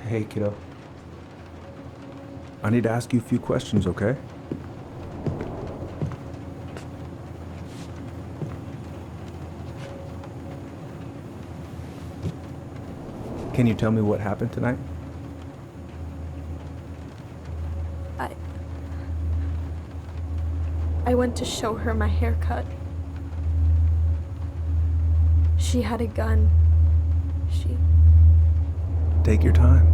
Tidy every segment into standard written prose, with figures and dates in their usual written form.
Hey, kiddo. I need to ask you a few questions, okay? Can you tell me what happened tonight? I... I went to show her my haircut. She had a gun. Take your time.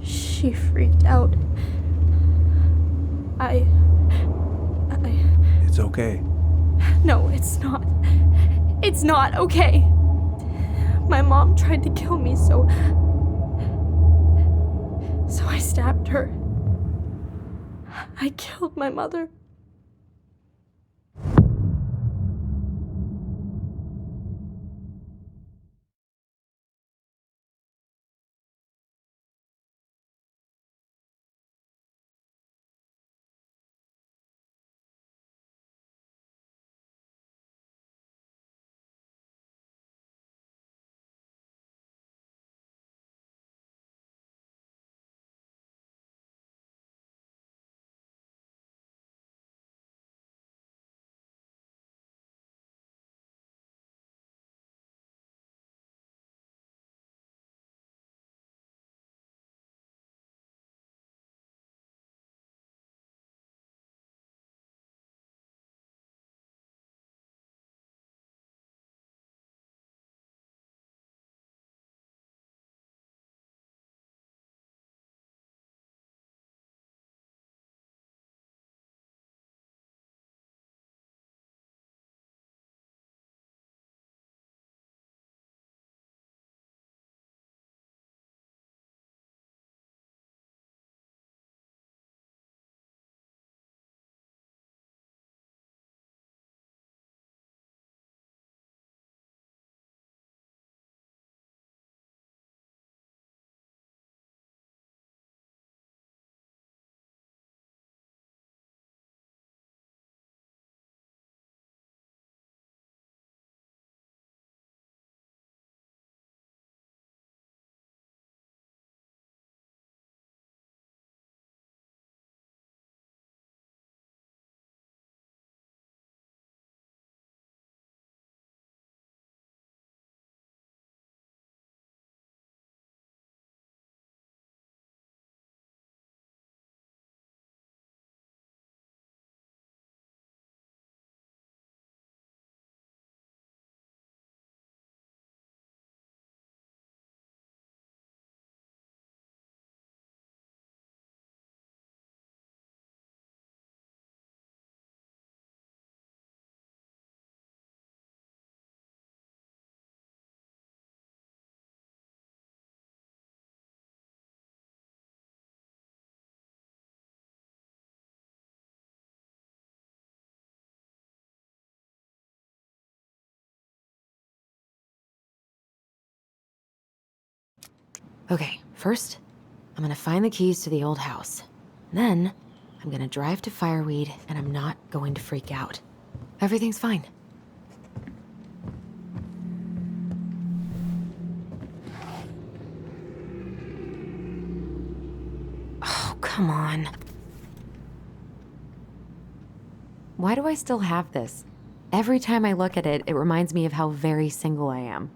She freaked out. It's okay. No, it's not. It's not okay. My mom tried to kill me, so I stabbed her. I killed my mother. Okay, first, I'm gonna find the keys to the old house. Then, I'm gonna drive to Fireweed, and I'm not going to freak out. Everything's fine. Oh, come on. Why do I still have this? Every time I look at it, it reminds me of how very single I am.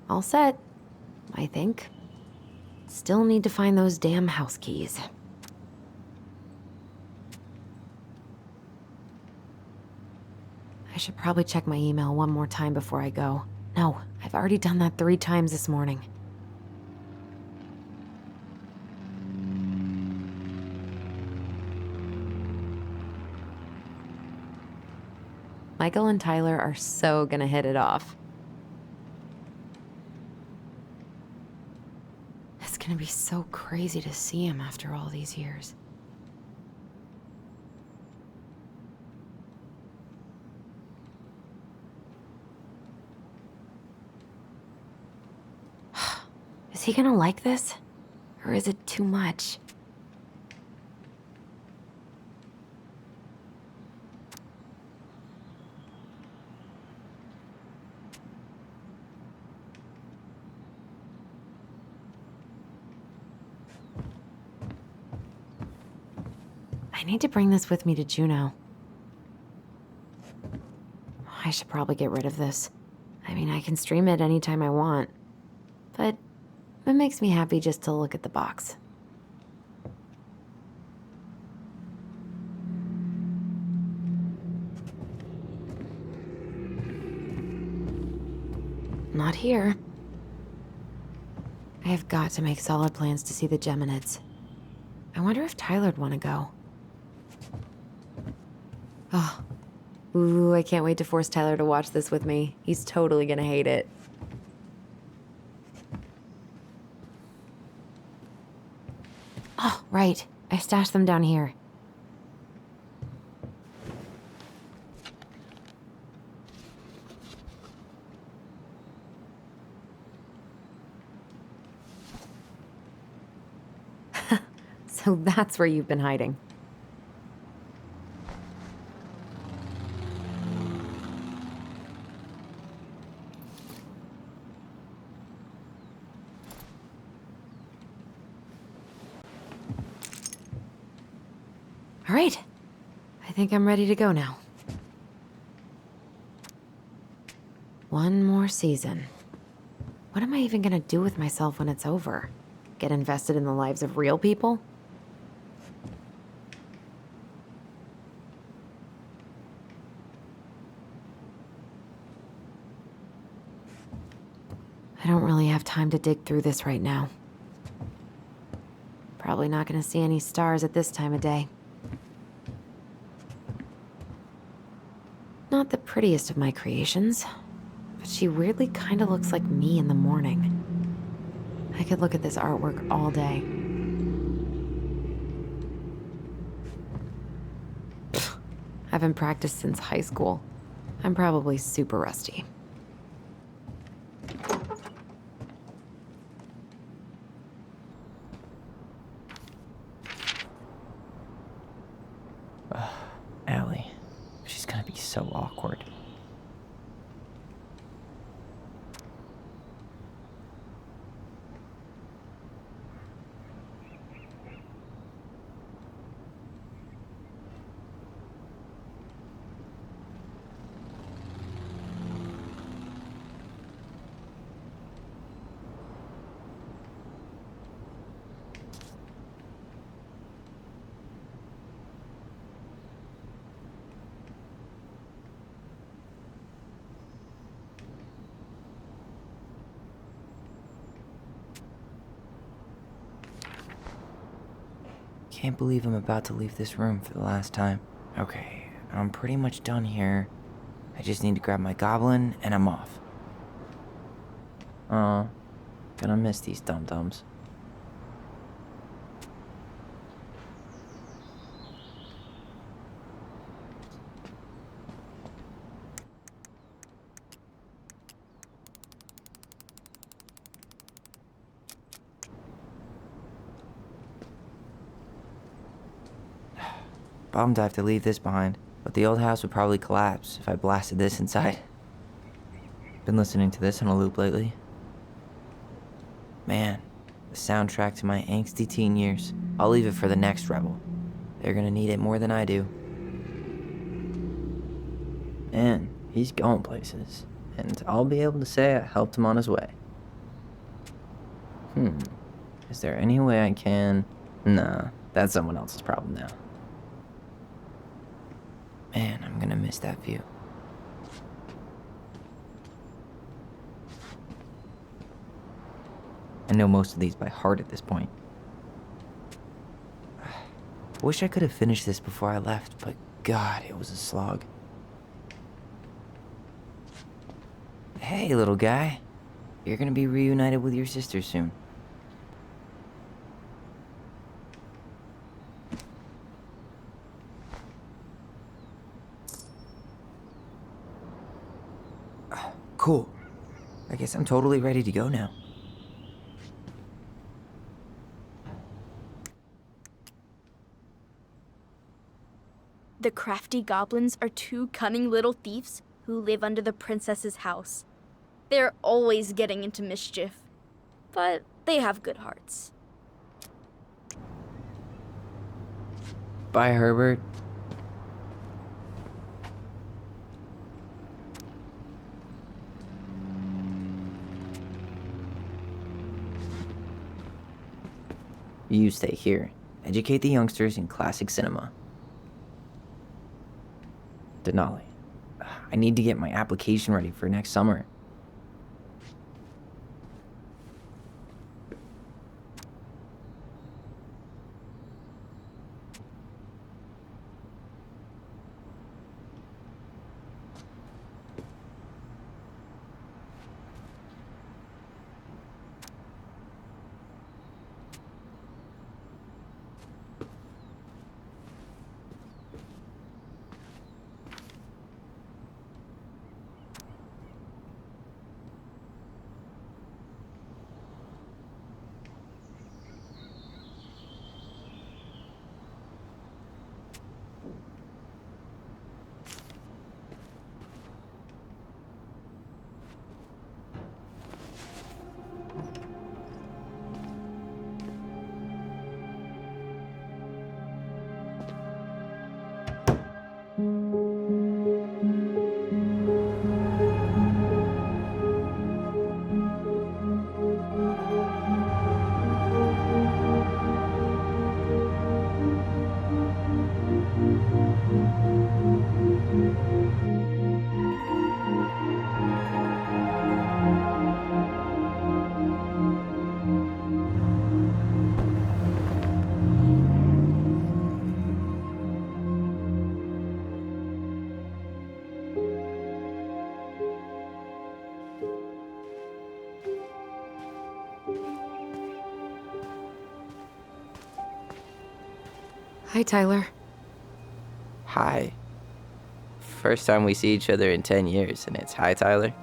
All set, I think. Still need to find those damn house keys. I should probably check my email one more time before I go. No, I've already done that 3 times this morning. Michael and Tyler are so gonna hit it off. gonna be so crazy to see him after all these years. Is he gonna like this? Or is it too much? I need to bring this with me to Juneau. I should probably get rid of this. I mean, I can stream it anytime I want. But it makes me happy just to look at the box. Not here. I have got to make solid plans to see the Geminids. I wonder if Tyler'd want to go. Oh. Ooh, I can't wait to force Tyler to watch this with me. He's totally gonna hate it. Oh, right. I stashed them down here. So that's where you've been hiding. All right. I think I'm ready to go now. One more season. What am I even gonna do with myself when it's over? Get invested in the lives of real people? I don't really have time to dig through this right now. Probably not gonna see any stars at this time of day. Not the prettiest of my creations, but she weirdly kind of looks like me in the morning. I could look at this artwork all day. Pfft, I haven't practiced since high school. I'm probably super rusty. Allie. She's gonna be so awkward. Can't believe I'm about to leave this room for the last time. Okay, I'm pretty much done here. I just need to grab my goblin and I'm off. Gonna miss these dum-dums. Bummed I have to leave this behind, but the old house would probably collapse if I blasted this inside. Been listening to this on a loop lately. Man, the soundtrack to my angsty teen years. I'll leave it for the next rebel. They're gonna need it more than I do. Man, he's going places, and I'll be able to say I helped him on his way. Is there any way I can... Nah, that's someone else's problem now. Man, I'm gonna miss that view. I know most of these by heart at this point. I wish I could have finished this before I left, but God, it was a slog. Hey, little guy. You're gonna be reunited with your sister soon. Cool. I guess I'm totally ready to go now. The crafty goblins are two cunning little thieves who live under the princess's house. They're always getting into mischief, but they have good hearts. Bye, Herbert. You stay here. Educate the youngsters in classic cinema. Denali, I need to get my application ready for next summer. Hi, Tyler. Hi. First time we see each other in 10 years, and it's hi, Tyler.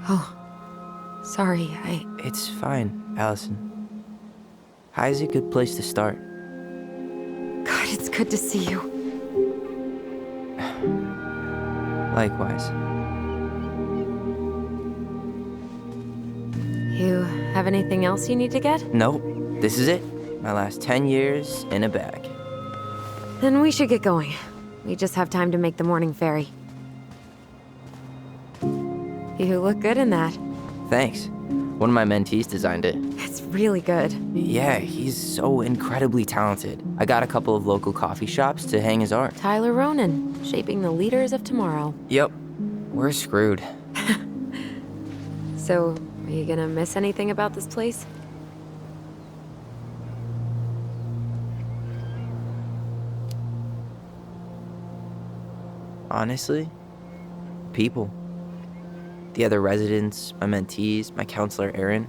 Oh, sorry, It's fine, Alyson. Hi is a good place to start. God, it's good to see you. Likewise. You have anything else you need to get? Nope, this is it. My last 10 years in a bag. Then we should get going. We just have time to make the morning ferry. You look good in that. Thanks. One of my mentees designed it. It's really good. Yeah, he's so incredibly talented. I got a couple of local coffee shops to hang his art. Tyler Ronan, shaping the leaders of tomorrow. Yep, we're screwed. So, are you gonna miss anything about this place? Honestly, people. The other residents, my mentees, my counselor Aaron.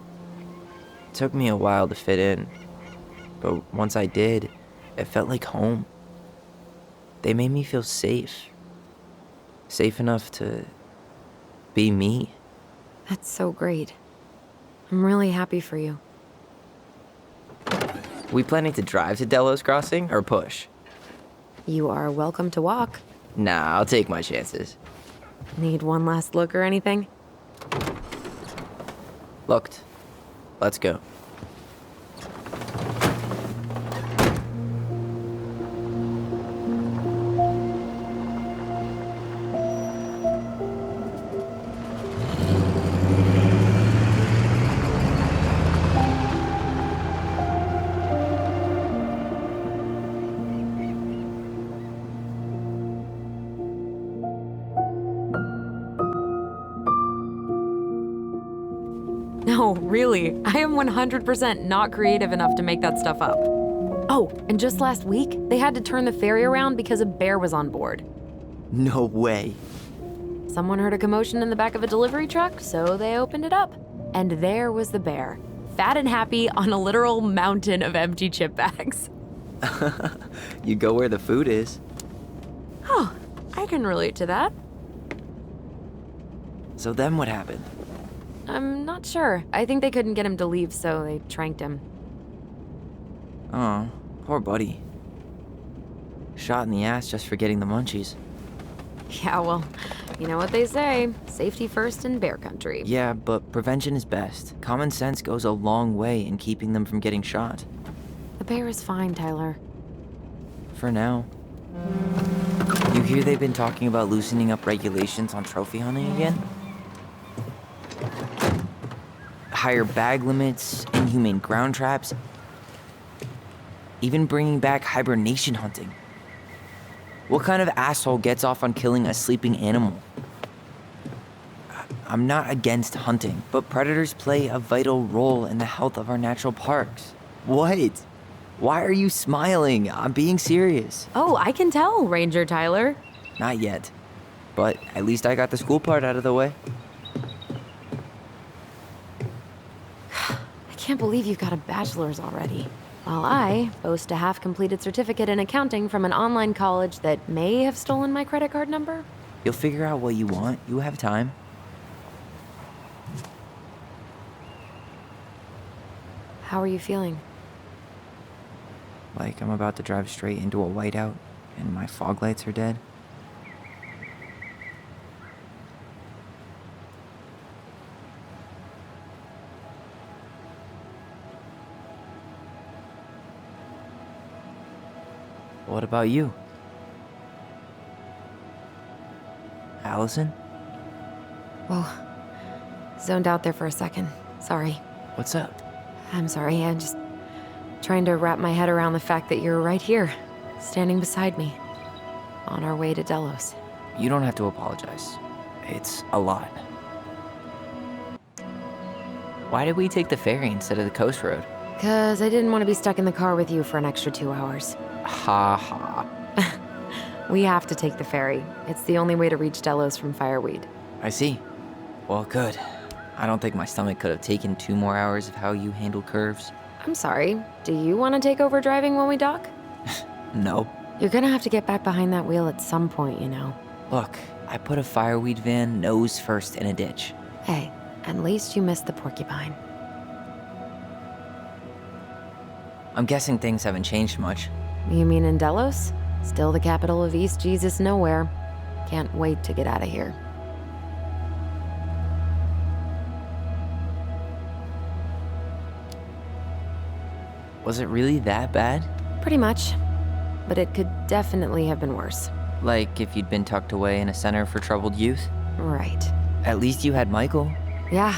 It took me a while to fit in, but once I did, it felt like home. They made me feel safe. Safe enough to be me. That's so great. I'm really happy for you. We planning to drive to Delos Crossing or push? You are welcome to walk. Nah, I'll take my chances. Need one last look or anything? Looked. Let's go. No, really. I am 100% not creative enough to make that stuff up. Oh, and just last week, they had to turn the ferry around because a bear was on board. No way. Someone heard a commotion in the back of a delivery truck, so they opened it up. And there was the bear, fat and happy on a literal mountain of empty chip bags. You go where the food is. Oh, I can relate to that. So then what happened? I'm not sure. I think they couldn't get him to leave, so they tranked him. Oh, poor buddy. Shot in the ass just for getting the munchies. Yeah, well, you know what they say. Safety first in bear country. Yeah, but prevention is best. Common sense goes a long way in keeping them from getting shot. The bear is fine, Tyler. For now. You hear they've been talking about loosening up regulations on trophy hunting again? Higher bag limits, inhumane ground traps, even bringing back hibernation hunting. What kind of asshole gets off on killing a sleeping animal? I'm not against hunting, but predators play a vital role in the health of our natural parks. What? Why are you smiling? I'm being serious. Oh, I can tell, Ranger Tyler. Not yet. But at least I got the school part out of the way. I can't believe you've got a bachelor's already. While I boast a half-completed certificate in accounting from an online college that may have stolen my credit card number. You'll figure out what you want. You have time. How are you feeling? Like I'm about to drive straight into a whiteout and my fog lights are dead. What about you? Alyson? Whoa. Zoned out there for a second. Sorry. What's up? I'm sorry, I'm just trying to wrap my head around the fact that you're right here, standing beside me, on our way to Delos. You don't have to apologize. It's a lot. Why did we take the ferry instead of the coast road? 'Cause I didn't want to be stuck in the car with you for an extra 2 hours. Ha ha. We have to take the ferry. It's the only way to reach Delos from Fireweed. I see. Well, good. I don't think my stomach could have taken 2 more hours of how you handle curves. I'm sorry, do you want to take over driving when we dock? No. You're gonna have to get back behind that wheel at some point, you know. Look, I put a fireweed van nose first in a ditch. Hey, at least you missed the porcupine. I'm guessing things haven't changed much. You mean in Delos? Still the capital of East Jesus Nowhere. Can't wait to get out of here. Was it really that bad? Pretty much. But it could definitely have been worse. Like if you'd been tucked away in a center for troubled youth? Right. At least you had Michael. Yeah.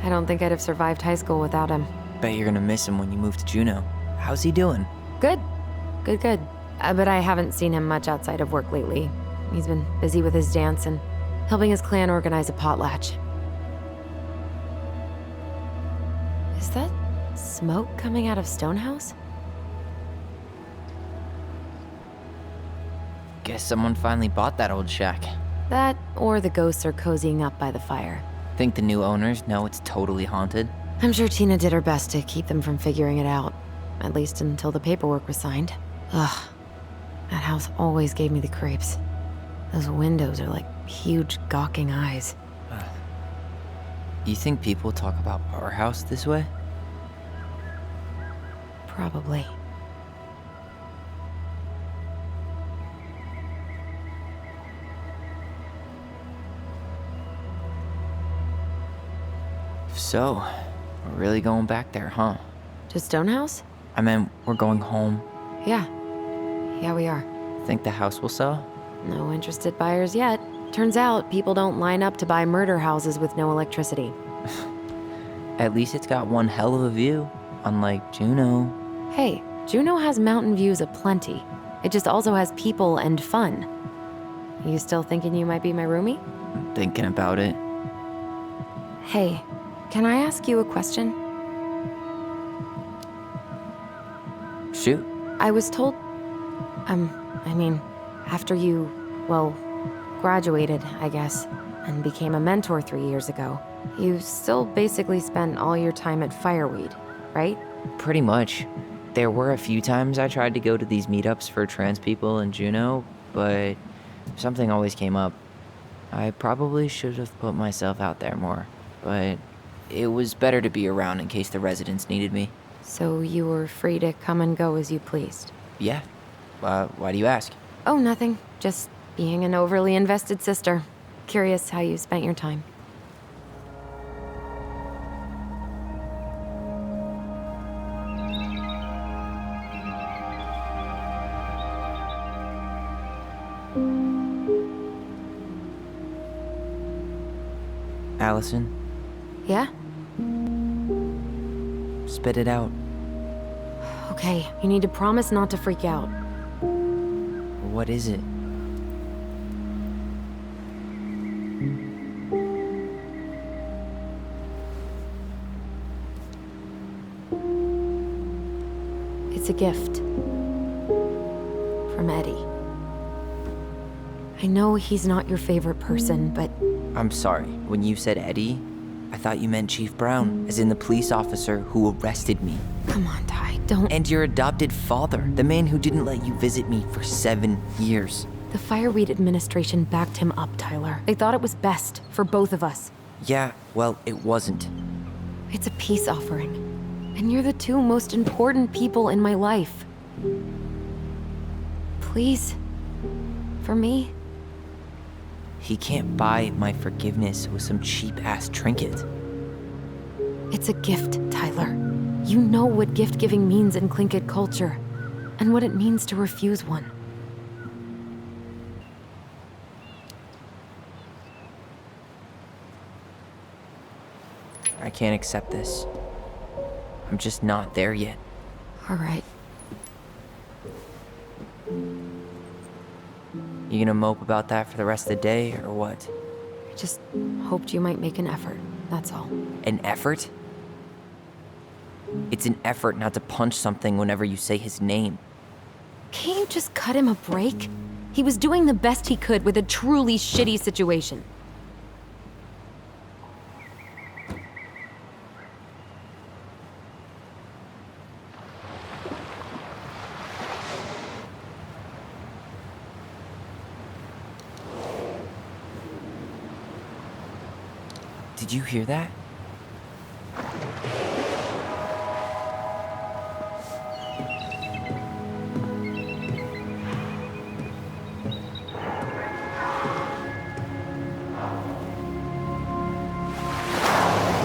I don't think I'd have survived high school without him. Bet you're gonna miss him when you move to Juneau. How's he doing? Good. Good. But I haven't seen him much outside of work lately. He's been busy with his dance and helping his clan organize a potlatch. Is that smoke coming out of Stonehouse? Guess someone finally bought that old shack. That, or the ghosts are cozying up by the fire. Think the new owners know it's totally haunted? I'm sure Tina did her best to keep them from figuring it out. At least until the paperwork was signed. Ugh. That house always gave me the creeps. Those windows are like huge gawking eyes. You think people talk about our house this way? Probably. So, we're really going back there, huh? To Stonehouse? I meant, we're going home. Yeah. Yeah, we are. Think the house will sell? No interested buyers yet. Turns out people don't line up to buy murder houses with no electricity. At least it's got one hell of a view, unlike Juneau. Hey, Juneau has mountain views aplenty. It just also has people and fun. You still thinking you might be my roomie? I'm thinking about it. Hey, can I ask you a question? Shoot. I was told, after you, well, graduated, I guess, and became a mentor 3 years ago, you still basically spent all your time at Fireweed, right? Pretty much. There were a few times I tried to go to these meetups for trans people in Juneau, but something always came up. I probably should have put myself out there more, but it was better to be around in case the residents needed me. So you were free to come and go as you pleased? Yeah. Why do you ask? Oh, nothing. Just being an overly invested sister. Curious how you spent your time. Alyson, Yeah? spit it out. Okay, you need to promise not to freak out. What is it? It's a gift. From Eddie. I know he's not your favorite person, but I'm sorry. When you said Eddie, I thought you meant Chief Brown, as in the police officer who arrested me. come on, Ty, don't. And your adopted father, the man who didn't let you visit me for 7 years. The Fireweed administration backed him up, Tyler. They thought it was best for both of us. Yeah, well, it wasn't. It's a peace offering. And you're the two most important people in my life. Please. For me. He can't buy my forgiveness with some cheap-ass trinket. It's a gift, Tyler. You know what gift-giving means in Tlingit culture. And what it means to refuse one. I can't accept this. I'm just not there yet. All right. You gonna mope about that for the rest of the day, or what? I just hoped you might make an effort, that's all. An effort? It's an effort not to punch something whenever you say his name. Can't you just cut him a break? He was doing the best he could with a truly shitty situation. Did you hear that?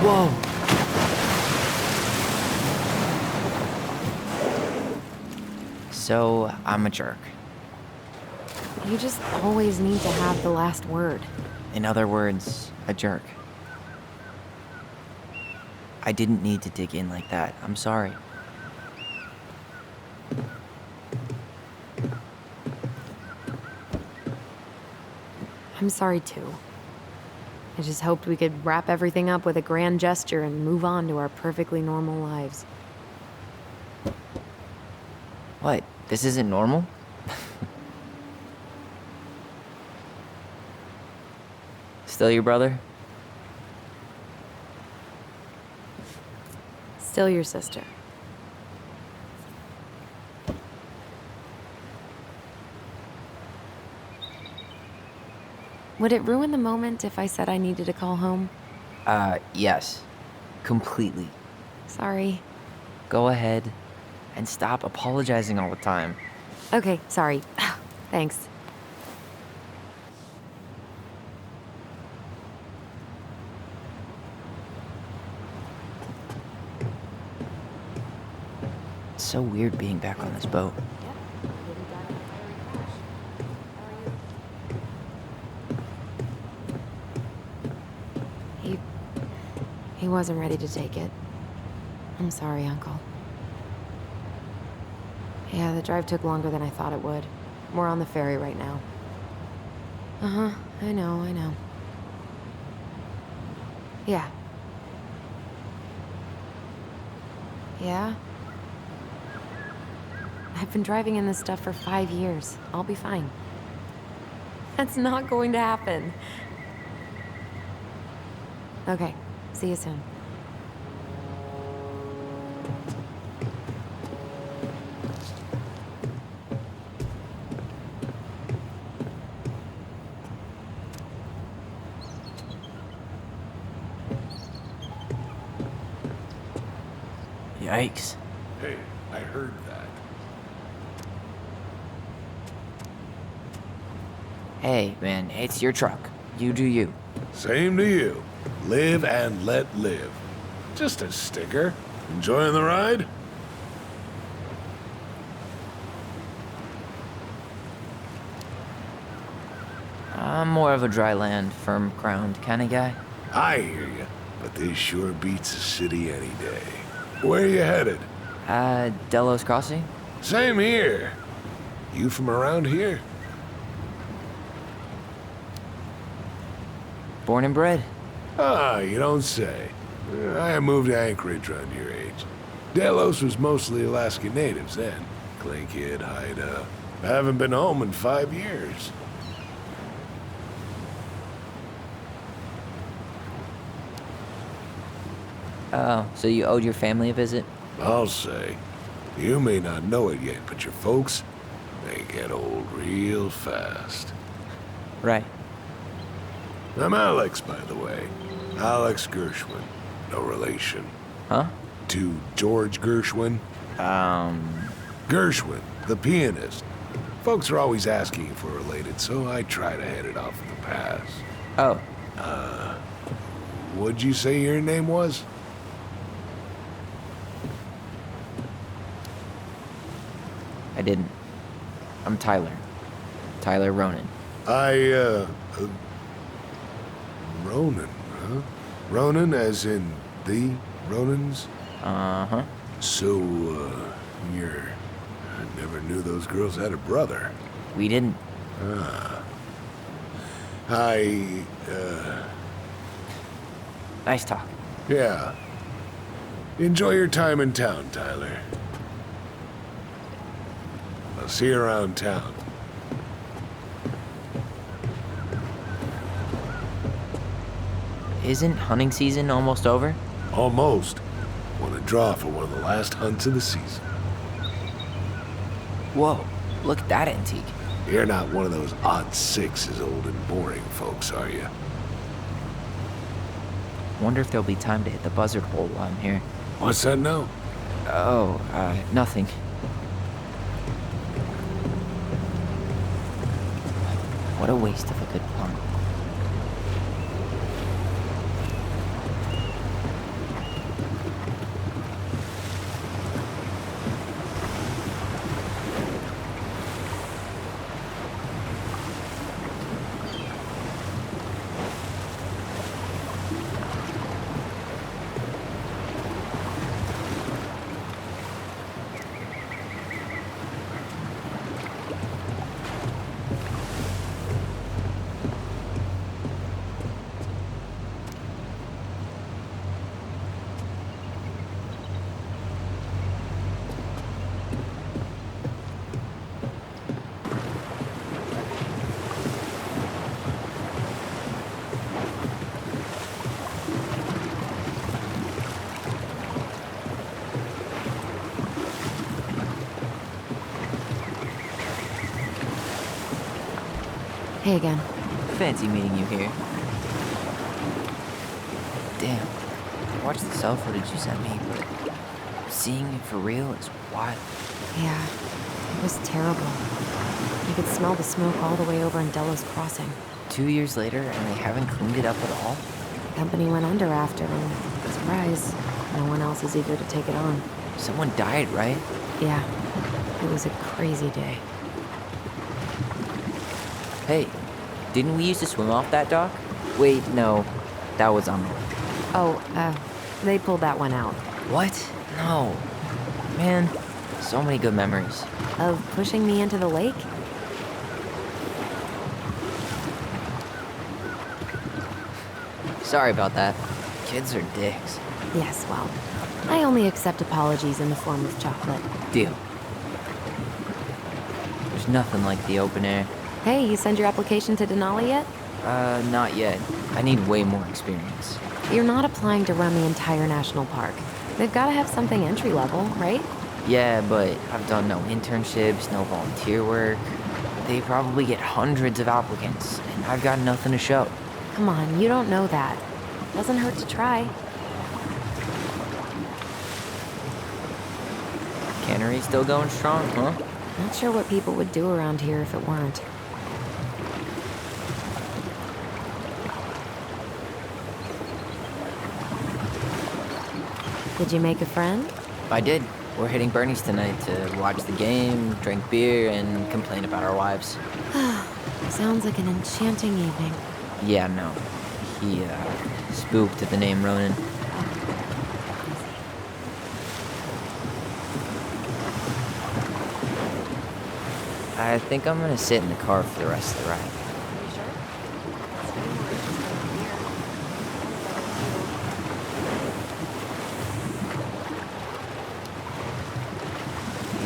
Whoa! So, I'm a jerk. You just always need to have the last word. In other words, a jerk. I didn't need to dig in like that. I'm sorry. I'm sorry too. I just hoped we could wrap everything up with a grand gesture and move on to our perfectly normal lives. What? This isn't normal? Still your brother? Still your sister. Would it ruin the moment if I said I needed to call home? Yes. Completely. Sorry. Go ahead and stop apologizing all the time. Okay, sorry. Thanks. It's so weird being back on this boat. He wasn't ready to take it. I'm sorry, Uncle. Yeah, the drive took longer than I thought it would. We're on the ferry right now. Uh-huh, I know. Yeah. Yeah? I've been driving in this stuff for 5 years. I'll be fine. That's not going to happen. Okay, see you soon. Yikes. Hey, I heard that. Hey, man, it's your truck. You do you. Same to you. Live and let live. Just a sticker. Enjoying the ride? I'm more of a dry land, firm ground kind of guy. I hear you, but this sure beats a city any day. Where are you headed? Delos Crossing? Same here. You from around here? Born and bred. Ah, you don't say. I moved to Anchorage around your age. Delos was mostly Alaskan natives then. Clay Kid, Haida. I haven't been home in 5 years. Oh, so you owed your family a visit? I'll say. You may not know it yet, but your folks, they get old real fast. Right. I'm Alex, by the way. Alex Gershwin. No relation. Huh? To George Gershwin. Gershwin, the pianist. Folks are always asking if we're related, so I try to head it off in the pass. Oh, What'd you say your name was? I didn't. I'm Tyler. Tyler Ronan. Ronan, huh? Ronan as in the Ronans? Uh-huh. So, I never knew those girls had a brother. We didn't. Nice talk. Yeah. Enjoy your time in town, Tyler. I'll see you around town. Isn't hunting season almost over? Almost. Want to draw for one of the last hunts of the season. Whoa, look at that antique. You're not one of those odd sixes old and boring folks, are you? Wonder if there'll be time to hit the buzzard hole while I'm here. What's that now? Oh, nothing. What a waste of a good pun. Hey again. Fancy meeting you here. Damn. I watched the cell footage you sent me, but seeing it for real is wild. Yeah, it was terrible. You could smell the smoke all the way over in Delos Crossing. 2 years later, and they haven't cleaned it up at all? The company went under after, and surprise, no one else is eager to take it on. Someone died, right? Yeah, it was a crazy day. Hey, didn't we used to swim off that dock? Wait, no. That was Oh, they pulled that one out. What? No. Man, so many good memories. Of pushing me into the lake? Sorry about that. Kids are dicks. Yes, well, I only accept apologies in the form of chocolate. Deal. There's nothing like the open air. Hey, you send your application to Denali yet? Not yet. I need way more experience. You're not applying to run the entire national park. They've got to have something entry level, right? Yeah, but I've done no internships, no volunteer work. They probably get hundreds of applicants, and I've got nothing to show. Come on, you don't know that. Doesn't hurt to try. Cannery still going strong, huh? Not sure what people would do around here if it weren't. Did you make a friend? I did. We're hitting Bernie's tonight to watch the game, drink beer, and complain about our wives. Sounds like an enchanting evening. Yeah, no. He, spooked at the name Ronan. I think I'm gonna sit in the car for the rest of the ride.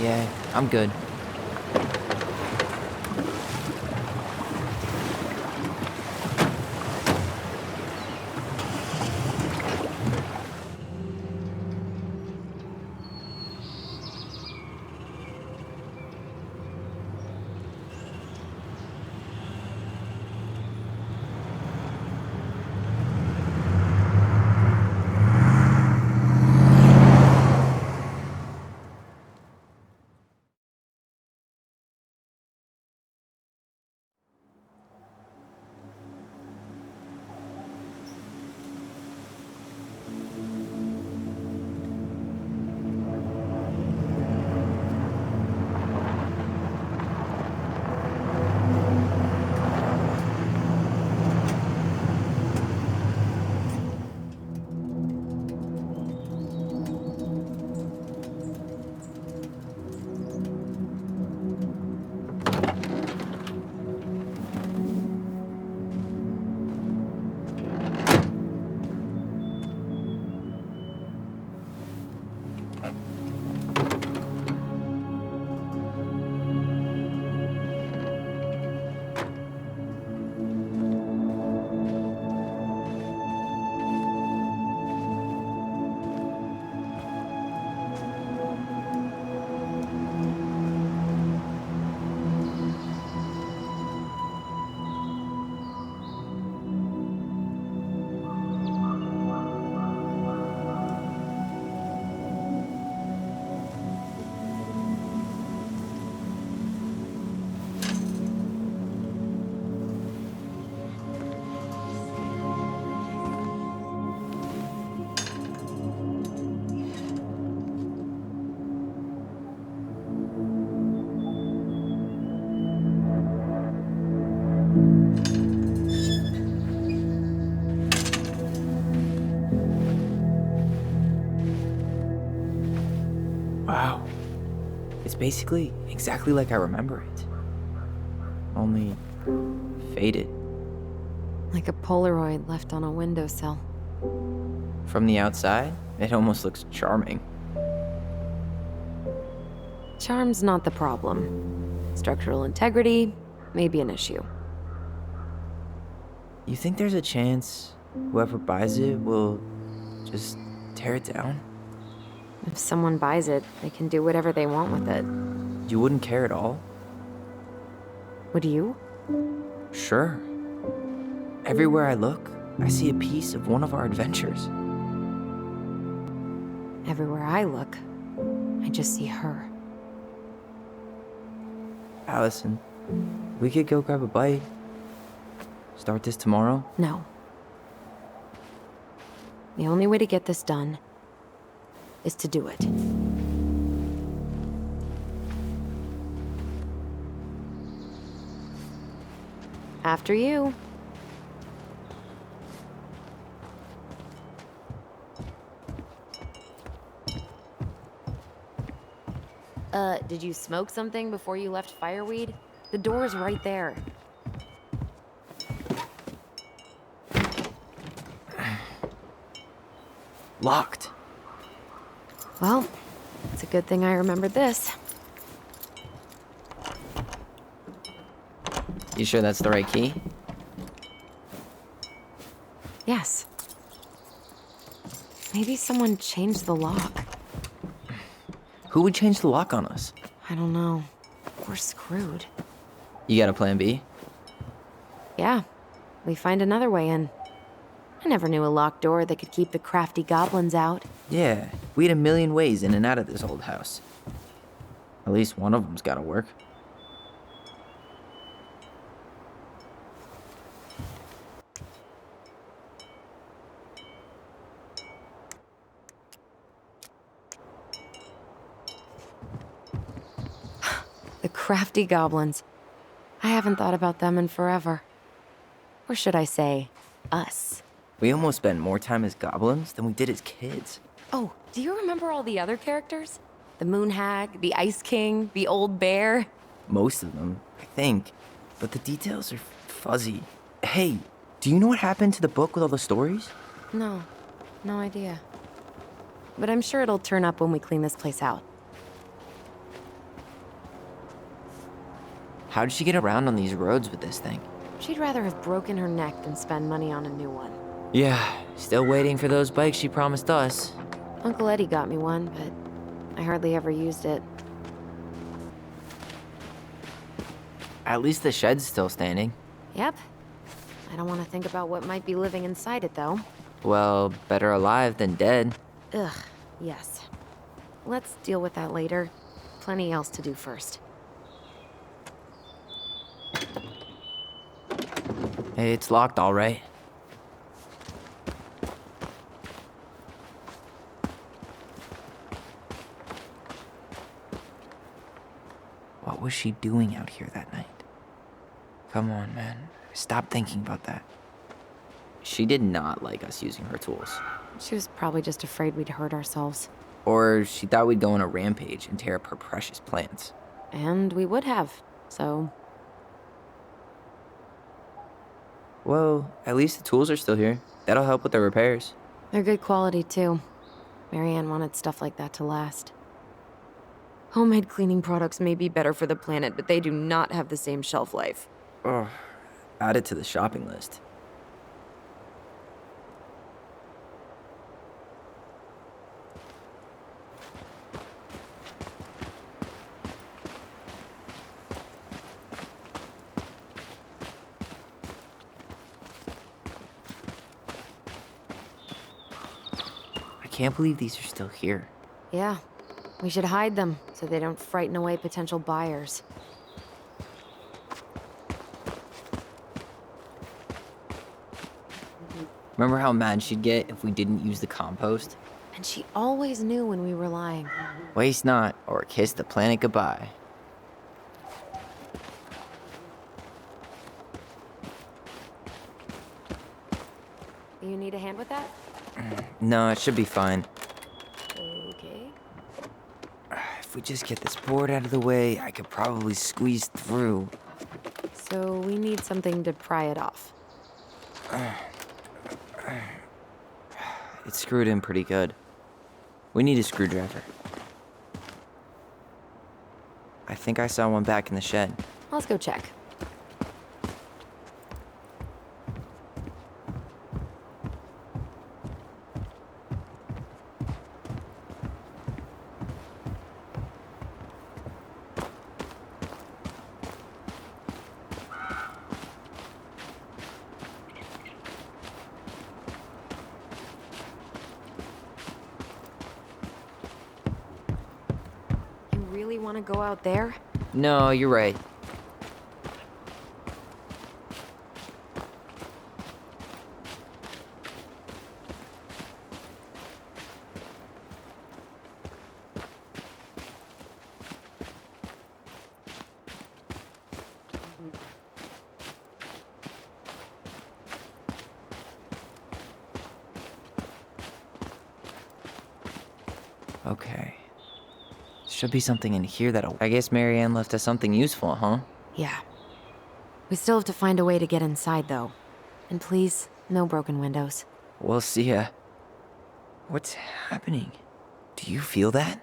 Yeah, I'm good. Wow. It's basically exactly like I remember it. Only faded. Like a Polaroid left on a windowsill. From the outside, it almost looks charming. Charm's not the problem. Structural integrity may be an issue. You think there's a chance whoever buys it will just tear it down? If someone buys it, they can do whatever they want with it. You wouldn't care at all? Would you? Sure. Everywhere I look, I see a piece of one of our adventures. Everywhere I look, I just see her. Alyson, we could go grab a bite. Start this tomorrow? No. The only way to get this done is to do it. After you. Did you smoke something before you left Fireweed? The door's right there. Locked. Well, it's a good thing I remembered this. You sure that's the right key? Yes. Maybe someone changed the lock. Who would change the lock on us? I don't know. We're screwed. You got a plan B? Yeah, we find another way in. I never knew a locked door that could keep the crafty goblins out. Yeah, we had a million ways in and out of this old house. At least one of them's gotta work. The crafty goblins. I haven't thought about them in forever. Or should I say, us. We almost spent more time as goblins than we did as kids. Oh, do you remember all the other characters? The Moon Hag, the Ice King, the Old Bear? Most of them, I think. But the details are fuzzy. Hey, do you know what happened to the book with all the stories? No, no idea. But I'm sure it'll turn up when we clean this place out. How did she get around on these roads with this thing? She'd rather have broken her neck than spend money on a new one. Yeah, still waiting for those bikes she promised us. Uncle Eddie got me one, but I hardly ever used it. At least the shed's still standing. Yep. I don't want to think about what might be living inside it, though. Well, better alive than dead. Ugh, yes. Let's deal with that later. Plenty else to do first. Hey, it's locked all right. What was she doing out here that night? Come on, man. Stop thinking about that. She did not like us using her tools. She was probably just afraid we'd hurt ourselves. Or she thought we'd go on a rampage and tear up her precious plants. And we would have, so... Well, at least the tools are still here. That'll help with the repairs. They're good quality, too. Marianne wanted stuff like that to last. Homemade cleaning products may be better for the planet, but they do not have the same shelf life. Oh, add it to the shopping list. I can't believe these are still here. Yeah, we should hide them so they don't frighten away potential buyers. Remember how mad she'd get if we didn't use the compost? And she always knew when we were lying. Waste not, or kiss the planet goodbye. You need a hand with that? No, it should be fine. Okay. If we just get this board out of the way, I could probably squeeze through. So we need something to pry it off. It's screwed in pretty good. We need a screwdriver. I think I saw one back in the shed. Let's go check. Really want to go out there? No, you're right. Okay. Should be something in here that'll... I guess Marianne left us something useful, huh? Yeah. We still have to find a way to get inside, though. And please, no broken windows. We'll see ya. What's happening? Do you feel that?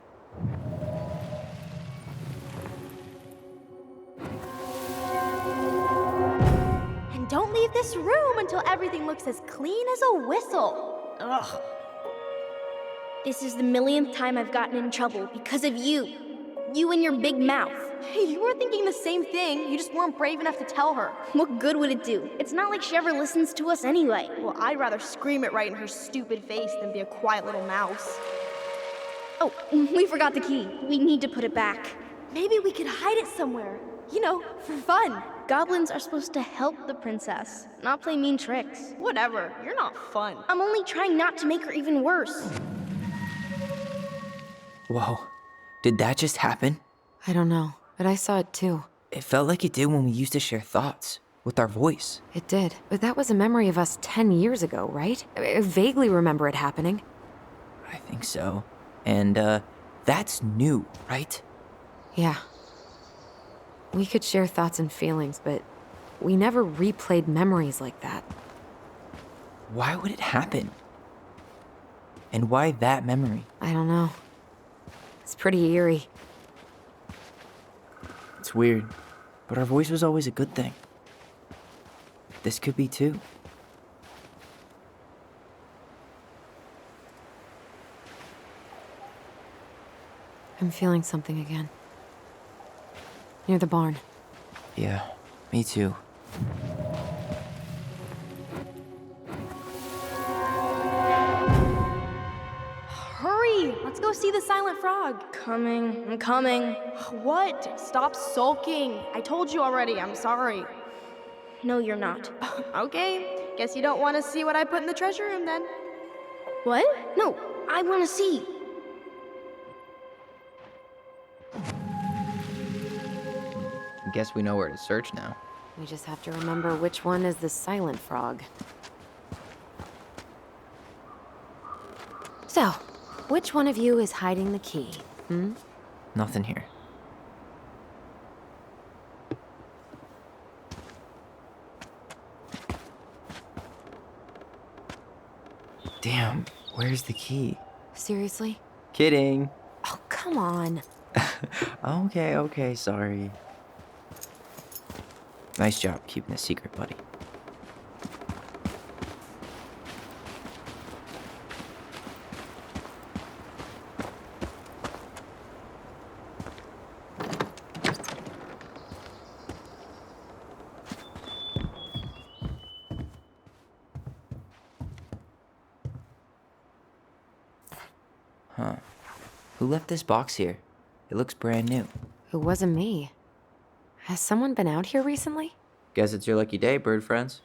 And don't leave this room until everything looks as clean as a whistle. Ugh. This is the millionth time I've gotten in trouble because of you. You and your big mouth. Hey, you were thinking the same thing. You just weren't brave enough to tell her. What good would it do? It's not like she ever listens to us anyway. Well, I'd rather scream it right in her stupid face than be a quiet little mouse. Oh, we forgot the key. We need to put it back. Maybe we could hide it somewhere. You know, for fun. Goblins are supposed to help the princess, not play mean tricks. Whatever, you're not fun. I'm only trying not to make her even worse. Whoa, did that just happen? I don't know, but I saw it too. It felt like it did when we used to share thoughts with our voice. It did, but that was a memory of us 10 years ago, right? I vaguely remember it happening. I think so. And, that's new, right? Yeah. We could share thoughts and feelings, but we never replayed memories like that. Why would it happen? And why that memory? I don't know. It's pretty eerie. It's weird, but our voice was always a good thing. This could be too. I'm feeling something again. Near the barn. Yeah, me too. Hurry! Let's go see the silent frog. I'm coming. What? Stop sulking. I told you already, I'm sorry. No, you're not. Okay, guess you don't want to see what I put in the treasure room then. What? No, I want to see. Guess we know where to search now. We just have to remember which one is the silent frog. So, which one of you is hiding the key? Nothing here. Damn, where's the key? Seriously? Kidding. Oh, come on. Okay, sorry. Nice job keeping a secret, buddy. Huh. Who left this box here? It looks brand new. It wasn't me. Has someone been out here recently? Guess it's your lucky day, bird friends.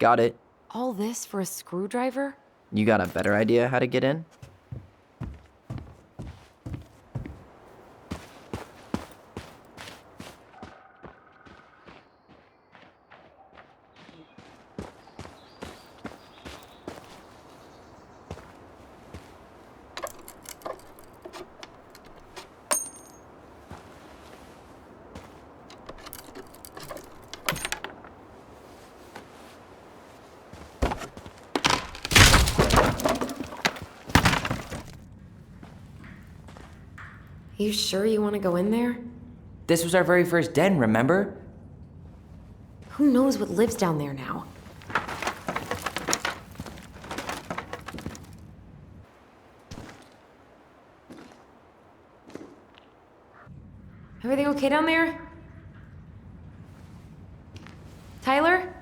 Got it. All this for a screwdriver? You got a better idea how to get in? You sure you want to go in there? This was our very first den, remember? Who knows what lives down there now? Everything okay down there? Tyler?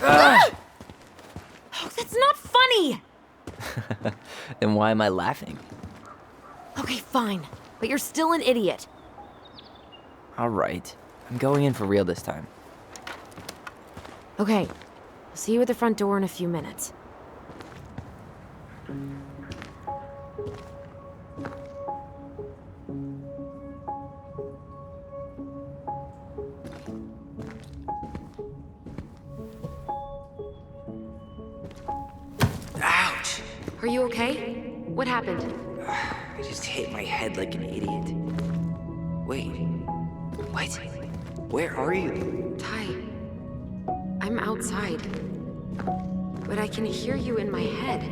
Oh, that's not funny! Then why am I laughing? Okay, fine. But you're still an idiot. All right. I'm going in for real this time. Okay. I'll see you at the front door in a few minutes. Ouch! Are you okay? What happened? I just hit my head like an idiot. Wait. What? Where are you? Ty, I'm outside. But I can hear you in my head.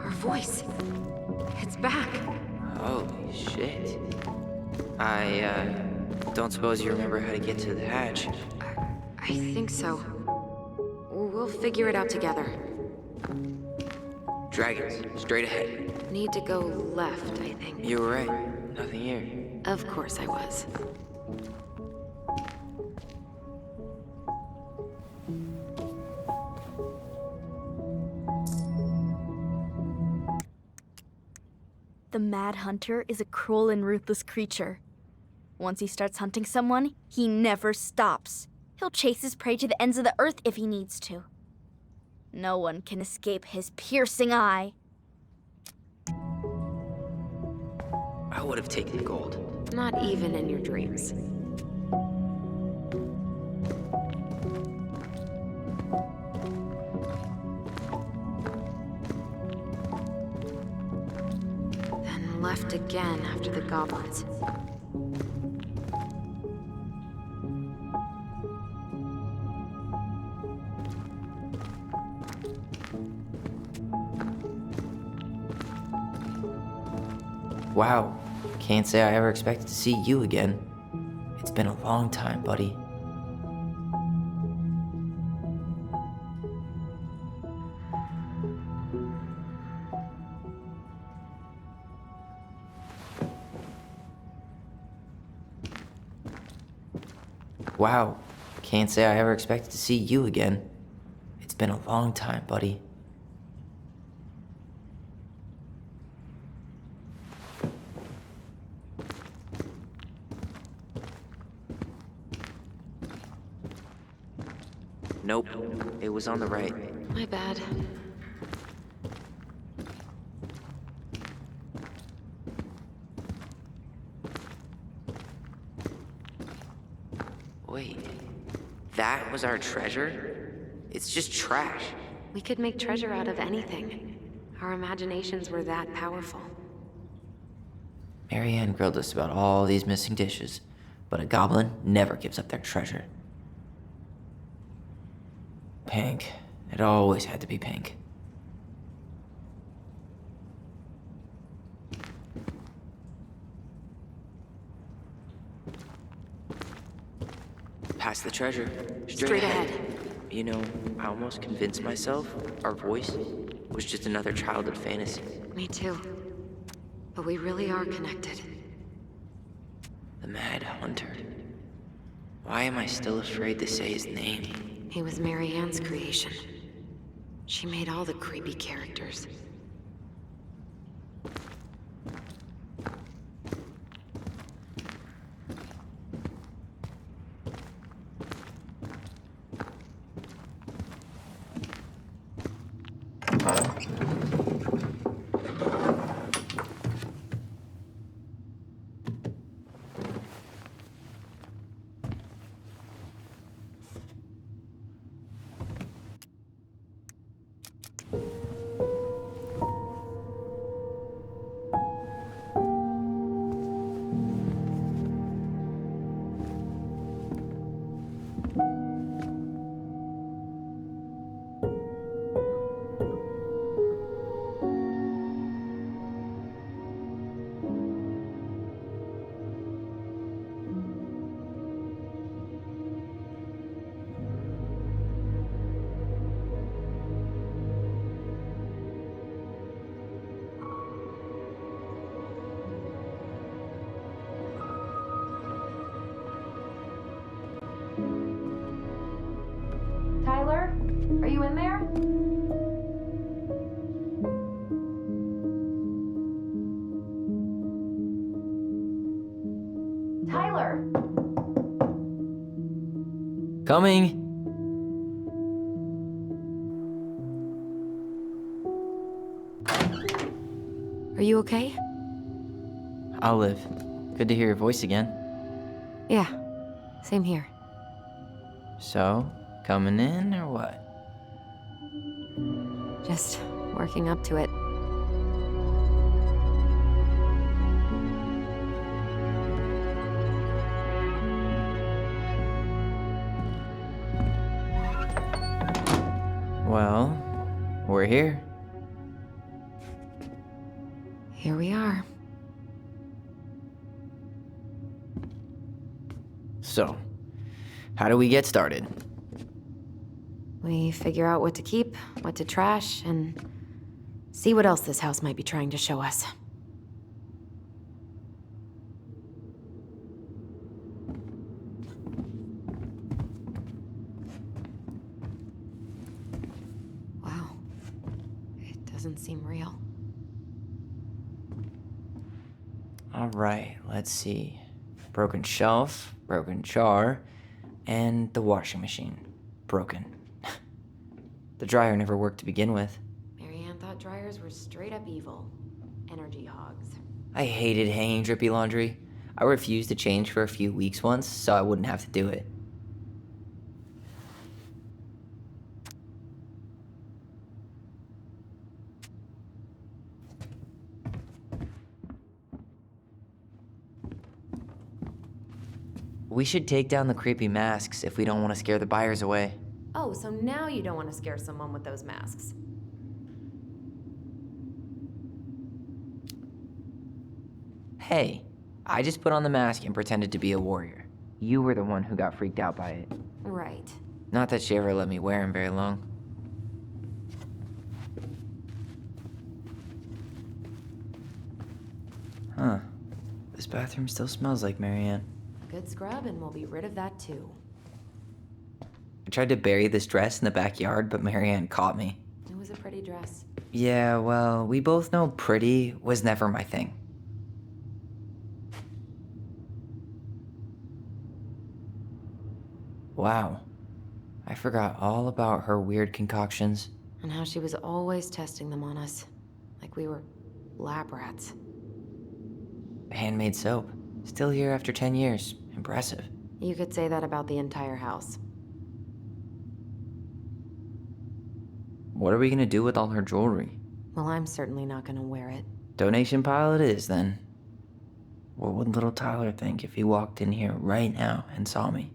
Our voice. It's back. Holy shit. I, don't suppose you remember how to get to the hatch. I think so. We'll figure it out together. Dragons, straight ahead. Need to go left, I think. You were right. Nothing here. Of course I was. Mad Hunter is a cruel and ruthless creature. Once he starts hunting someone, he never stops. He'll chase his prey to the ends of the earth if he needs to. No one can escape his piercing eye. I would have taken gold. Not even in your dreams. Then left again after the goblins. Wow, can't say I ever expected to see you again. It's been a long time, buddy. Wow, can't say I ever expected to see you again. It's been a long time, buddy. Nope, it was on the right. My bad. Wait, that was our treasure? It's just trash. We could make treasure out of anything. Our imaginations were that powerful. Marianne grilled us about all these missing dishes, but a goblin never gives up their treasure. Pink. It always had to be pink. Past the treasure. Straight ahead. You know, I almost convinced myself our voice was just another childhood fantasy. Me too. But we really are connected. The Mad Hunter. Why am I still afraid to say his name? He was Marianne's creation. She made all the creepy characters. Tyler, are you in there? Tyler! Coming! Are you okay? I'll live. Good to hear your voice again. Yeah, same here. So, coming in or what? Just working up to it. Well, we're here. Here we are. So, how do we get started? We figure out what to keep, what to trash, and see what else this house might be trying to show us. Wow. It doesn't seem real. Right, let's see. Broken shelf, broken jar, and the washing machine. Broken. The dryer never worked to begin with. Marianne thought dryers were straight up evil. Energy hogs. I hated hanging drippy laundry. I refused to change for a few weeks once, so I wouldn't have to do it. We should take down the creepy masks if we don't want to scare the buyers away. Oh, so now you don't want to scare someone with those masks. Hey, I just put on the mask and pretended to be a warrior. You were the one who got freaked out by it. Right. Not that she ever let me wear him very long. Huh. This bathroom still smells like Marianne. Good scrub and we'll be rid of that too. I tried to bury this dress in the backyard, but Marianne caught me. It was a pretty dress. Yeah, well, we both know pretty was never my thing. Wow. I forgot all about her weird concoctions. And how she was always testing them on us. Like we were lab rats. Handmade soap. Still here after 10 years. Impressive. You could say that about the entire house. What are we gonna do with all her jewelry? Well, I'm certainly not gonna wear it. Donation pile it is, then. What would little Tyler think if he walked in here right now and saw me?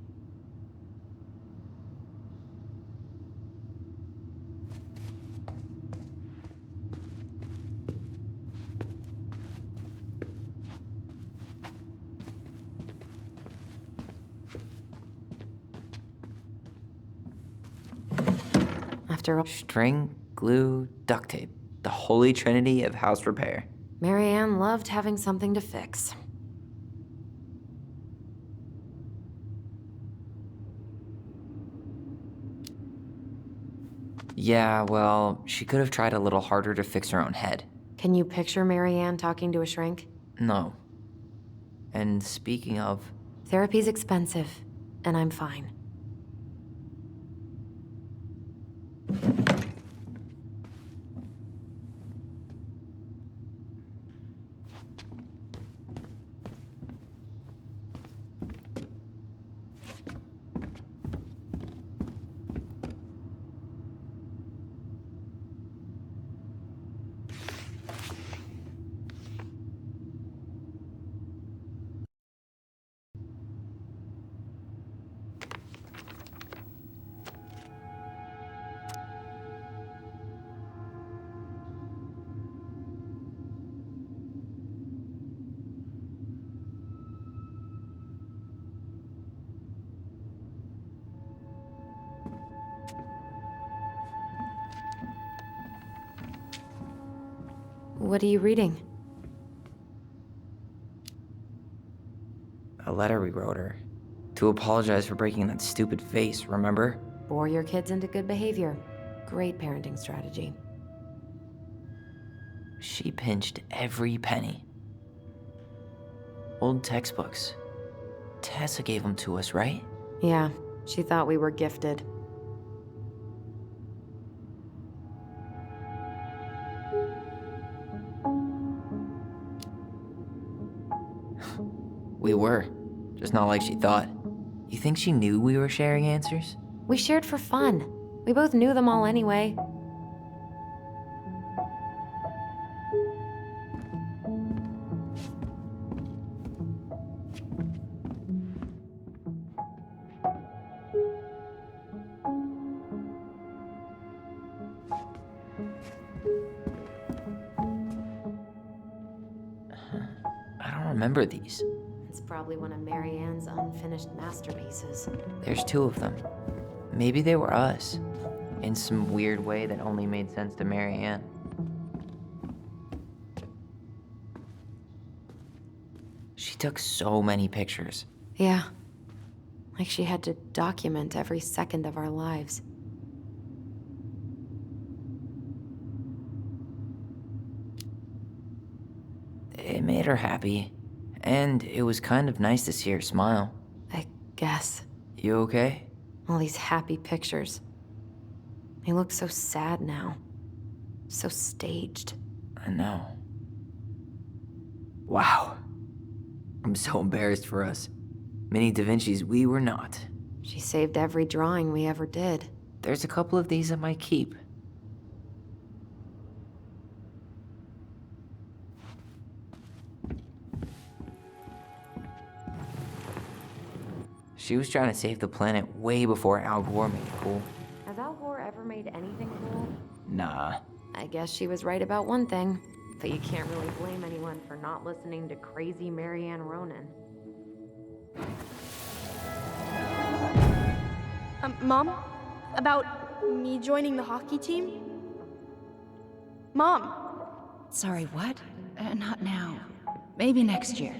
After all, String, glue, duct tape. The holy trinity of house repair. Marianne loved having something to fix. Yeah, well, she could have tried a little harder to fix her own head. Can you picture Marianne talking to a shrink? No. And speaking of, Therapy's expensive, and I'm fine. What are you reading? a letter we wrote her. To apologize for breaking that stupid vase, remember? Bore your kids into good behavior. Great parenting strategy. She pinched every penny. Old textbooks. Tessa gave them to us, right? Yeah, she thought we were gifted. We were. Just not like she thought. You think she knew we were sharing answers? We shared for fun. We both knew them all anyway. I don't remember these. It's probably one of Marianne's unfinished masterpieces. There's two of them. Maybe they were us. In some weird way that only made sense to Marianne. She took so many pictures. Yeah. Like she had to document every second of our lives. It made her happy. And it was kind of nice to see her smile. I guess. You okay? All these happy pictures. They look so sad now. So staged. I know. Wow. I'm so embarrassed for us. Mini Da Vinci's we were not. She saved every drawing we ever did. There's a couple of these I might keep. She was trying to save the planet way before Al Gore made it cool. Has Al Gore ever made anything cool? Nah. I guess she was right about one thing. But you can't really blame anyone for not listening to crazy Marianne Ronan. Mom? About me joining the hockey team? Mom! Sorry, what? Not now. Maybe next year.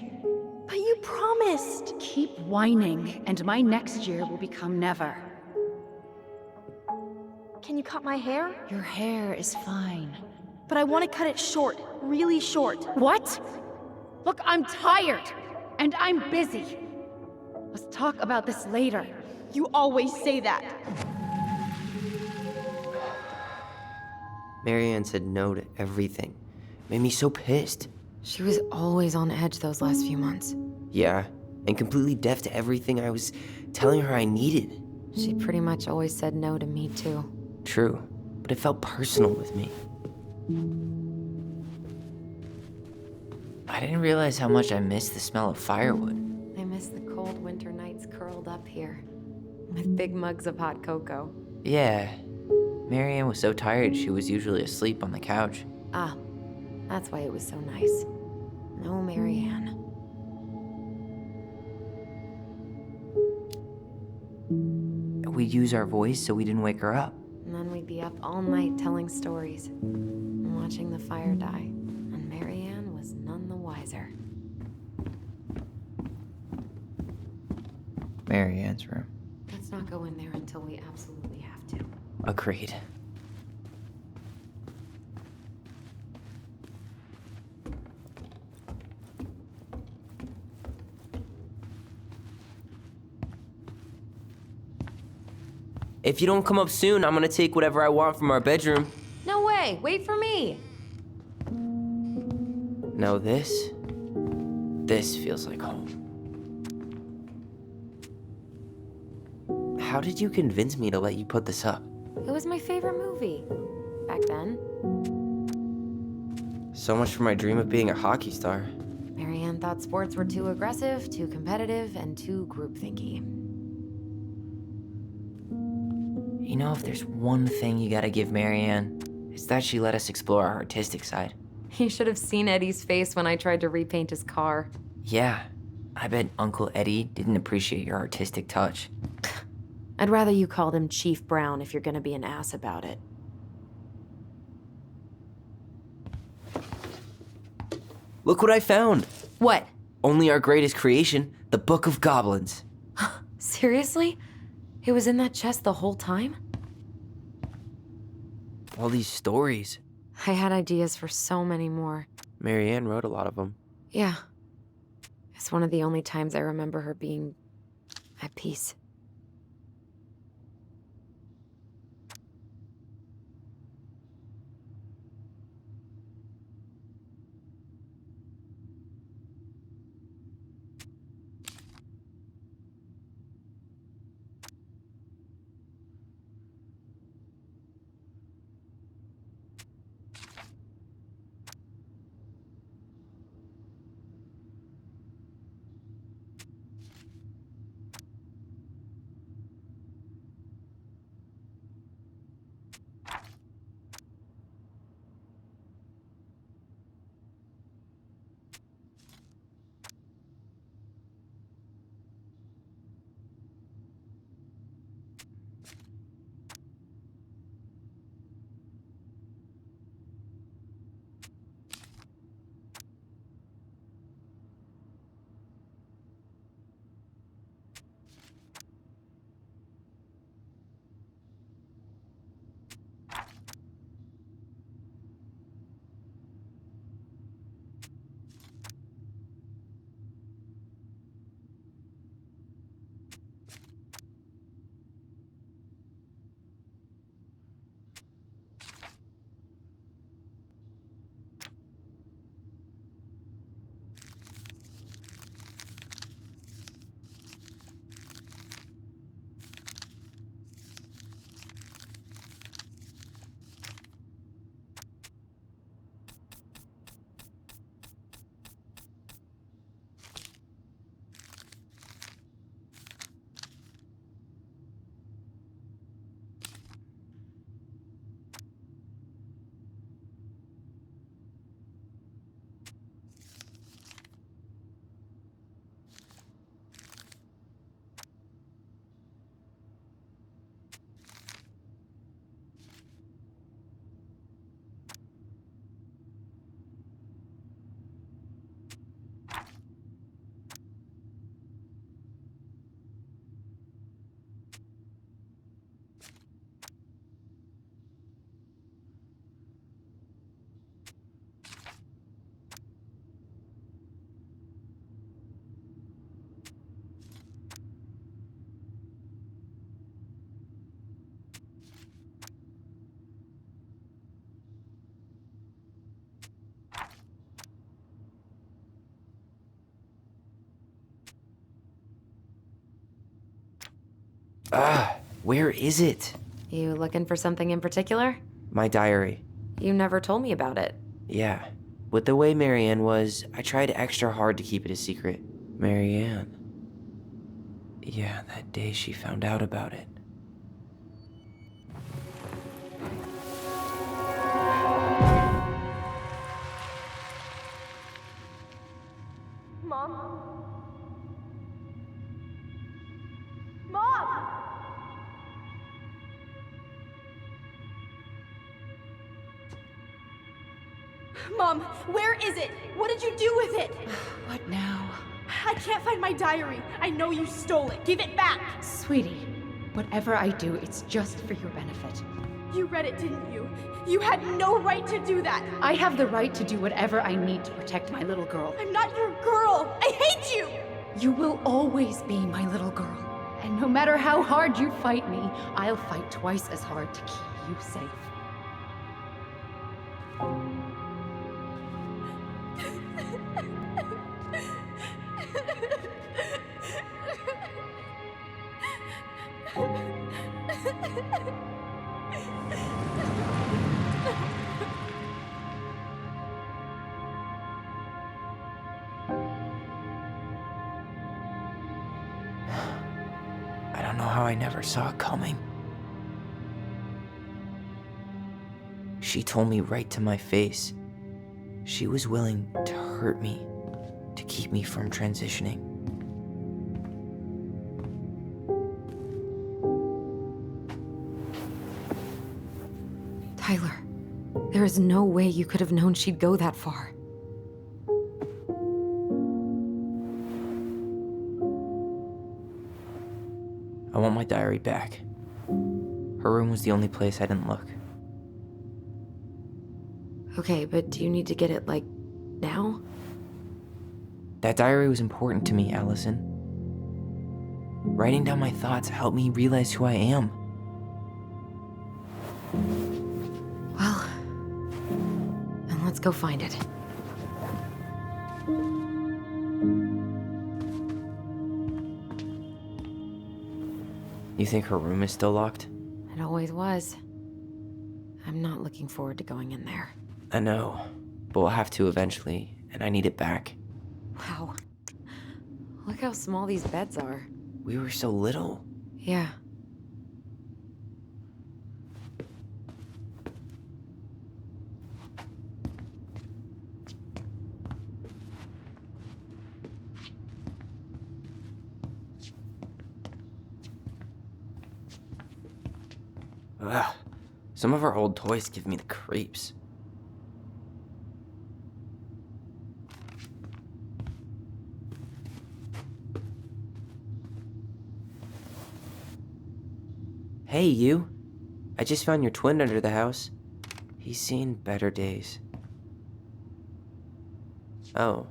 But you promised! Keep whining, and my next year will become never. Can you cut my hair? Your hair is fine. But I want to cut it short. Really short. What? Look, I'm tired, and I'm busy. Let's talk about this later. You always say that. Marianne said no to everything. Made me so pissed. She was always on edge those last few months. Yeah, and completely deaf to everything I was telling her I needed. She pretty much always said no to me, too. True, but it felt personal with me. I didn't realize how much I missed the smell of firewood. I miss the cold winter nights curled up here, with big mugs of hot cocoa. Yeah, Marianne was so tired she was usually asleep on the couch. Ah, that's why it was so nice. No Marianne. We'd use our voice so we didn't wake her up. And then we'd be up all night telling stories, and watching the fire die, and Marianne was none the wiser. Marianne's room. Let's not go in there until we absolutely have to. Agreed. If you don't come up soon, I'm gonna take whatever I want from our bedroom. No way! Wait for me! No, this feels like home. How did you convince me to let you put this up? It was my favorite movie. Back then. So much for my dream of being a hockey star. Marianne thought sports were too aggressive, too competitive, and too groupthinky. You know, if there's one thing you gotta give Marianne, it's that she let us explore our artistic side. You should have seen Eddie's face when I tried to repaint his car. Yeah, I bet Uncle Eddie didn't appreciate your artistic touch. I'd rather you called him Chief Brown if you're gonna be an ass about it. Look what I found! What? Only our greatest creation, the Book of Goblins. Seriously? It was in that chest the whole time? All these stories. I had ideas for so many more. Marianne wrote a lot of them. Yeah. It's one of the only times I remember her being at peace. Where is it? You looking for something in particular? My diary. You never told me about it. Yeah. With the way Marianne was, I tried extra hard to keep it a secret. Marianne. Yeah, that day she found out about it. Mom? Mom! Mom, where is it? What did you do with it? What now? I can't find my diary. I know you stole it. Give it back. Sweetie, whatever I do, it's just for your benefit. You read it, didn't you? You had no right to do that. I have the right to do whatever I need to protect my little girl. I'm not your girl. I hate you. You will always be my little girl. And no matter how hard you fight me, I'll fight twice as hard to keep you safe. I don't know how I never saw it coming. She told me right to my face. She was willing to hurt me, to keep me from transitioning. Tyler, there is no way you could have known she'd go that far. I want my diary back. Her room was the only place I didn't look. Okay, but do you need to get it, like, now? That diary was important to me, Alyson. Writing down my thoughts helped me realize who I am. Well, then let's go find it. You think her room is still locked? It always was. I'm not looking forward to going in there. I know, but we'll have to eventually, and I need it back. Wow. Look how small these beds are. We were so little. Yeah. Ugh. Some of our old toys give me the creeps. Hey, you. I just found your twin under the house. He's seen better days. Oh,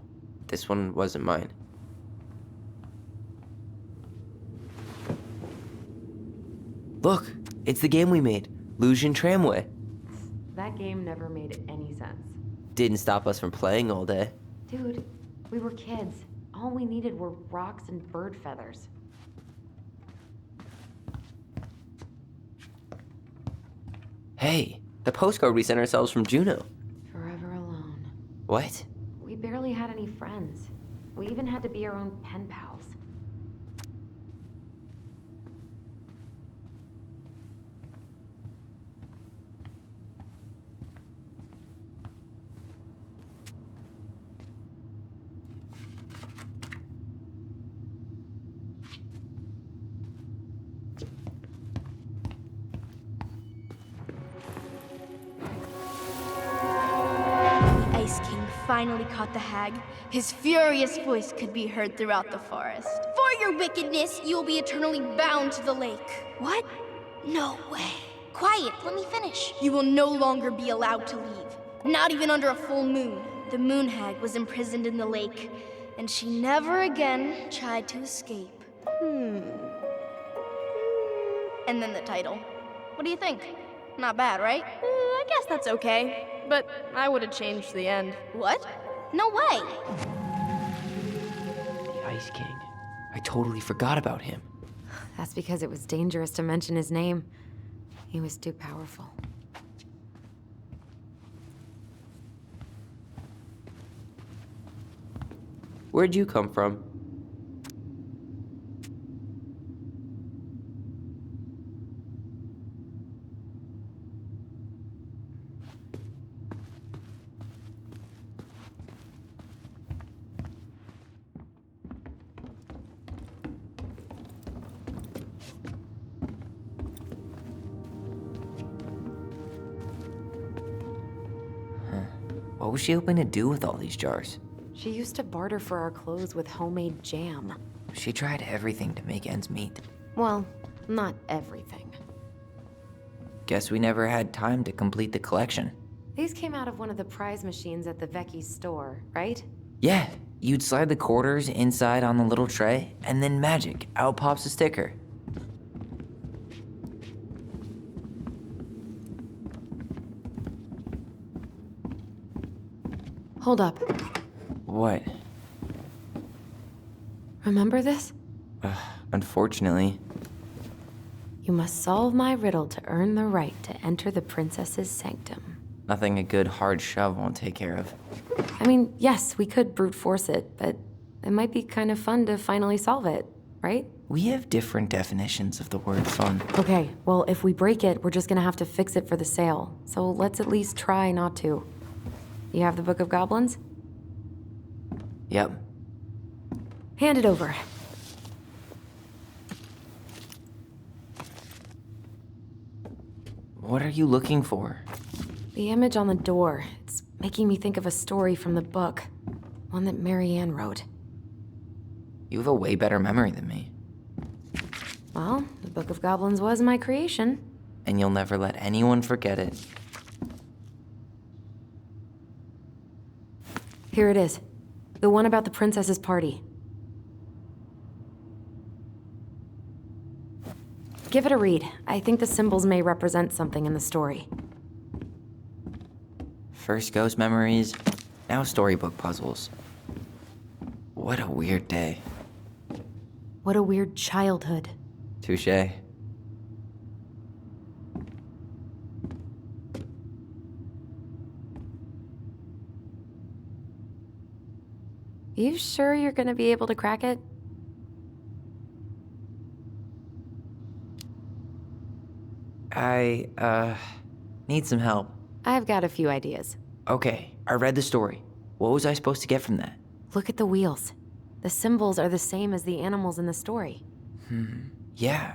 this one wasn't mine. Look, it's the game we made, Lusion Tramway. That game never made any sense. Didn't stop us from playing all day. Dude, we were kids. All we needed were rocks and bird feathers. Hey, the postcard we sent ourselves from Juneau. Forever alone. What? We barely had any friends. We even had to be our own pen pals. Ice King finally caught the hag. His furious voice could be heard throughout the forest. For your wickedness, you will be eternally bound to the lake. What? No way. Quiet, let me finish. You will no longer be allowed to leave. Not even under a full moon. The moon hag was imprisoned in the lake, and she never again tried to escape. And then the title. What do you think? Not bad, right? I guess that's okay. But I would have changed the end. What? No way. The Ice King. I totally forgot about him. That's because it was dangerous to mention his name. He was too powerful. Where'd you come from? What was she hoping to do with all these jars? She used to barter for our clothes with homemade jam. She tried everything to make ends meet. Well, not everything. Guess we never had time to complete the collection. These came out of one of the prize machines at the Vecchi's store, right? Yeah, you'd slide the quarters inside on the little tray, and then magic, out pops a sticker. Hold up. What? Remember this? Unfortunately. You must solve my riddle to earn the right to enter the princess's sanctum. Nothing a good hard shove won't take care of. I mean, yes, we could brute force it, but it might be kind of fun to finally solve it, right? We have different definitions of the word fun. Okay, well, if we break it, we're just gonna have to fix it for the sale. So let's at least try not to. You have the Book of Goblins? Yep. Hand it over. What are you looking for? The image on the door. It's making me think of a story from the book. One that Marianne wrote. You have a way better memory than me. Well, the Book of Goblins was my creation. And you'll never let anyone forget it. Here it is. The one about the princess's party. Give it a read. I think the symbols may represent something in the story. First ghost memories, now storybook puzzles. What a weird day. What a weird childhood. Touché. You sure you're gonna be able to crack it? I need some help. I've got a few ideas. Okay, I read the story. What was I supposed to get from that? Look at the wheels. The symbols are the same as the animals in the story. Yeah.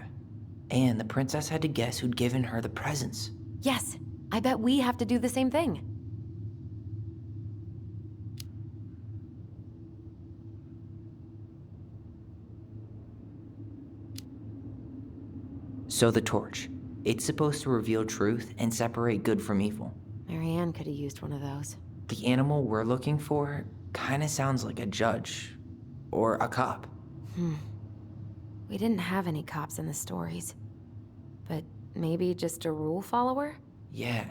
And the princess had to guess who'd given her the presents. Yes, I bet we have to do the same thing. So the torch. It's supposed to reveal truth and separate good from evil. Marianne could have used one of those. The animal we're looking for kinda sounds like a judge. Or a cop. We didn't have any cops in the stories. But maybe just a rule follower? Yeah.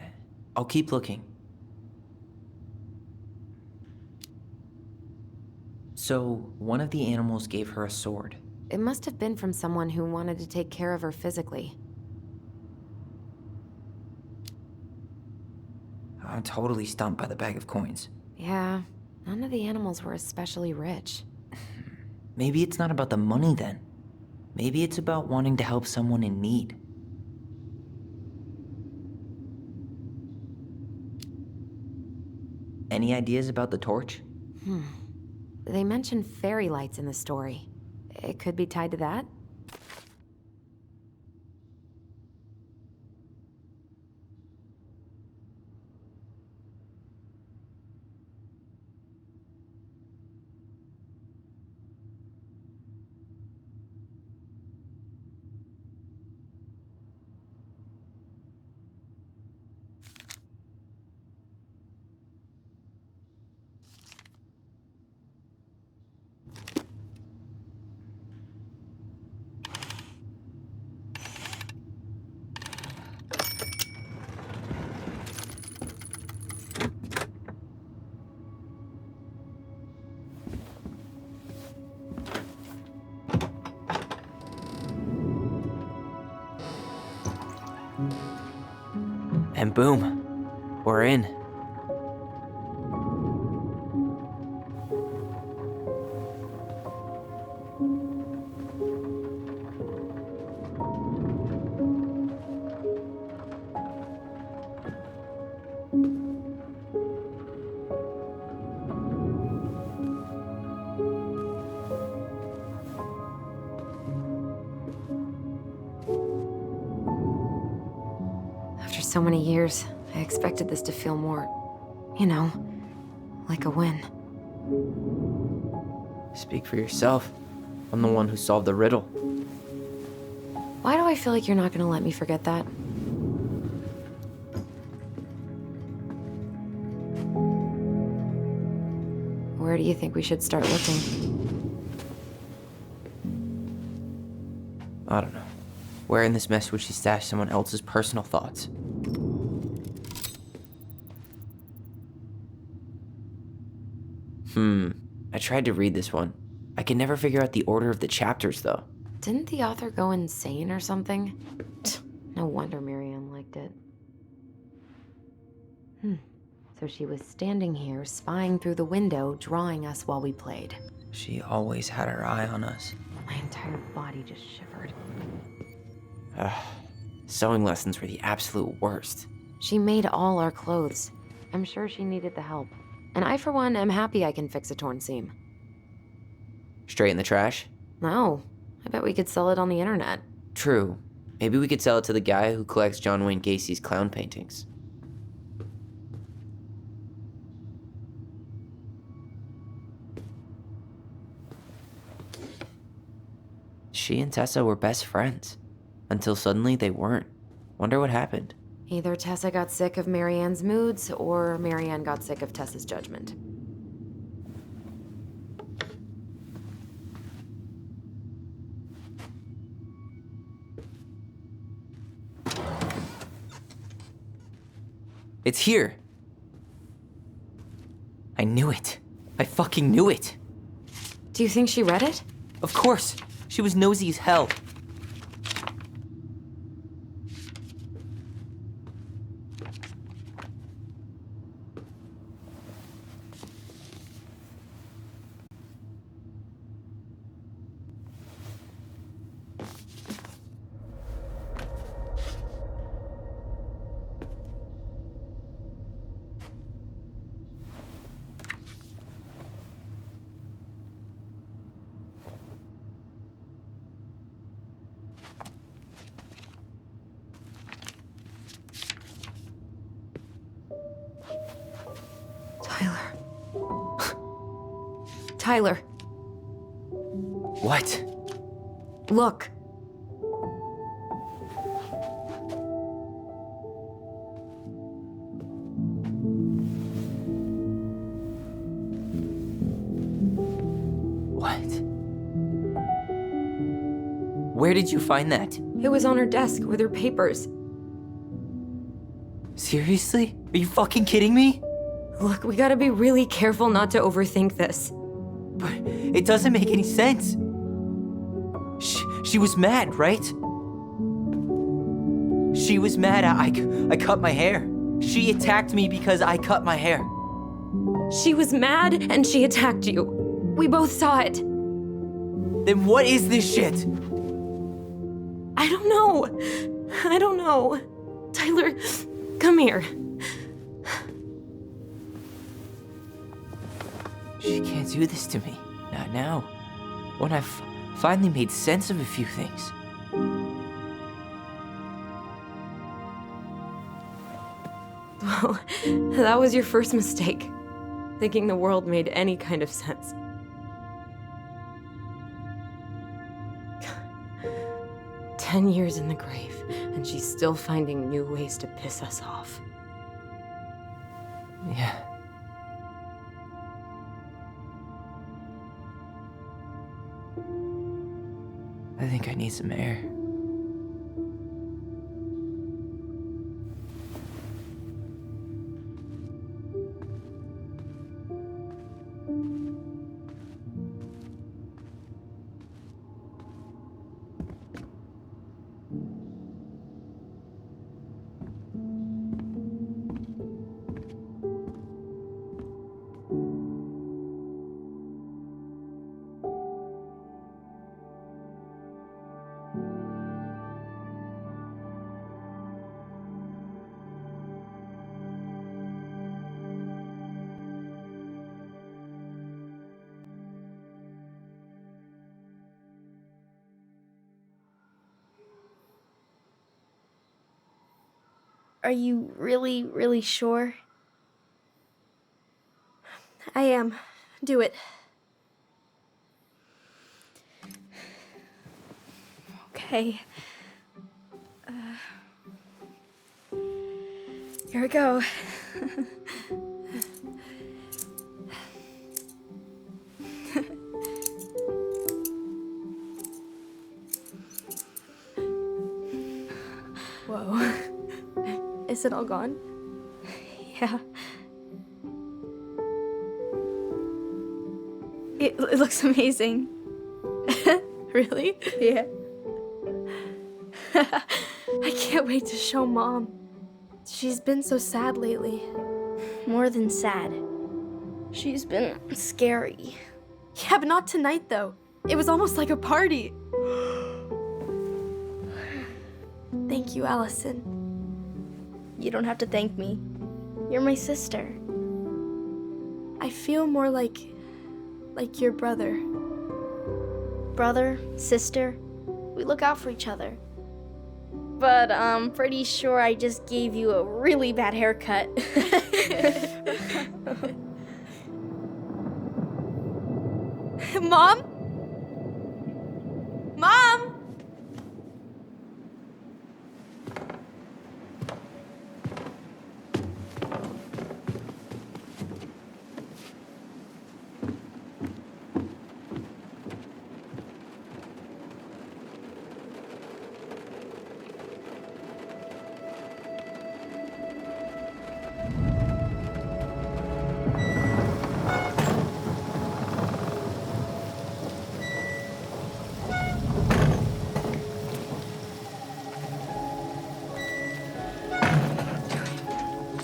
I'll keep looking. So, one of the animals gave her a sword. It must have been from someone who wanted to take care of her physically. I'm totally stumped by the bag of coins. Yeah, none of the animals were especially rich. Maybe it's not about the money then. Maybe it's about wanting to help someone in need. Any ideas about the torch? They mention fairy lights in the story. It could be tied to that? And boom, we're in. After so many years, I expected this to feel more, you know, like a win. Speak for yourself. I'm the one who solved the riddle. Why do I feel like you're not gonna let me forget that? Where do you think we should start looking? I don't know. Where in this mess would she stash someone else's personal thoughts? I tried to read this one. I can never figure out the order of the chapters, though. Didn't the author go insane or something? No wonder Marianne liked it. So she was standing here, spying through the window, drawing us while we played. She always had her eye on us. My entire body just shivered. Sewing lessons were the absolute worst. She made all our clothes. I'm sure she needed the help. And I, for one, am happy I can fix a torn seam. Straight in the trash? No, I bet we could sell it on the internet. True. Maybe we could sell it to the guy who collects John Wayne Gacy's clown paintings. She and Tessa were best friends. Until suddenly they weren't. Wonder what happened. Either Tessa got sick of Marianne's moods, or Marianne got sick of Tessa's judgment. It's here. I knew it. I fucking knew it. Do you think she read it? Of course. She was nosy as hell. Tyler. What? Look. What? Where did you find that? It was on her desk with her papers. Seriously? Are you fucking kidding me? Look, we gotta be really careful not to overthink this. But it doesn't make any sense. She was mad, right? She was mad I cut my hair. She attacked me because I cut my hair. She was mad and she attacked you. We both saw it. Then what is this shit? I don't know. Tyler, come here. She can't do this to me. Not now. When I've finally made sense of a few things. Well, that was your first mistake. Thinking the world made any kind of sense. "10 years in the grave, and she's still finding new ways to piss us off." Yeah. I think I need some air. Are you really, really sure? I am. Do it. Okay. Here we go. Whoa. Is it all gone? Yeah. It looks amazing. Really? Yeah. I can't wait to show Mom. She's been so sad lately. More than sad. She's been scary. Yeah, but not tonight, though. It was almost like a party. Thank you, Alyson. You don't have to thank me. You're my sister. I feel more like your brother. Brother, sister, we look out for each other. But I'm pretty sure I just gave you a really bad haircut. Mom? Mom!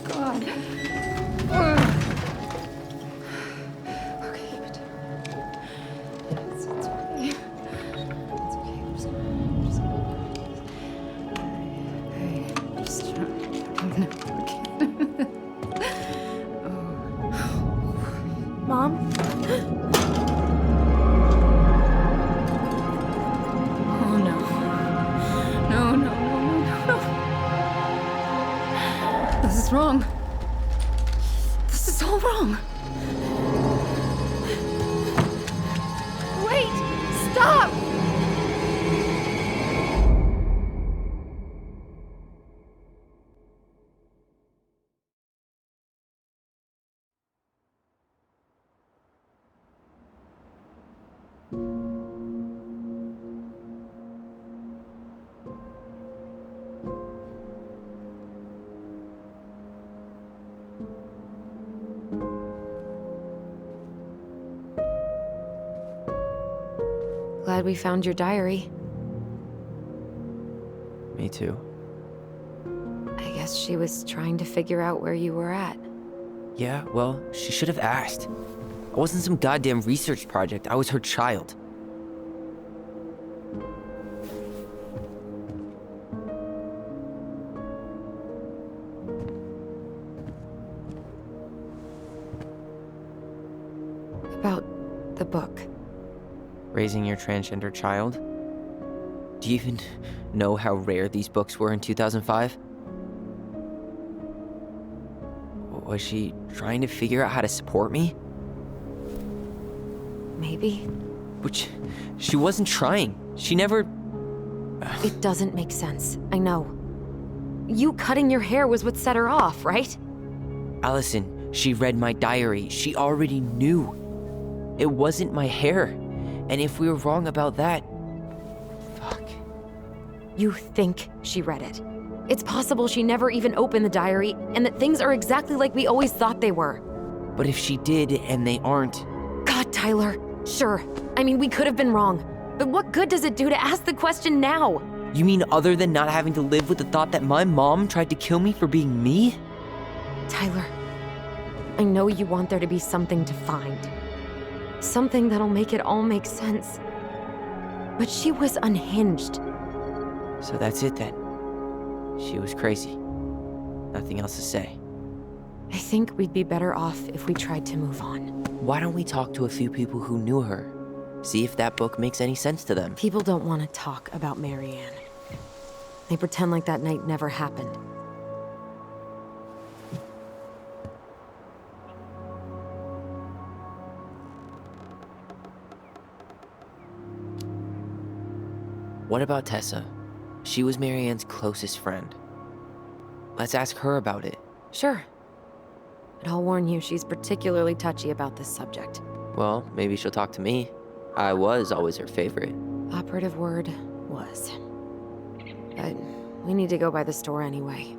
God. Okay, but it's okay. It's okay. I'm just trying. Mom? Oh no. No. This is wrong. This is all wrong. Wait! Stop! Glad we found your diary. Me too. I guess she was trying to figure out where you were at. Yeah, well, she should have asked. I wasn't some goddamn research project. I was her child. About the book. Raising your transgender child? Do you even know how rare these books were in 2005? Was she trying to figure out how to support me? Maybe. Which, she wasn't trying. She never... It doesn't make sense. I know. You cutting your hair was what set her off, right? Alyson, she read my diary. She already knew. It wasn't my hair. And if we were wrong about that... Fuck. You think she read it. It's possible she never even opened the diary, and that things are exactly like we always thought they were. But if she did, and they aren't... God, Tyler. Sure. I mean, we could have been wrong. But what good does it do to ask the question now? You mean other than not having to live with the thought that my mom tried to kill me for being me? Tyler, I know you want there to be something to find. Something that'll make it all make sense. But she was unhinged. So that's it then. She was crazy. Nothing else to say. I think we'd be better off if we tried to move on. Why don't we talk to a few people who knew her? See if that book makes any sense to them. People don't want to talk about Marianne. They pretend like that night never happened. What about Tessa? She was Marianne's closest friend. Let's ask her about it. Sure. But I'll warn you, she's particularly touchy about this subject. Well, maybe she'll talk to me. I was always her favorite. Operative word was. But we need to go by the store anyway,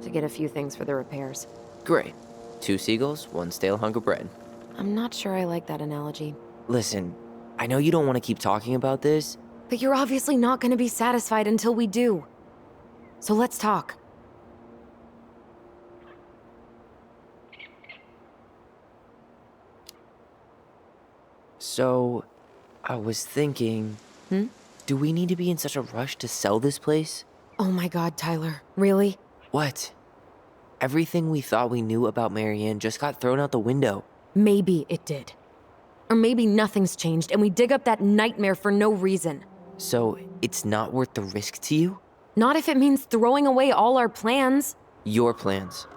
to get a few things for the repairs. Great. 2 seagulls, 1 stale hunk of bread. I'm not sure I like that analogy. Listen, I know you don't want to keep talking about this. But you're obviously not going to be satisfied until we do. So let's talk. So, I was thinking... Do we need to be in such a rush to sell this place? Oh my god, Tyler. Really? What? Everything we thought we knew about Marianne just got thrown out the window. Maybe it did. Or maybe nothing's changed and we dig up that nightmare for no reason. So, it's not worth the risk to you? Not if it means throwing away all our plans. Your plans.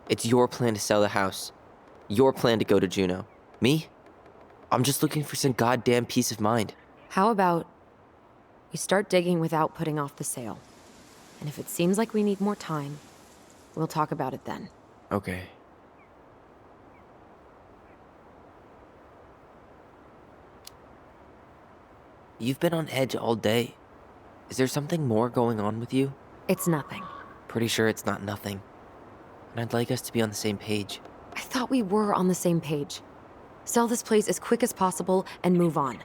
It's your plan to sell the house. Your plan to go to Juneau. Me? I'm just looking for some goddamn peace of mind. How about we start digging without putting off the sale? And if it seems like we need more time, we'll talk about it then. Okay. You've been on edge all day. Is there something more going on with you? It's nothing. Pretty sure it's not nothing. And I'd like us to be on the same page. I thought we were on the same page. Sell this place as quick as possible and move on.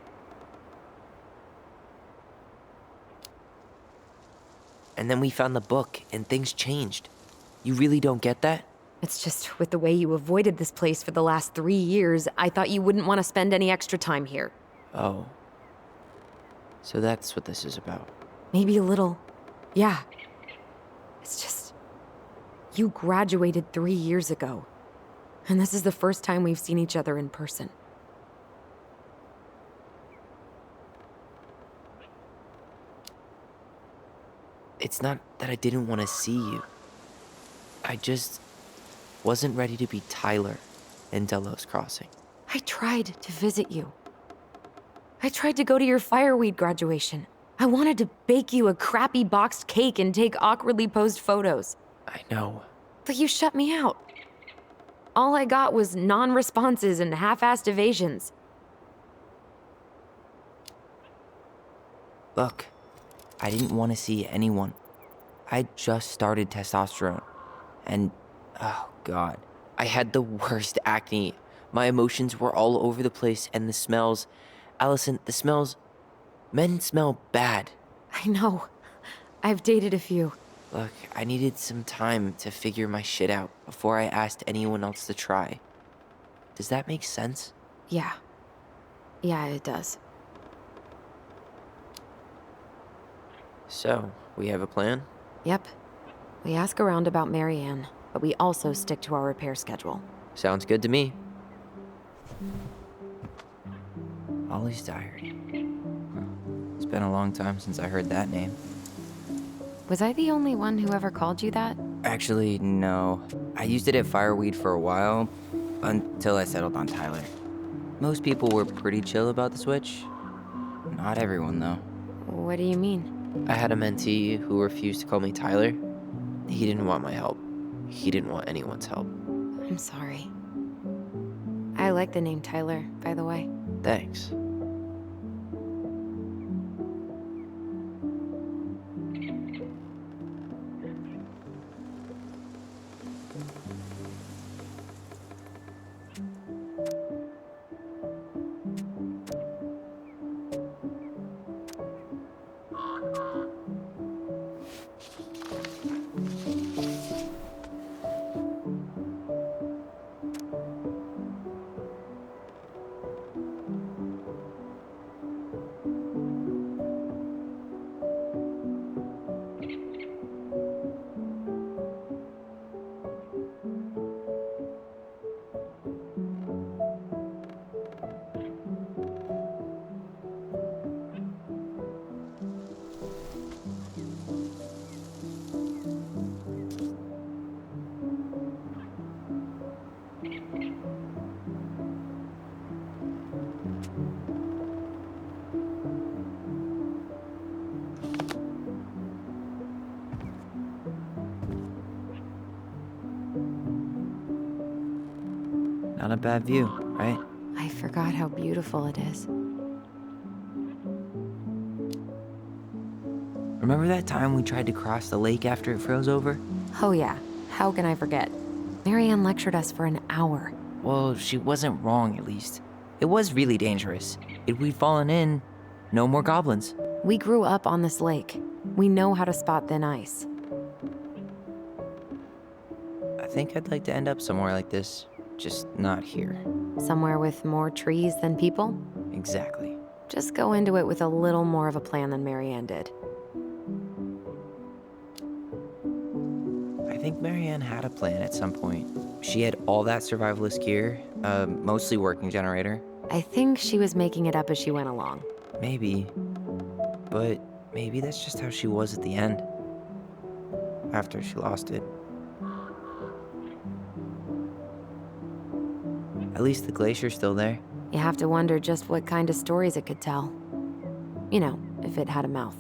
And then we found the book, and things changed. You really don't get that? It's just with the way you avoided this place for the last 3 years, I thought you wouldn't want to spend any extra time here. Oh. So that's what this is about. Maybe a little. Yeah. It's just... You graduated 3 years ago. And this is the first time we've seen each other in person. It's not that I didn't want to see you. I just wasn't ready to be Tyler in Delos Crossing. I tried to visit you. I tried to go to your fireweed graduation. I wanted to bake you a crappy boxed cake and take awkwardly posed photos. I know. But you shut me out. All I got was non-responses and half-assed evasions. Look, I didn't want to see anyone. I just started testosterone. And, oh god, I had the worst acne. My emotions were all over the place and the smells. Alyson, the smells... Men smell bad. I know. I've dated a few. Look, I needed some time to figure my shit out before I asked anyone else to try. Does that make sense? Yeah. Yeah, it does. So, we have a plan? Yep. We ask around about Marianne, but we also stick to our repair schedule. Sounds good to me. Ollie's Diary. It's been a long time since I heard that name. Was I the only one who ever called you that? Actually, no. I used it at Fireweed for a while, until I settled on Tyler. Most people were pretty chill about the switch. Not everyone, though. What do you mean? I had a mentee who refused to call me Tyler. He didn't want my help. He didn't want anyone's help. I'm sorry. I like the name Tyler, by the way. Thanks. Not a bad view, right? I forgot how beautiful it is. Remember that time we tried to cross the lake after it froze over? Oh yeah, how can I forget? Marianne lectured us for an hour. Well, she wasn't wrong, at least. It was really dangerous. If we'd fallen in, no more goblins. We grew up on this lake. We know how to spot thin ice. I think I'd like to end up somewhere like this, just not here. Somewhere with more trees than people? Exactly. Just go into it with a little more of a plan than Marianne did. I think Marianne had a plan at some point. She had all that survivalist gear, a mostly working generator. I think she was making it up as she went along. Maybe. But maybe that's just how she was at the end. After she lost it. At least the glacier's still there. You have to wonder just what kind of stories it could tell. You know, if it had a mouth.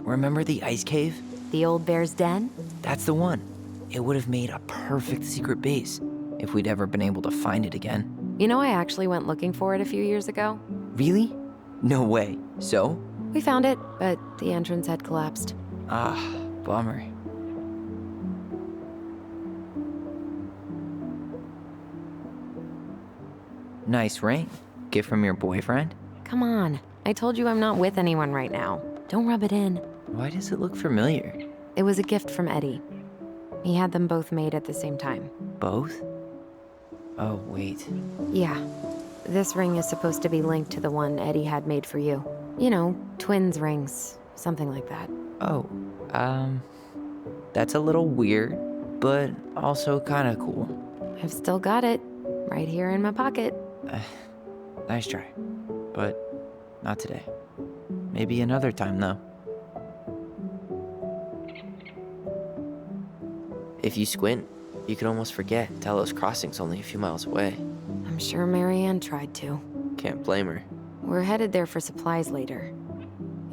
Remember the ice cave? The old bear's den? That's the one. It would have made a perfect secret base if we'd ever been able to find it again. You know, I actually went looking for it a few years ago. Really? No way. So? We found it, but the entrance had collapsed. Ah, bummer. Nice ring. Gift from your boyfriend? Come on. I told you I'm not with anyone right now. Don't rub it in. Why does it look familiar? It was a gift from Eddie. He had them both made at the same time. Both? Oh, wait. Yeah. This ring is supposed to be linked to the one Eddie had made for you. You know, twins rings. Something like that. Oh, that's a little weird, but also kind of cool. I've still got it. Right here in my pocket. Nice try. But not today. Maybe another time, though. If you squint, you can almost forget Delos Crossing's only a few miles away. I'm sure Marianne tried to. Can't blame her. We're headed there for supplies later.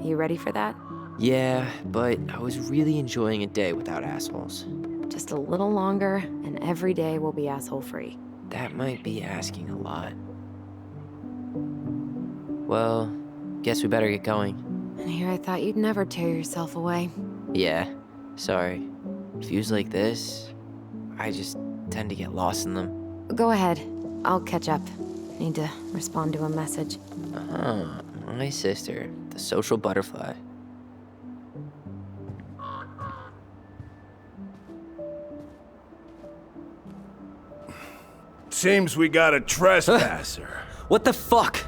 You ready for that? Yeah, but I was really enjoying a day without assholes. Just a little longer, and every day will be asshole-free. That might be asking a lot. Well, guess we better get going. And here I thought you'd never tear yourself away. Yeah, sorry. Views like this, I just tend to get lost in them. Go ahead. I'll catch up. Need to respond to a message. My sister, the social butterfly. Seems we got a trespasser. What the fuck?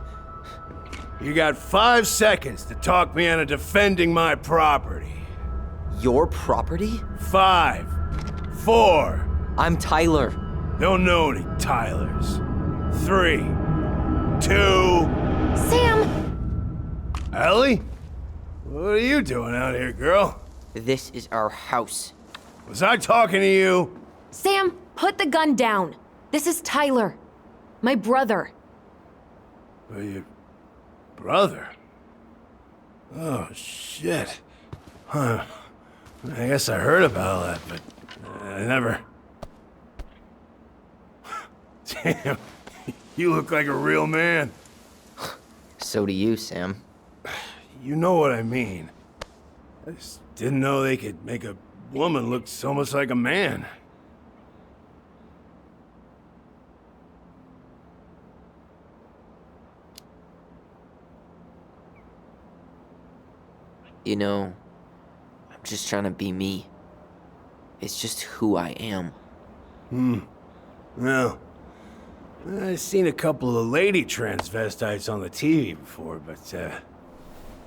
You got 5 seconds to talk me into defending my property. Your property? 5, 4. I'm Tyler. Don't know any Tylers. 3, 2. Sam! Ellie? What are you doing out here, girl? This is our house. Was I talking to you? Sam, put the gun down. This is Tyler. My brother. Your brother? Oh, shit. Huh. I guess I heard about all that, but I never... Damn, you look like a real man. So do you, Sam. You know what I mean. I just didn't know they could make a woman look so much like a man. You know, I'm just trying to be me. It's just who I am. Well, I've seen a couple of lady transvestites on the TV before, but,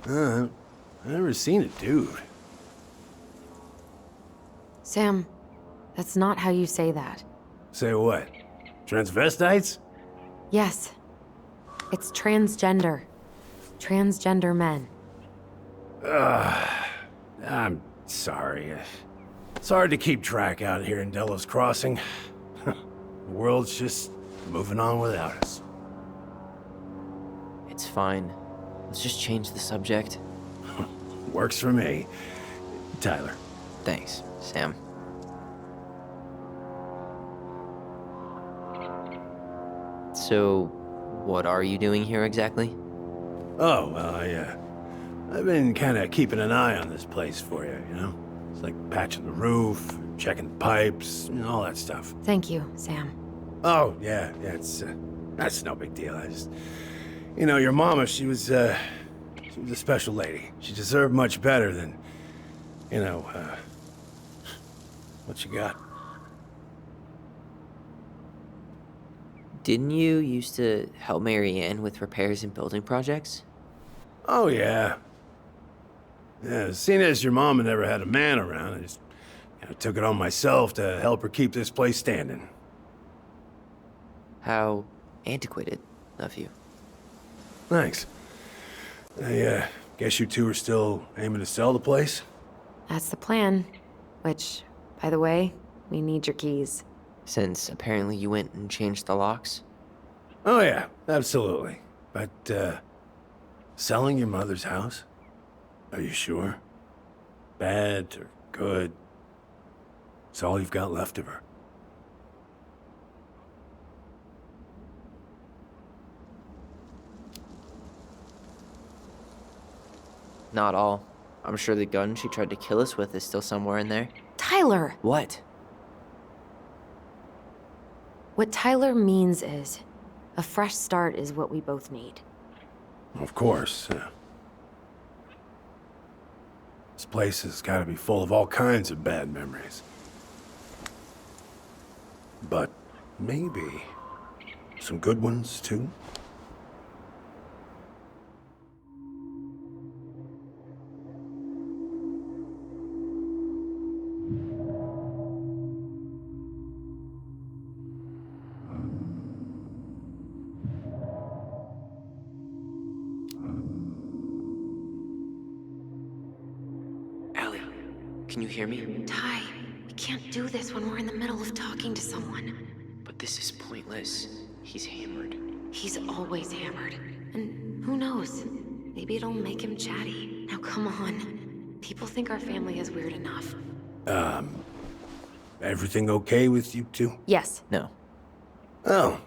I've never seen a dude. Sam, that's not how you say that. Say what? Transvestites? Yes. It's transgender. Transgender men. I'm sorry. It's hard to keep track out here in Delos Crossing. The world's just moving on without us. It's fine. Let's just change the subject. Works for me. Tyler. Thanks, Sam. So, what are you doing here exactly? Oh, well, I've been kind of keeping an eye on this place for you, you know? It's like patching the roof, checking pipes, all that stuff. Thank you, Sam. Oh, yeah, that's no big deal. Your mama, she was a special lady. She deserved much better than, what you got. Didn't you used to help Mary Ann with repairs and building projects? Oh, yeah. Yeah, seeing as your mama never had a man around, I just took it on myself to help her keep this place standing. How antiquated of you. Thanks. I guess you two are still aiming to sell the place? That's the plan. Which, by the way, we need your keys. Since apparently you went and changed the locks? Oh, yeah, absolutely. But, selling your mother's house? Are you sure? Bad or good? It's all you've got left of her. Not all. I'm sure the gun she tried to kill us with is still somewhere in there. Tyler! What? What Tyler means is, a fresh start is what we both need. Of course. This place has got to be full of all kinds of bad memories. But maybe some good ones, too? Allie, can you hear me? Ty, we can't do this when we're in the middle of talking to someone. But this is pointless. He's hammered. He's always hammered. And who knows? Maybe it'll make him chatty. Now come on. People think our family is weird enough. Everything okay with you two? Yes. No. Oh,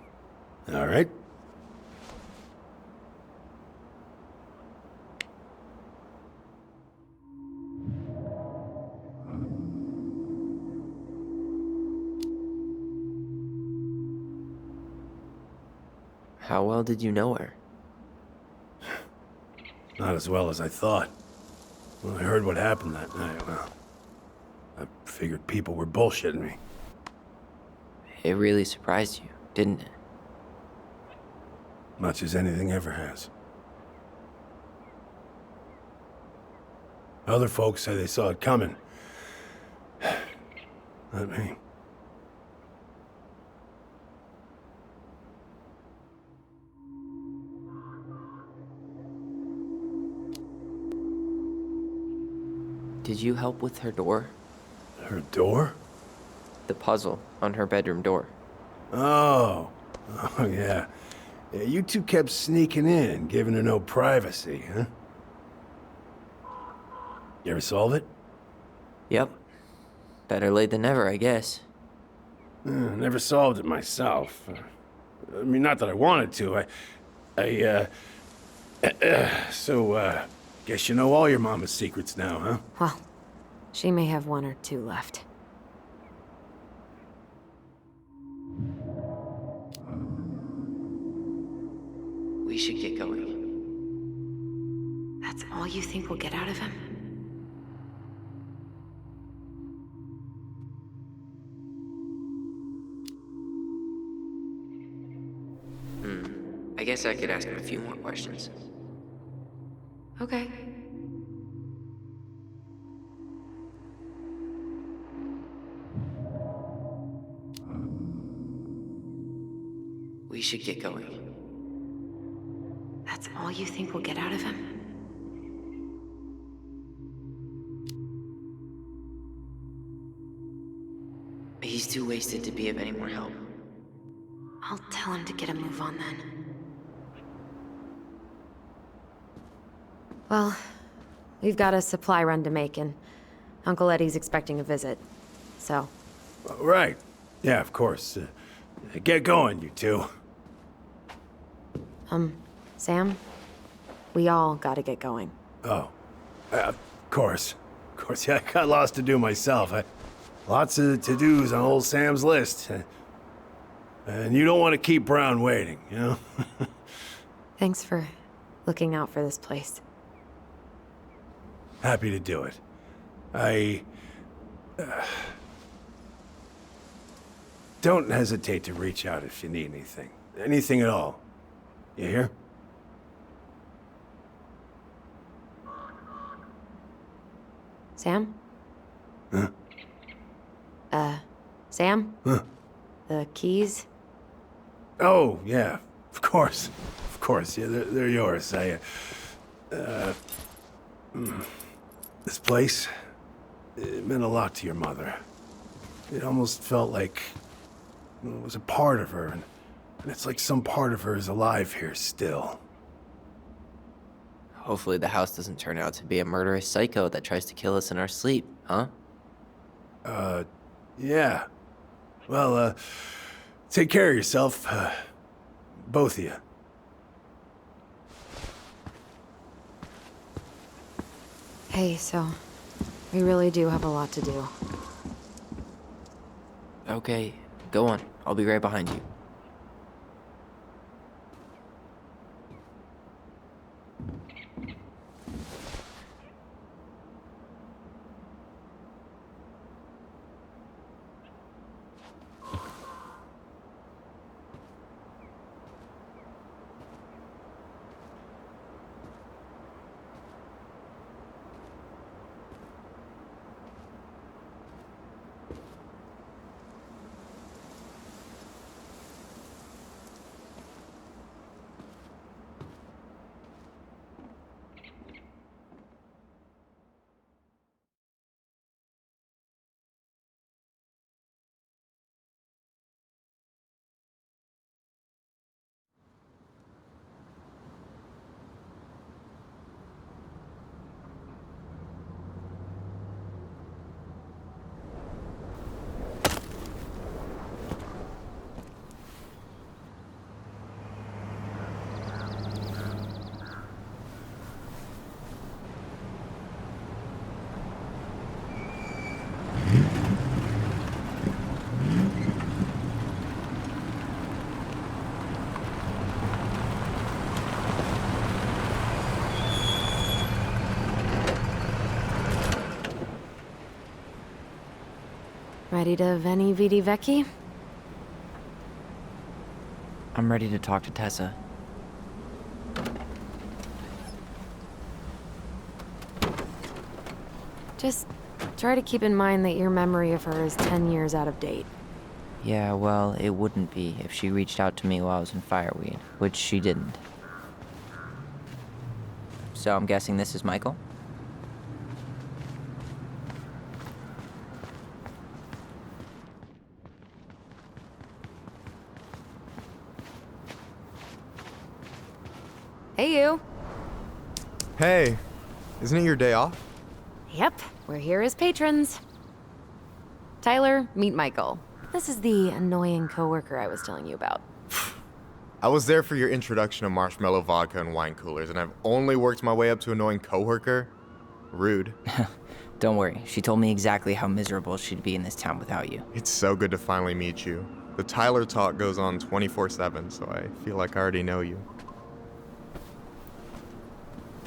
all right. How well did you know her? Not as well as I thought. When I heard what happened that night, well, I figured people were bullshitting me. It really surprised you, didn't it? Much as anything ever has. Other folks say they saw it coming. Not me. Did you help with her door? Her door? The puzzle on her bedroom door. Oh, yeah. Yeah, you two kept sneaking in, giving her no privacy, huh? You ever solve it? Yep. Better late than never, I guess. Never solved it myself. I mean, not that I wanted to. So, guess you know all your mama's secrets now, huh? Well, she may have one or two left. We should get going. That's all you think we'll get out of him? I guess I could ask him a few more questions. Okay. We should get going. That's all you think we'll get out of him? He's too wasted to be of any more help. I'll tell him to get a move on then. Well, we've got a supply run to make, and Uncle Eddie's expecting a visit. So, Right. Yeah, of course. Get going, you two. Sam? We all gotta get going. Oh. Of course. Of course, yeah, I got lots to do myself. Lots of to-dos on old Sam's list. And you don't want to keep Brown waiting, you know? Thanks for looking out for this place. Happy to do it. Don't hesitate to reach out if you need anything. Anything at all. You hear? Sam? Huh? Sam? Huh? The keys? Oh, yeah. Of course. Of course. Yeah, they're yours. This place, it meant a lot to your mother. It almost felt like it was a part of her, and it's like some part of her is alive here still. Hopefully the house doesn't turn out to be a murderous psycho that tries to kill us in our sleep, huh? Yeah. Well, take care of yourself, both of you. Hey, so we really do have a lot to do. Okay, go on. I'll be right behind you. Ready to Veni Vidi Vecchi? I'm ready to talk to Tessa. Just try to keep in mind that your memory of her is 10 years out of date. Yeah, well, it wouldn't be if she reached out to me while I was in Fireweed, which she didn't. So I'm guessing this is Michael? Hey, you. Hey, isn't it your day off? Yep, we're here as patrons. Tyler, meet Michael. This is the annoying coworker I was telling you about. I was there for your introduction to marshmallow vodka and wine coolers, and I've only worked my way up to annoying coworker. Rude. Don't worry, she told me exactly how miserable she'd be in this town without you. It's so good to finally meet you. The Tyler talk goes on 24/7, so I feel like I already know you.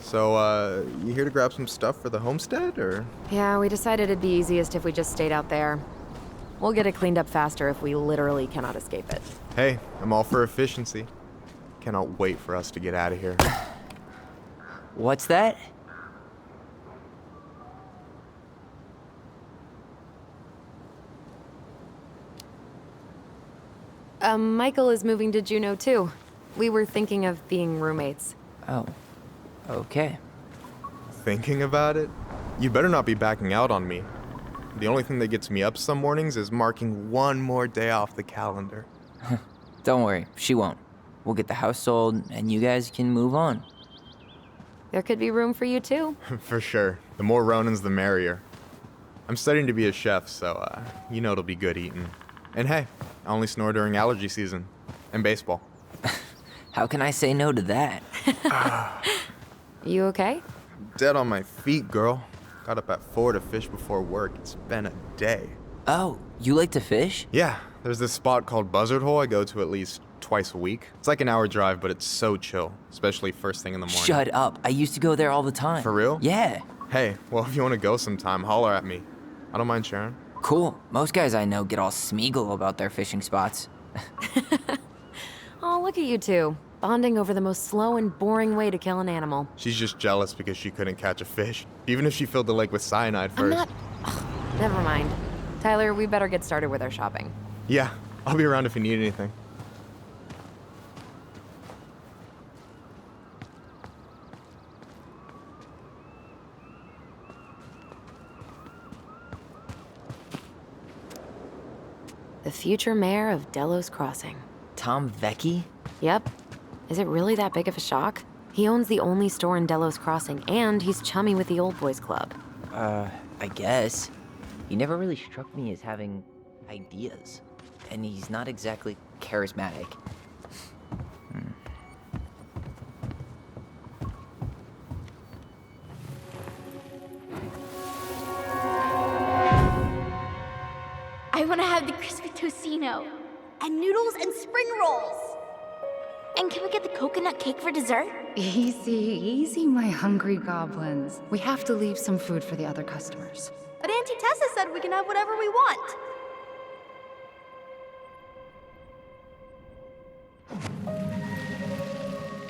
So, you here to grab some stuff for the homestead, or? Yeah, we decided it'd be easiest if we just stayed out there. We'll get it cleaned up faster if we literally cannot escape it. Hey, I'm all for efficiency. Cannot wait for us to get out of here. What's that? Michael is moving to Juneau too. We were thinking of being roommates. Oh, okay. Thinking about it? You better not be backing out on me. The only thing that gets me up some mornings is marking one more day off the calendar. Don't worry, she won't. We'll get the house sold, and you guys can move on. There could be room for you too. For sure. The more Ronans, the merrier. I'm studying to be a chef, so, you know it'll be good eating. And hey, I only snore during allergy season. And baseball. How can I say no to that? You okay? Dead on my feet, girl. Got up at 4 to fish before work. It's been a day. Oh, you like to fish? Yeah, there's this spot called Buzzard Hole I go to at least twice a week. It's like an hour drive, but it's so chill, especially first thing in the morning. Shut up. I used to go there all the time. For real? Yeah. Hey, well, if you want to go sometime, holler at me. I don't mind sharing. Cool. Most guys I know get all Smeagol about their fishing spots. Oh, look at you two. Bonding over the most slow and boring way to kill an animal. She's just jealous because she couldn't catch a fish, even if she filled the lake with cyanide first. I'm not... Ugh, never mind. Tyler, we better get started with our shopping. Yeah, I'll be around if you need anything. The future mayor of Delos Crossing. Tom Vecchi? Yep. Is it really that big of a shock? He owns the only store in Delos Crossing, and he's chummy with the Old Boys Club. I guess. He never really struck me as having ideas. And he's not exactly charismatic. I want to have the crispy tocino and noodles and spring rolls. And can we get the coconut cake for dessert? Easy, easy, my hungry goblins. We have to leave some food for the other customers. But Auntie Tessa said we can have whatever we want.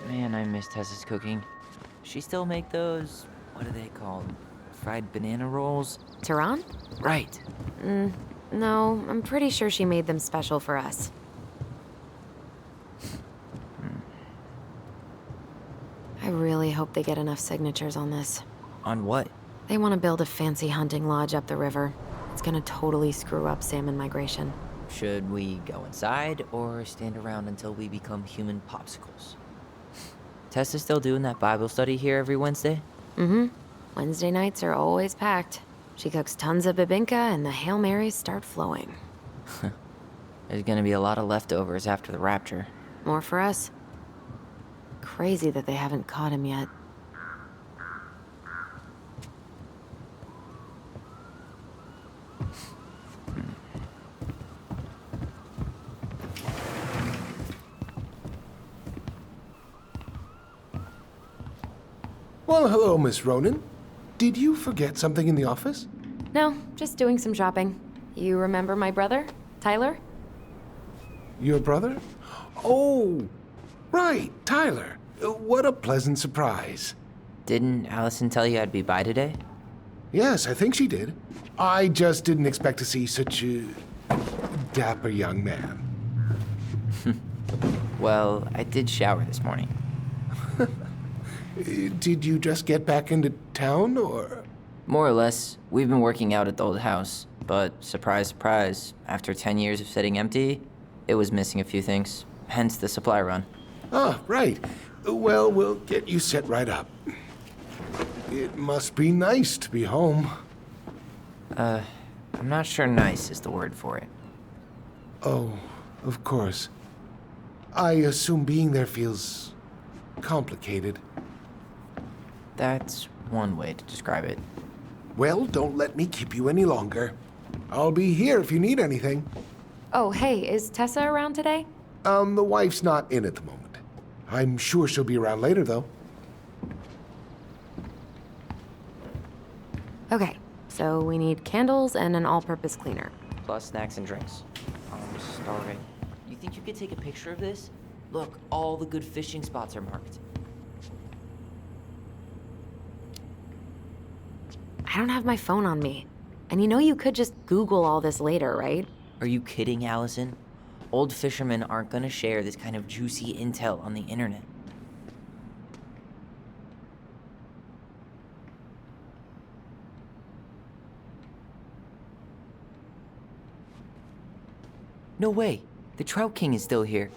Man, I miss Tessa's cooking. She still make those, what are they called? Fried banana rolls? Tehran? Right. No, I'm pretty sure she made them special for us. I really hope they get enough signatures on this. On what? They want to build a fancy hunting lodge up the river. It's gonna totally screw up salmon migration. Should we go inside or stand around until we become human popsicles? Tessa's still doing that Bible study here every Wednesday? Mm-hmm. Wednesday nights are always packed. She cooks tons of bibinka and the Hail Marys start flowing. There's gonna be a lot of leftovers after the rapture. More for us. Crazy that they haven't caught him yet. Well, hello, Miss Ronan. Did you forget something in the office? No, just doing some shopping. You remember my brother, Tyler? Your brother? Oh, right, Tyler. What a pleasant surprise. Didn't Alyson tell you I'd be by today? Yes, I think she did. I just didn't expect to see such a dapper young man. Well, I did shower this morning. Did you just get back into town, or? More or less. We've been working out at the old house, but surprise, surprise, after 10 years of sitting empty, it was missing a few things, hence the supply run. Ah, right. Well, we'll get you set right up. It must be nice to be home. I'm not sure nice is the word for it. Oh, of course. I assume being there feels complicated. That's one way to describe it. Well, don't let me keep you any longer. I'll be here if you need anything. Oh, hey, is Tessa around today? The wife's not in at the moment. I'm sure she'll be around later, though. Okay, so we need candles and an all-purpose cleaner. Plus snacks and drinks. I'm starving. You think you could take a picture of this? Look, all the good fishing spots are marked. I don't have my phone on me. And you know you could just Google all this later, right? Are you kidding, Alyson? Old fishermen aren't gonna share this kind of juicy intel on the internet. No way. The Trout King is still here.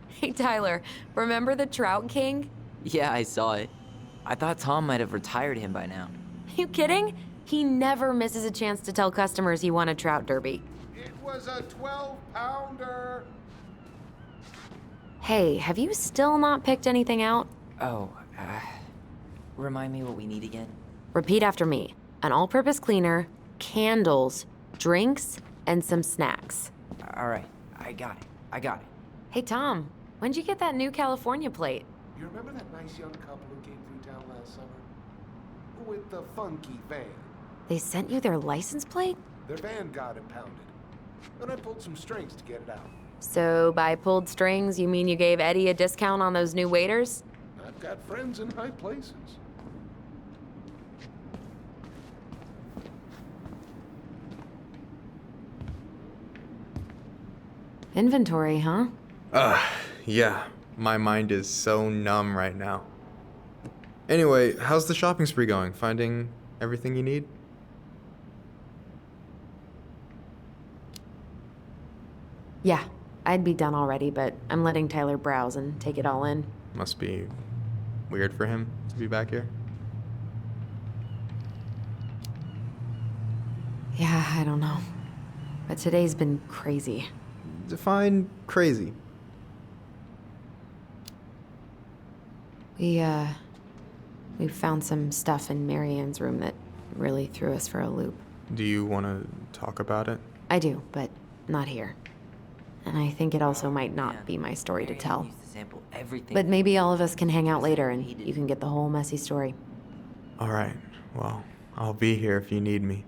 Hey, Tyler, remember the Trout King? Yeah, I saw it. I thought Tom might have retired him by now. you kidding? He never misses a chance to tell customers he won a trout derby. It was a 12-pounder. Hey, have you still not picked anything out? Oh, remind me what we need again? Repeat after me. An all-purpose cleaner, candles, drinks, and some snacks. All right, I got it. Hey, Tom, when'd you get that new California plate? You remember that nice young couple who came through town last summer? With the funky van. They sent you their license plate? Their van got impounded. And I pulled some strings to get it out. So by pulled strings, you mean you gave Eddie a discount on those new waiters? I've got friends in high places. Inventory, huh? Yeah. My mind is so numb right now. Anyway, how's the shopping spree going? Finding everything you need? Yeah, I'd be done already, but I'm letting Tyler browse and take it all in. Must be weird for him to be back here. Yeah, I don't know. But today's been crazy. Define crazy. We found some stuff in Marianne's room that really threw us for a loop. Do you want to talk about it? I do, but not here. And I think it also might not Man, be my story to Marianne tell. used to sample everything. But maybe all of us can hang out later and you can get the whole messy story. All right. Well, I'll be here if you need me.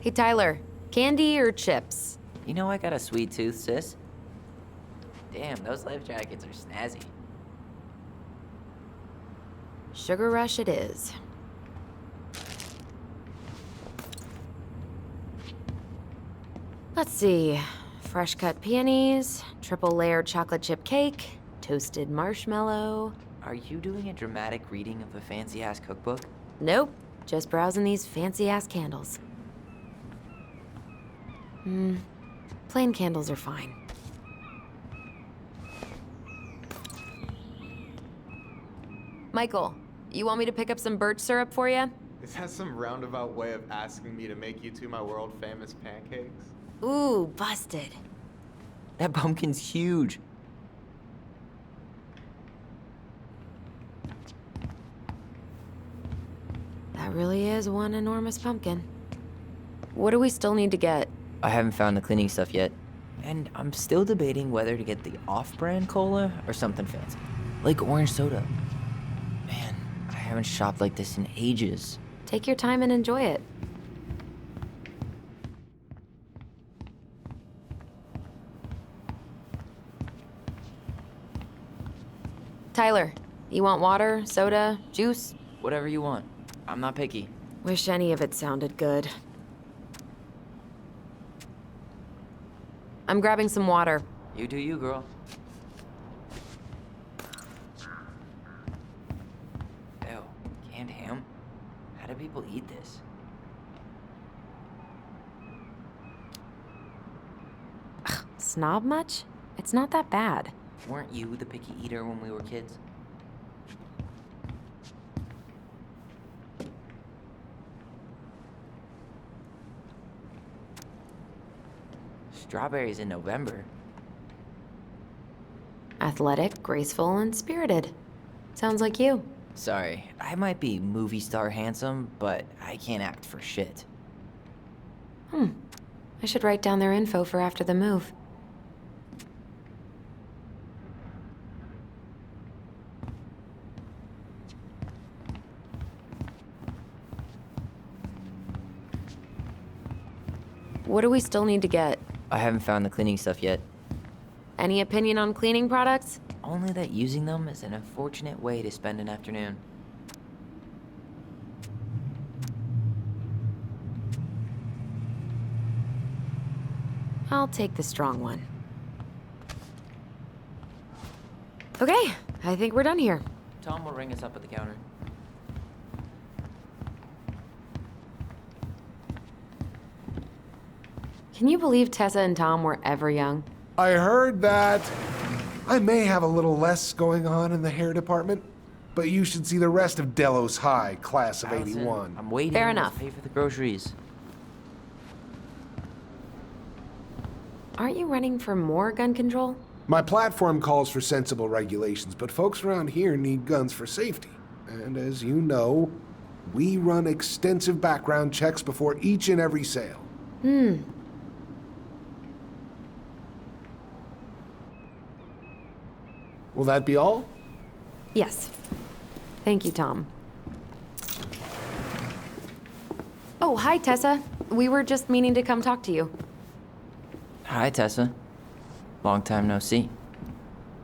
Hey, Tyler, candy or chips? You know I got a sweet tooth, sis. Damn, those life jackets are snazzy. Sugar Rush it is. Let's see. Fresh cut peonies, triple layered chocolate chip cake, toasted marshmallow. Are you doing a dramatic reading of a fancy-ass cookbook? Nope, just browsing these fancy ass candles. Plain candles are fine. Michael, you want me to pick up some birch syrup for you? Is that some roundabout way of asking me to make you two my world famous pancakes? Ooh, busted. That pumpkin's huge. That really is one enormous pumpkin. What do we still need to get? I haven't found the cleaning stuff yet. And I'm still debating whether to get the off-brand cola or something fancy. Like orange soda. Man, I haven't shopped like this in ages. Take your time and enjoy it. Tyler, you want water, soda, juice? Whatever you want. I'm not picky. Wish any of it sounded good. I'm grabbing some water. You do you, girl. Ew, canned ham? How do people eat this? Snob much? It's not that bad. Weren't you the picky eater when we were kids? Strawberries in November. Athletic, graceful, and spirited. Sounds like you. Sorry, I might be movie star handsome, but I can't act for shit. I should write down their info for after the move. What do we still need to get? I haven't found the cleaning stuff yet. Any opinion on cleaning products? Only that using them is an unfortunate way to spend an afternoon. I'll take the strong one. Okay, I think we're done here. Tom will ring us up at the counter. Can you believe Tessa and Tom were ever young? I heard that. I may have a little less going on in the hair department, but you should see the rest of Delos High, class of Alyson, 81. I'm waiting. Fair Let's enough. Pay for the groceries. Aren't you running for more gun control? My platform calls for sensible regulations, but folks around here need guns for safety. And as you know, we run extensive background checks before each and every sale. Will that be all? Yes. Thank you, Tom. Oh, hi, Tessa. We were just meaning to come talk to you. Hi, Tessa. Long time no see.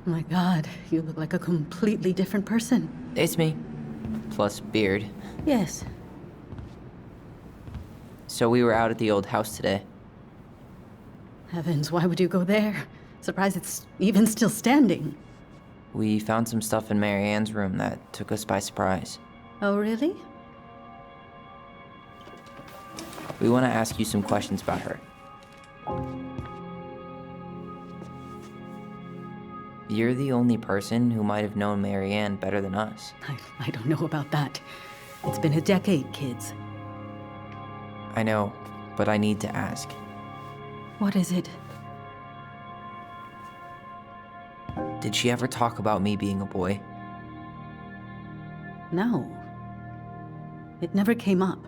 My God, you look like a completely different person. It's me. Plus beard. Yes. So we were out at the old house today. Heavens, why would you go there? Surprised it's even still standing. We found some stuff in Mary Ann's room that took us by surprise. Oh, really? We want to ask you some questions about her. You're the only person who might have known Mary Ann better than us. I don't know about that. It's been a decade, kids. I know, but I need to ask. What is it? Did she ever talk about me being a boy? No. It never came up.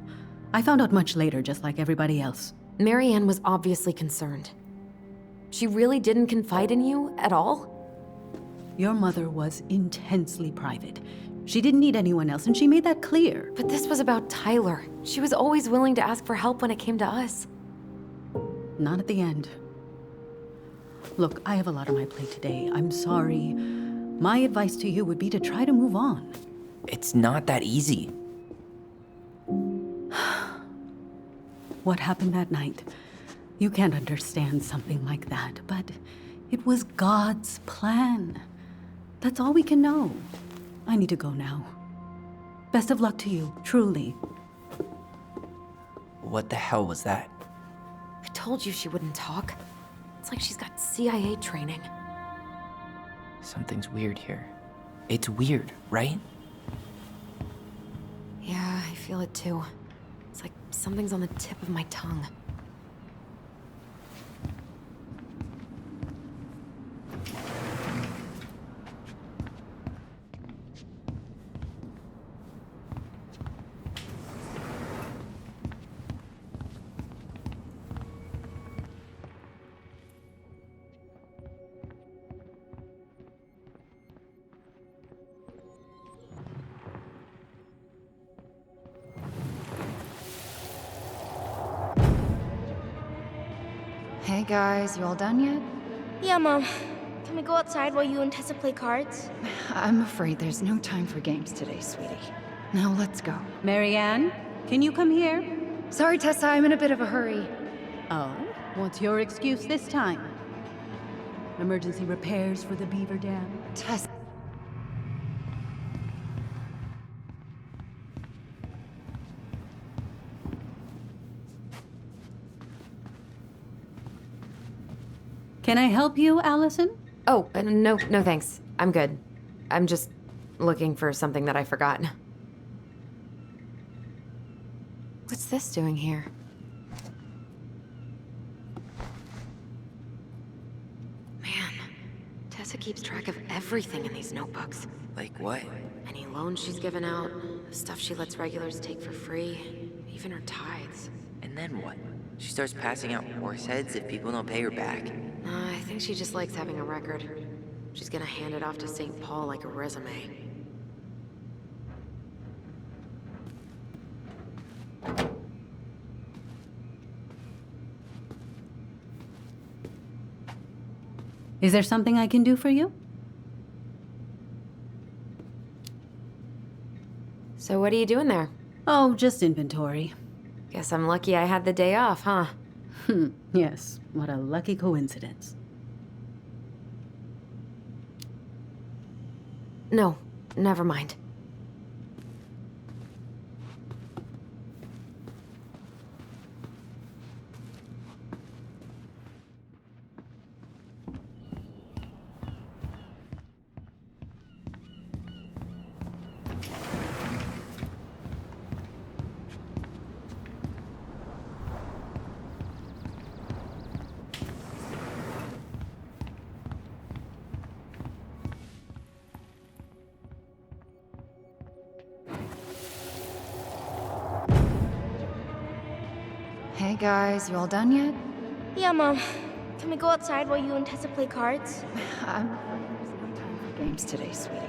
I found out much later, just like everybody else. Mary Ann was obviously concerned. She really didn't confide in you at all? Your mother was intensely private. She didn't need anyone else, and she made that clear. But this was about Tyler. She was always willing to ask for help when it came to us. Not at the end. Look, I have a lot on my plate today. I'm sorry. My advice to you would be to try to move on. It's not that easy. What happened that night? You can't understand something like that, but it was God's plan. That's all we can know. I need to go now. Best of luck to you, truly. What the hell was that? I told you she wouldn't talk. It's like she's got CIA training. Something's weird here. It's weird, right? Yeah, I feel it too. It's like something's on the tip of my tongue. Hey guys, you all done yet? Yeah, Mom. Can we go outside while you and Tessa play cards? I'm afraid there's no time for games today, sweetie. Now let's go. Mary Ann, can you come here? Sorry, Tessa, I'm in a bit of a hurry. Oh, what's your excuse this time? Emergency repairs for the beaver dam? Tessa. Can I help you, Alyson? Oh, no thanks. I'm good. I'm just looking for something that I forgot. What's this doing here? Man, Tessa keeps track of everything in these notebooks. Like what? Any loans she's given out, stuff she lets regulars take for free, even her tithes. And then what? She starts passing out horse heads if people don't pay her back. I think she just likes having a record. She's gonna hand it off to St. Paul like a resume. Is there something I can do for you? So what are you doing there? Oh, just inventory. Guess I'm lucky I had the day off, huh? Yes, what a lucky coincidence. No, never mind. Hey guys, you all done yet? Yeah, Mom. Can we go outside while you and Tessa play cards? There's no time for games today, sweetie.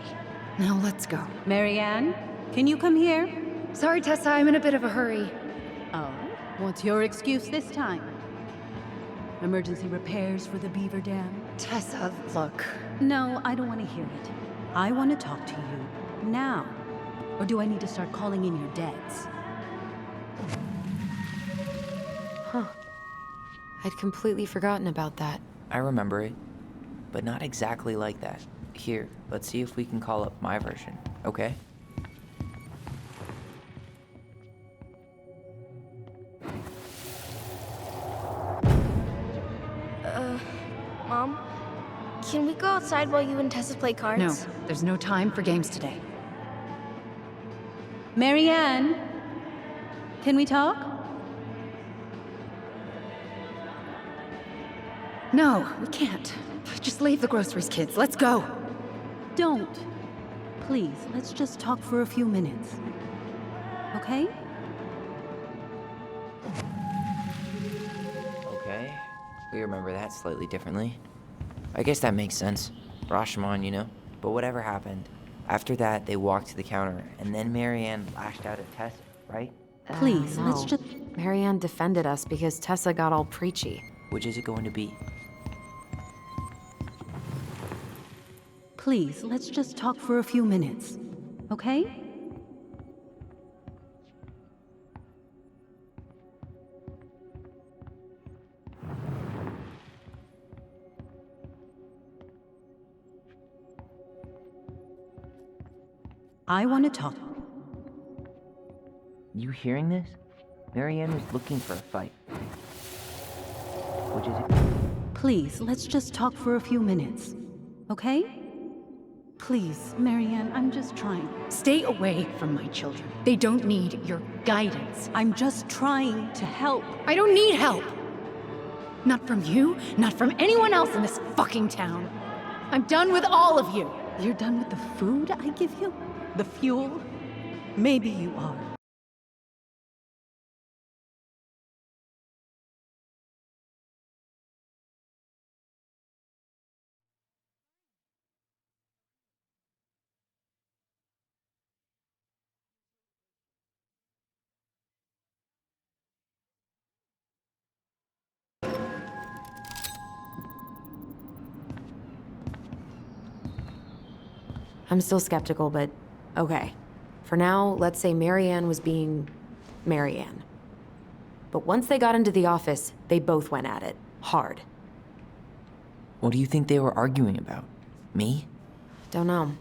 Now let's go. Marianne, can you come here? Sorry, Tessa, I'm in a bit of a hurry. Oh, what's your excuse this time? Emergency repairs for the beaver dam? Tessa, look. No, I don't want to hear it. I want to talk to you now. Or do I need to start calling in your debts? Huh. I'd completely forgotten about that. I remember it, but not exactly like that. Here, let's see if we can call up my version, okay? Mom? Can we go outside while you and Tessa play cards? No, there's no time for games today. Marianne, can we talk? No, we can't. Just leave the groceries, kids. Let's go. Don't. Please, let's just talk for a few minutes. Okay? Okay, we remember that slightly differently. I guess that makes sense. Rashomon, you know? But whatever happened, after that, they walked to the counter, and then Marianne lashed out at Tessa, right? Please, no. let's just... Marianne defended us because Tessa got all preachy. Which is it going to be? Please, let's just talk for a few minutes. Okay? I want to talk. You hearing this? Marianne was looking for a fight. Which is it? Please, let's just talk for a few minutes. Okay? Please, Marianne, I'm just trying. Stay away from my children. They don't need your guidance. I'm just trying to help. I don't need help. Not from you, not from anyone else in this fucking town. I'm done with all of you. You're done with the food I give you? The fuel? Maybe you are. I'm still skeptical, but okay. For now, let's say Marianne was being Marianne. But once they got into the office, they both went at it. Hard. What do you think they were arguing about? Me? Don't know.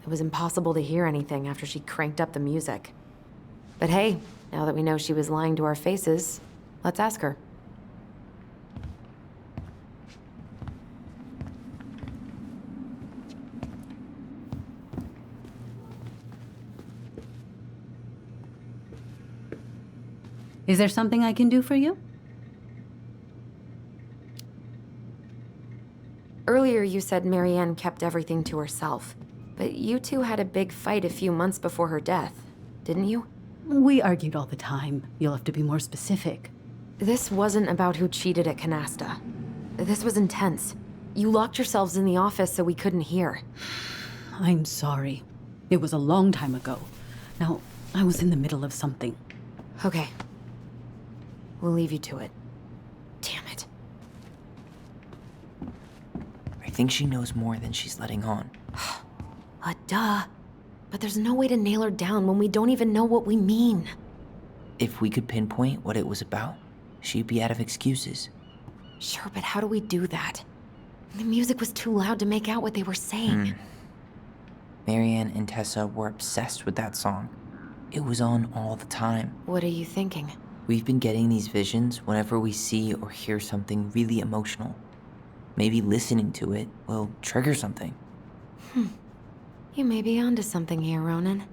It was impossible to hear anything after she cranked up the music. But hey, now that we know she was lying to our faces, let's ask her. Is there something I can do for you? Earlier you said Marianne kept everything to herself. But you two had a big fight a few months before her death, didn't you? We argued all the time. You'll have to be more specific. This wasn't about who cheated at Canasta. This was intense. You locked yourselves in the office so we couldn't hear. I'm sorry. It was a long time ago. Now, I was in the middle of something. Okay. We'll leave you to it. Damn it. I think she knows more than she's letting on. Duh. But there's no way to nail her down when we don't even know what we mean. If we could pinpoint what it was about, she'd be out of excuses. Sure, but how do we do that? The music was too loud to make out what they were saying. Marianne and Tessa were obsessed with that song. It was on all the time. What are you thinking? We've been getting these visions whenever we see or hear something really emotional. Maybe listening to it will trigger something. You may be onto something here, Ronan.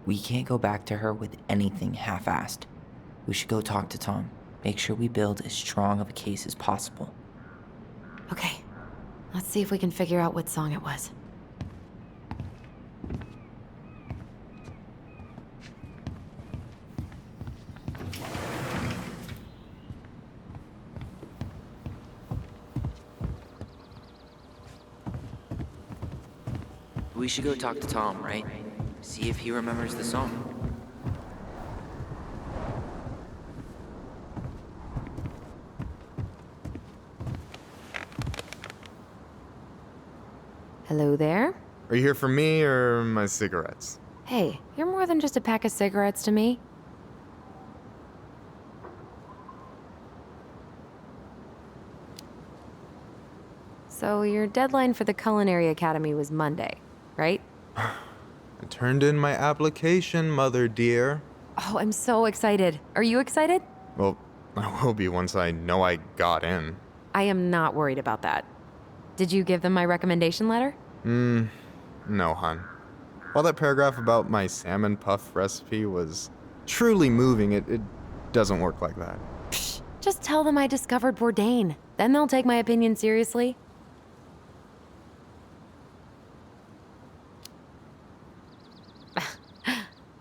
We can't go back to her with anything half-assed. We should go talk to Tom. Make sure we build as strong of a case as possible. Okay. Let's see if we can figure out what song it was. We should go talk to Tom, right? See if he remembers the song. Hello there? Are you here for me or my cigarettes? Hey, you're more than just a pack of cigarettes to me. So your deadline for the Culinary Academy was Monday, right? I turned in my application, mother dear. Oh, I'm so excited. Are you excited? Well, I will be once I know I got in. I am not worried about that. Did you give them my recommendation letter? No, hun. While that paragraph about my salmon puff recipe was truly moving, it doesn't work like that. Psh, just tell them I discovered Bourdain. Then they'll take my opinion seriously.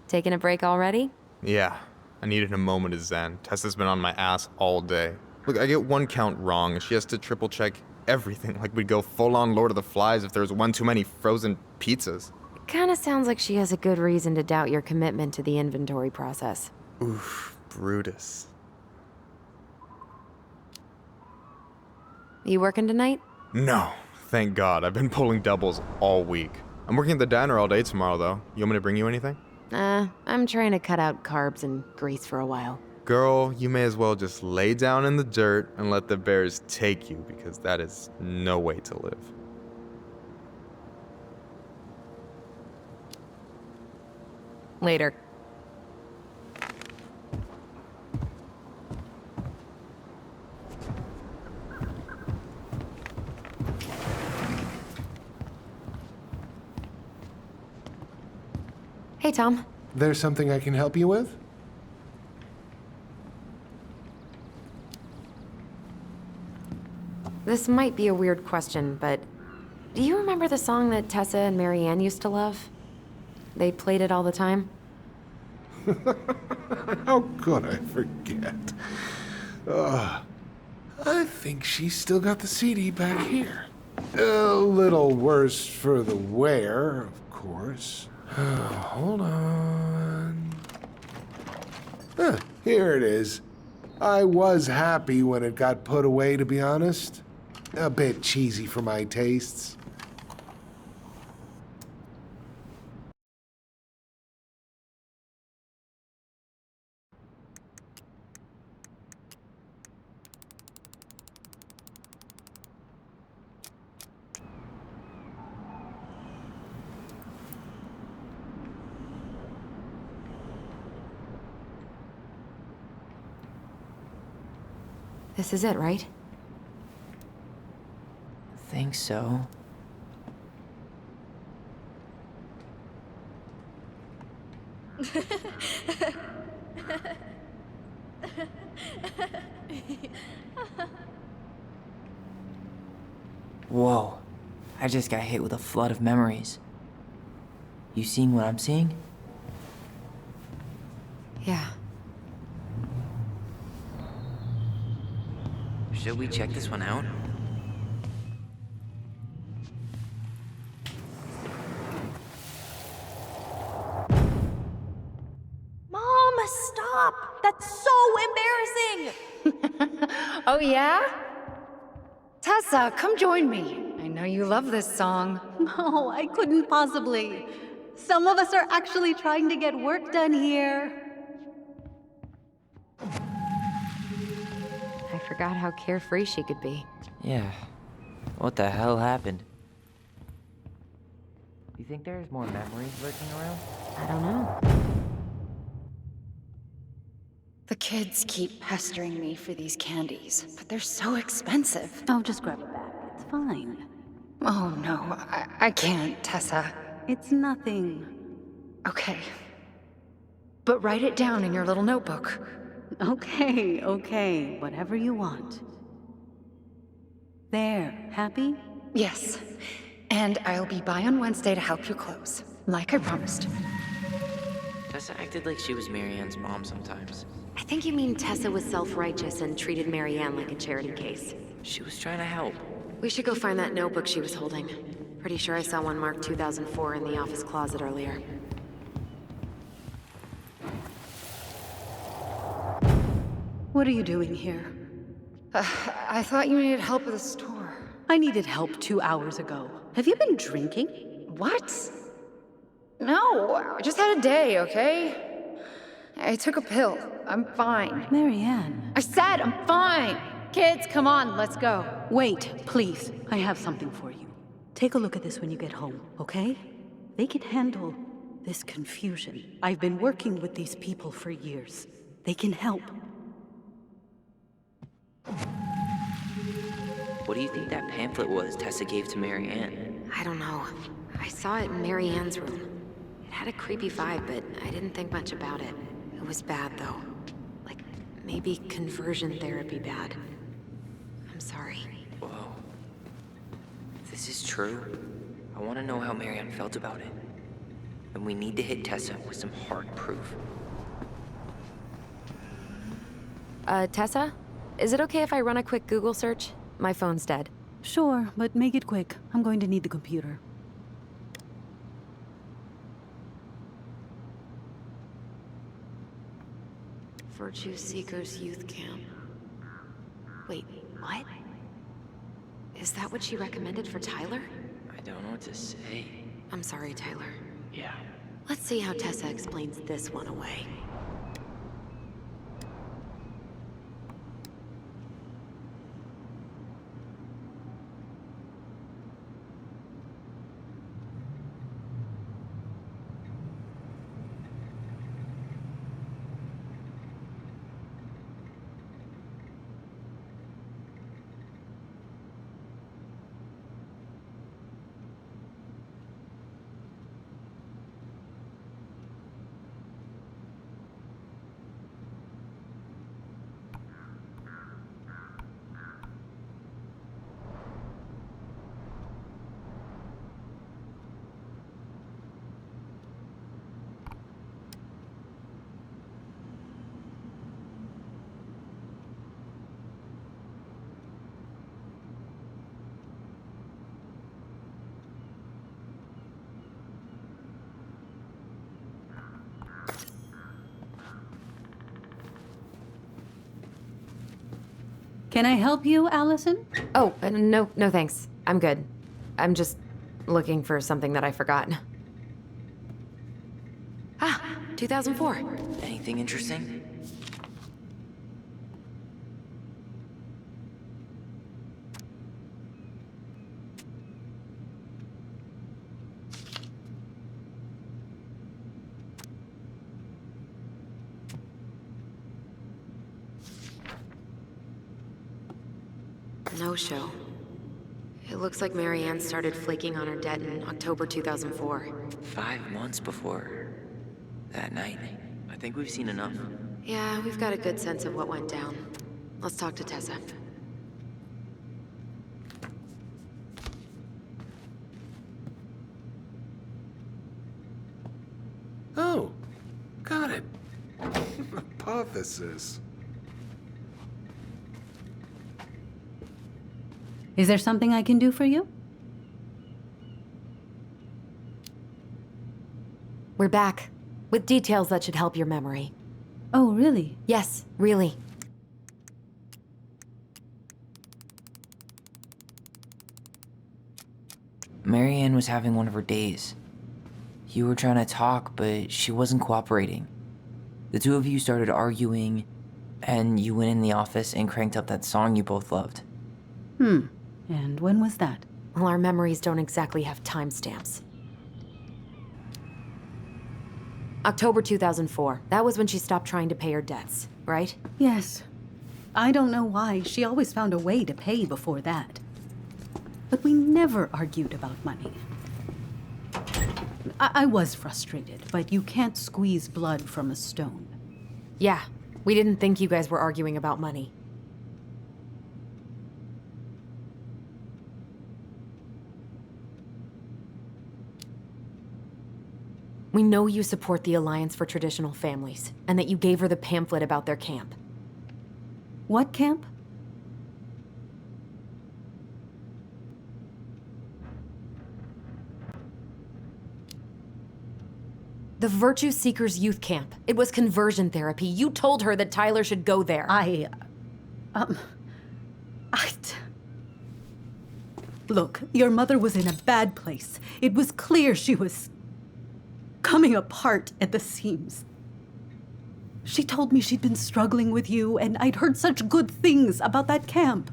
Taking a break already? Yeah, I needed a moment of zen. Tessa's been on my ass all day. Look, I get one count wrong, and she has to triple check everything, like we'd go full-on Lord of the Flies if there was one too many frozen pizzas. Kinda sounds like she has a good reason to doubt your commitment to the inventory process. Oof, Brutus. You working tonight? No, thank God. I've been pulling doubles all week. I'm working at the diner all day tomorrow, though. You want me to bring you anything? I'm trying to cut out carbs and grease for a while. Girl, you may as well just lay down in the dirt and let the bears take you, because that is no way to live. Later. Hey, Tom. There's something I can help you with? This might be a weird question, but do you remember the song that Tessa and Marianne used to love? They played it all the time. How could I forget? I think she's still got the CD back here. A little worse for the wear, of course. Hold on. Here it is. I was happy when it got put away, to be honest. A bit cheesy for my tastes. This is it, right? Think so. Whoa. I just got hit with a flood of memories. You seeing what I'm seeing? Yeah. Should we check this one out? Mom, stop! That's so embarrassing! Oh, yeah? Tessa, come join me. I know you love this song. No, I couldn't possibly. Some of us are actually trying to get work done here. I forgot how carefree she could be. Yeah. What the hell happened? You think there's more memories lurking around? I don't know. The kids keep pestering me for these candies, but they're so expensive. I'll just grab it back. It's fine. Oh no, I can't, Tessa. It's nothing. Okay. But write it down in your little notebook. Okay. Whatever you want. There, happy? Yes. And I'll be by on Wednesday to help you close, like I promised. Tessa acted like she was Marianne's mom sometimes. I think you mean Tessa was self-righteous and treated Marianne like a charity case. She was trying to help. We should go find that notebook she was holding. Pretty sure I saw one marked 2004 in the office closet earlier. What are you doing here? I thought you needed help with the store. I needed help 2 hours ago. Have you been drinking? What? No, I just had a day, okay? I took a pill. I'm fine. Marianne. I said I'm fine! Kids, come on, let's go. Wait, please. I have something for you. Take a look at this when you get home, okay? They can handle this confusion. I've been working with these people for years. They can help. What do you think that pamphlet was Tessa gave to Marianne? I don't know. I saw it in Mary Ann's room. It had a creepy vibe, but I didn't think much about it. It was bad, though. Like, maybe conversion therapy bad. I'm sorry. Whoa. If this is true, I want to know how Marianne felt about it. And we need to hit Tessa with some hard proof. Tessa? Is it okay if I run a quick Google search? My phone's dead. Sure, but make it quick. I'm going to need the computer. Virtue Seekers Youth Camp. Wait, what? Is that what she recommended for Tyler? I don't know what to say. I'm sorry, Tyler. Yeah. Let's see how Tessa explains this one away. Can I help you, Alyson? Oh, no thanks. I'm good. I'm just looking for something that I forgot. Ah, 2004. Anything interesting? No show. It looks like Mary Ann started flaking on her debt in October 2004. 5 months before that night. I think we've seen enough. Yeah, we've got a good sense of what went down. Let's talk to Tessa. Oh, got it. Hypothesis. Is there something I can do for you? We're back, with details that should help your memory. Oh, really? Yes, really. Marianne was having one of her days. You were trying to talk, but she wasn't cooperating. The two of you started arguing, and you went in the office and cranked up that song you both loved. And when was that? Well, our memories don't exactly have timestamps. October 2004. That was when she stopped trying to pay her debts, right? Yes. I don't know why. She always found a way to pay before that. But we never argued about money. I was frustrated, but you can't squeeze blood from a stone. Yeah, we didn't think you guys were arguing about money. We know you support the Alliance for Traditional Families, and that you gave her the pamphlet about their camp. What camp? The Virtue Seekers Youth Camp. It was conversion therapy. You told her that Tyler should go there. Look, your mother was in a bad place. It was clear she was coming apart at the seams. She told me she'd been struggling with you, and I'd heard such good things about that camp.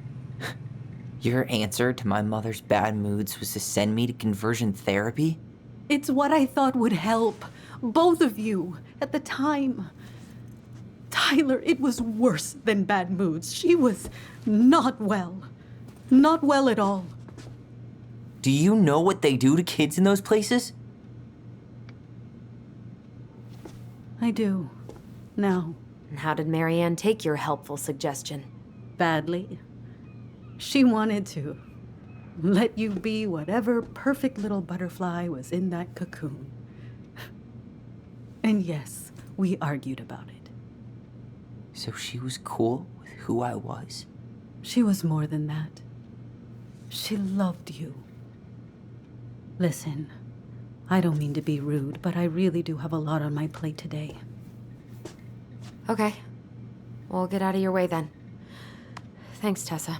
Your answer to my mother's bad moods was to send me to conversion therapy? It's what I thought would help both of you at the time. Tyler, it was worse than bad moods. She was not well. Not well at all. Do you know what they do to kids in those places? I do. Now. And how did Marianne take your helpful suggestion? Badly. She wanted to let you be whatever perfect little butterfly was in that cocoon. And yes, we argued about it. So she was cool with who I was? She was more than that. She loved you. Listen, I don't mean to be rude, but I really do have a lot on my plate today. Okay. We'll get out of your way then. Thanks, Tessa.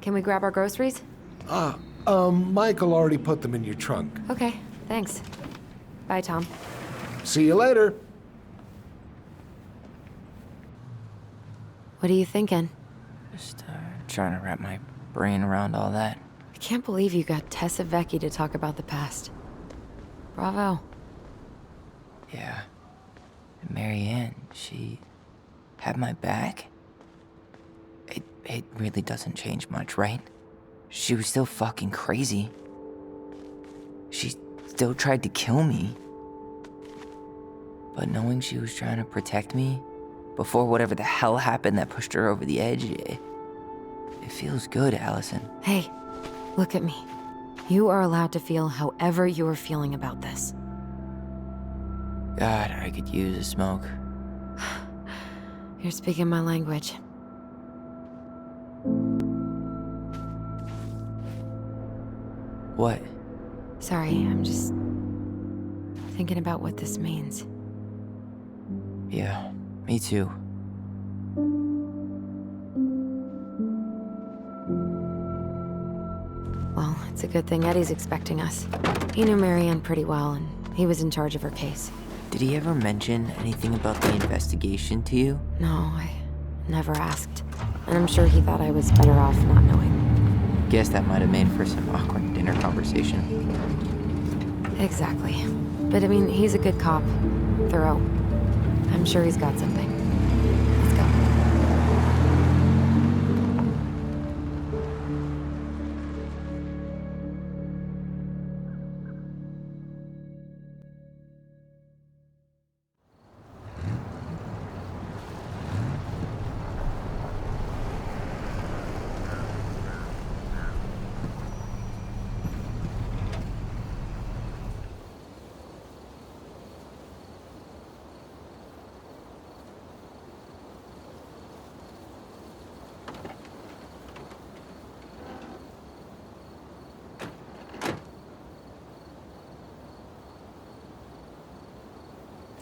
Can we grab our groceries? Michael already put them in your trunk. Okay, thanks. Bye, Tom. See you later. What are you thinking? Just trying to wrap my brain around all that. I can't believe you got Tessa Vecchi to talk about the past. Bravo. Yeah. And Marianne, she had my back? It really doesn't change much, right? She was still fucking crazy. She still tried to kill me. But knowing she was trying to protect me before whatever the hell happened that pushed her over the edge, it feels good, Alyson. Hey, look at me. You are allowed to feel however you are feeling about this. God, I could use a smoke. You're speaking my language. What? Sorry, I'm just thinking about what this means. Yeah, me too. Well, it's a good thing Eddie's expecting us. He knew Marianne pretty well, and he was in charge of her case. Did he ever mention anything about the investigation to you? No, I never asked. And I'm sure he thought I was better off not knowing. Guess that might have made for some awkward dinner conversation. Exactly. But I mean, he's a good cop. Thorough. I'm sure he's got something. Let's go.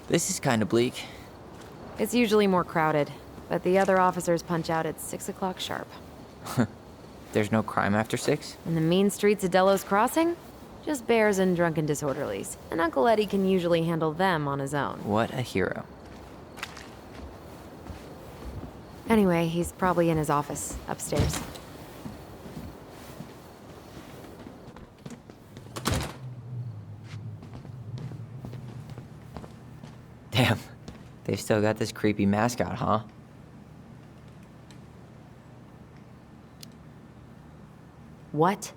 This is kind of bleak. It's usually more crowded, but the other officers punch out at 6 o'clock sharp. There's no crime after 6? In the mean streets of Delos Crossing? Just bears and drunken disorderlies. And Uncle Eddie can usually handle them on his own. What a hero. Anyway, he's probably in his office, upstairs. Damn, they've still got this creepy mascot, huh? What?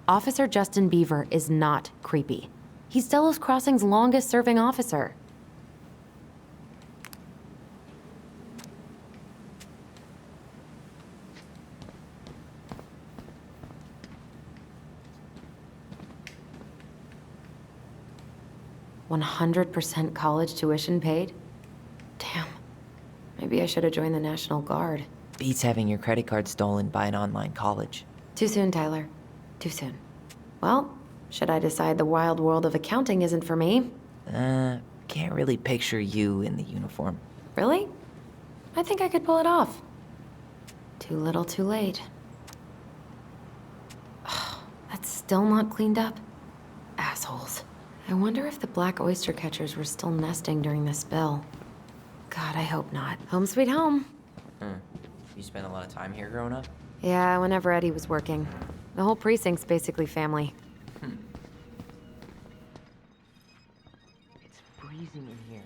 Officer Justin Beaver is not creepy. He's Delos Crossing's longest-serving officer. 100% college tuition paid? Damn. Maybe I should have joined the National Guard. Beats having your credit card stolen by an online college. Too soon, Tyler. Too soon. Well, should I decide the wild world of accounting isn't for me? Can't really picture you in the uniform. Really? I think I could pull it off. Too little, too late. That's still not cleaned up. Assholes. I wonder if the black oyster catchers were still nesting during the spill. God, I hope not. Home sweet home. You spent a lot of time here growing up? Yeah, whenever Eddie was working. The whole precinct's basically family. It's freezing in here.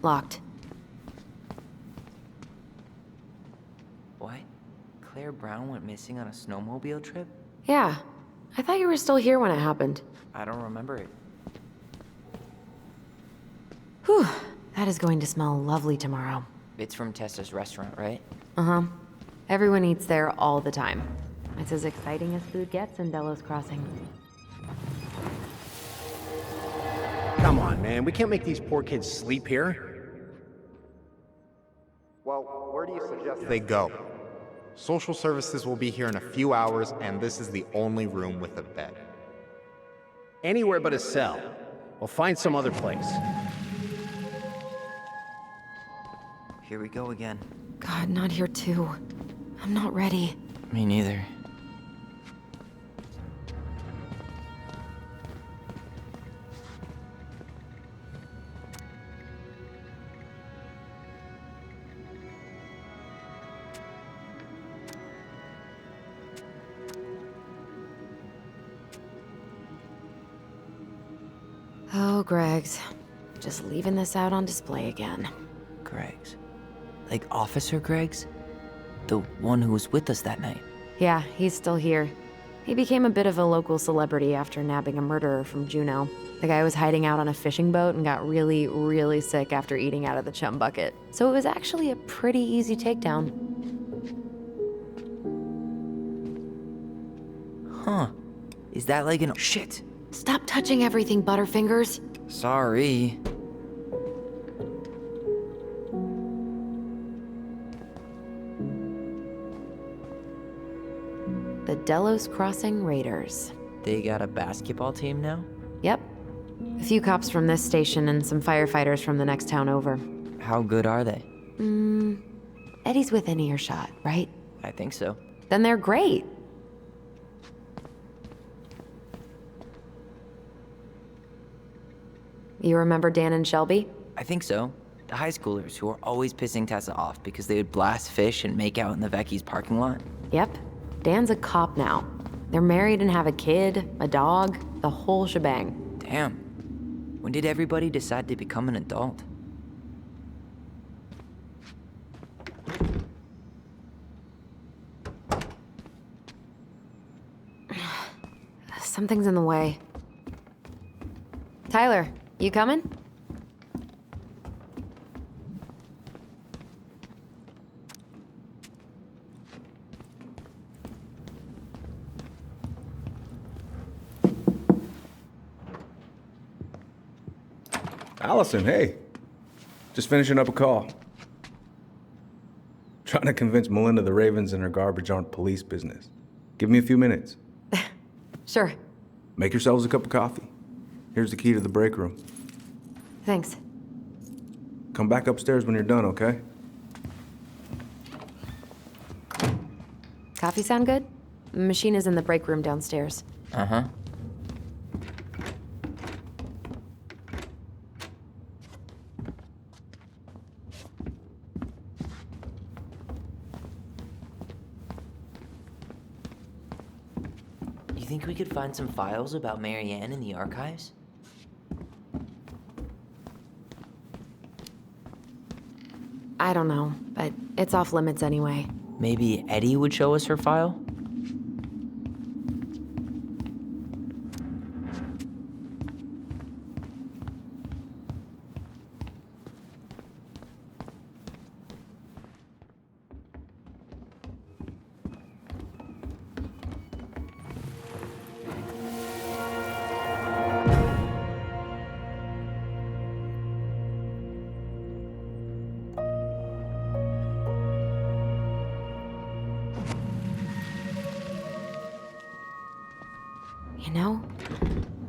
Locked. What? Claire Brown went missing on a snowmobile trip? Yeah. I thought you were still here when it happened. I don't remember it. Whew. That is going to smell lovely tomorrow. It's from Tessa's restaurant, right? Uh-huh. Everyone eats there all the time. It's as exciting as food gets in Delos Crossing. Come on, man. We can't make these poor kids sleep here. Well, where do you suggest They go. Social services will be here in a few hours, and this is the only room with a bed. Anywhere but a cell. We'll find some other place. Here we go again. God, not here too. I'm not ready. Me neither. Oh, Greg's. Just leaving this out on display again. Greg's. Like Officer Greg's? The one who was with us that night. Yeah, he's still here. He became a bit of a local celebrity after nabbing a murderer from Juneau. The guy was hiding out on a fishing boat and got really, really sick after eating out of the chum bucket. So it was actually a pretty easy takedown. Huh. Is that like an... Shit! Stop touching everything, Butterfingers. Sorry. The Delos Crossing Raiders. They got a basketball team now? Yep. A few cops from this station and some firefighters from the next town over. How good are they? Eddie's within earshot, right? I think so. Then they're great. You remember Dan and Shelby? I think so. The high schoolers who were always pissing Tessa off because they would blast fish and make out in the Vecchi's parking lot. Yep. Dan's a cop now. They're married and have a kid, a dog, the whole shebang. Damn. When did everybody decide to become an adult? Something's in the way. Tyler, you coming? Alyson, hey. Just finishing up a call. Trying to convince Melinda the Ravens and her garbage aren't police business. Give me a few minutes. Sure. Make yourselves a cup of coffee. Here's the key to the break room. Thanks. Come back upstairs when you're done, okay? Coffee sound good? The machine is in the break room downstairs. Uh-huh. You think we could find some files about Marianne in the archives? I don't know, but it's off limits anyway. Maybe Eddie would show us her file? You know,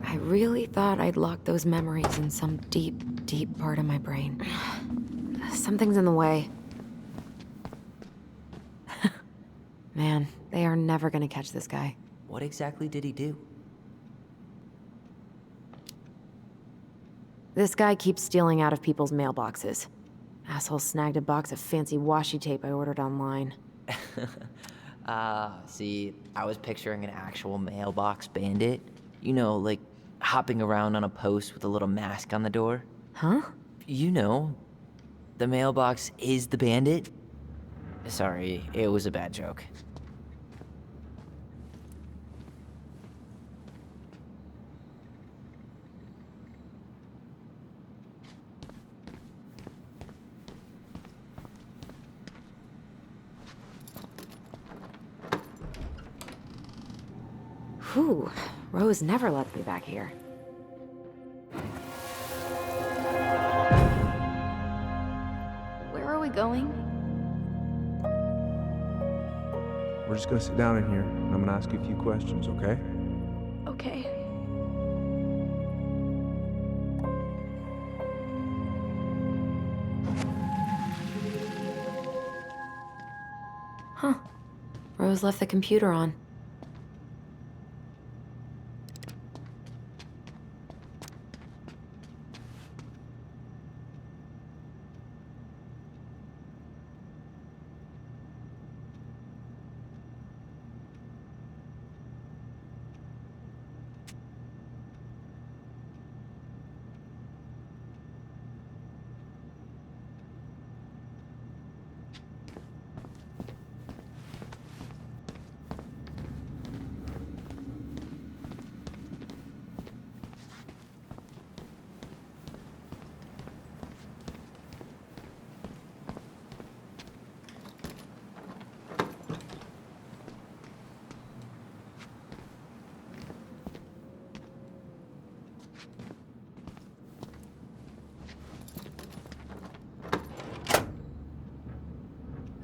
I really thought I'd locked those memories in some deep, deep part of my brain. Something's in the way. Man, they are never gonna catch this guy. What exactly did he do? This guy keeps stealing out of people's mailboxes. Asshole snagged a box of fancy washi tape I ordered online. See, I was picturing an actual mailbox bandit. You know, like hopping around on a post with a little mask on the door. Huh? You know, the mailbox is the bandit. Sorry, it was a bad joke. Whew, Rose never lets me back here. Where are we going? We're just gonna sit down in here, and I'm gonna ask you a few questions, okay? Okay. Huh. Rose left the computer on.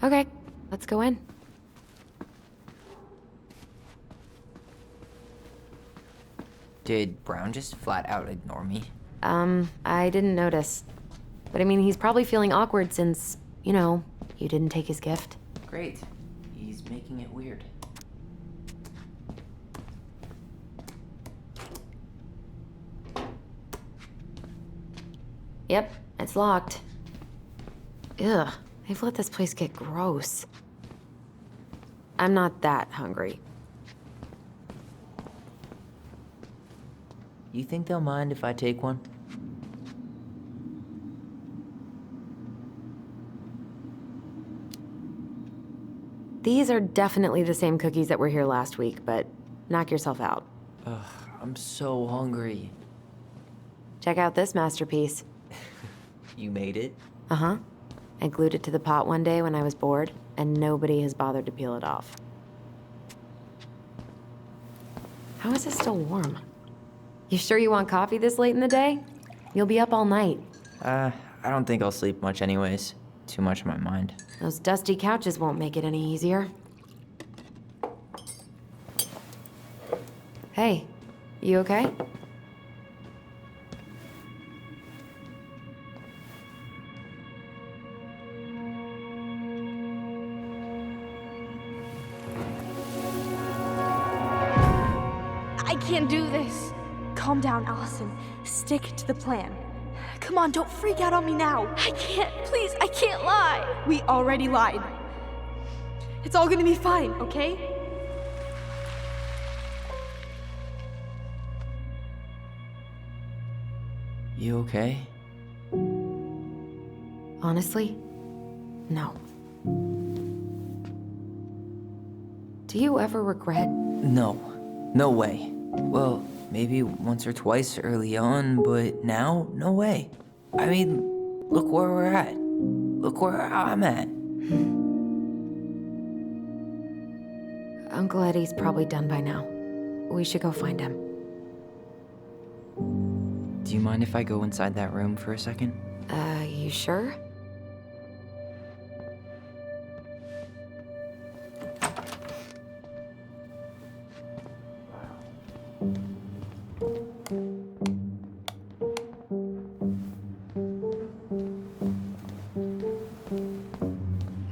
Okay, let's go in. Did Brown just flat out ignore me? I didn't notice. But I mean, he's probably feeling awkward since, you know, you didn't take his gift. Great. He's making it weird. Yep, it's locked. Ugh, they've let this place get gross. I'm not that hungry. You think they'll mind if I take one? These are definitely the same cookies that were here last week, but knock yourself out. Ugh, I'm so hungry. Check out this masterpiece. You made it? Uh-huh. I glued it to the pot one day when I was bored, and nobody has bothered to peel it off. How is it still warm? You sure you want coffee this late in the day? You'll be up all night. I don't think I'll sleep much anyways. Too much on my mind. Those dusty couches won't make it any easier. Hey, you okay? I can't do this. Calm down, Alyson. Stick to the plan. Come on, don't freak out on me now. I can't. Please, I can't lie. We already lied. It's all gonna be fine, okay? You okay? Honestly, no. Do you ever regret? No. No way. Well, maybe once or twice early on, but now, no way. I mean, look where we're at. Look where I'm at. Uncle Eddie's probably done by now. We should go find him. Do you mind if I go inside that room for a second? You sure?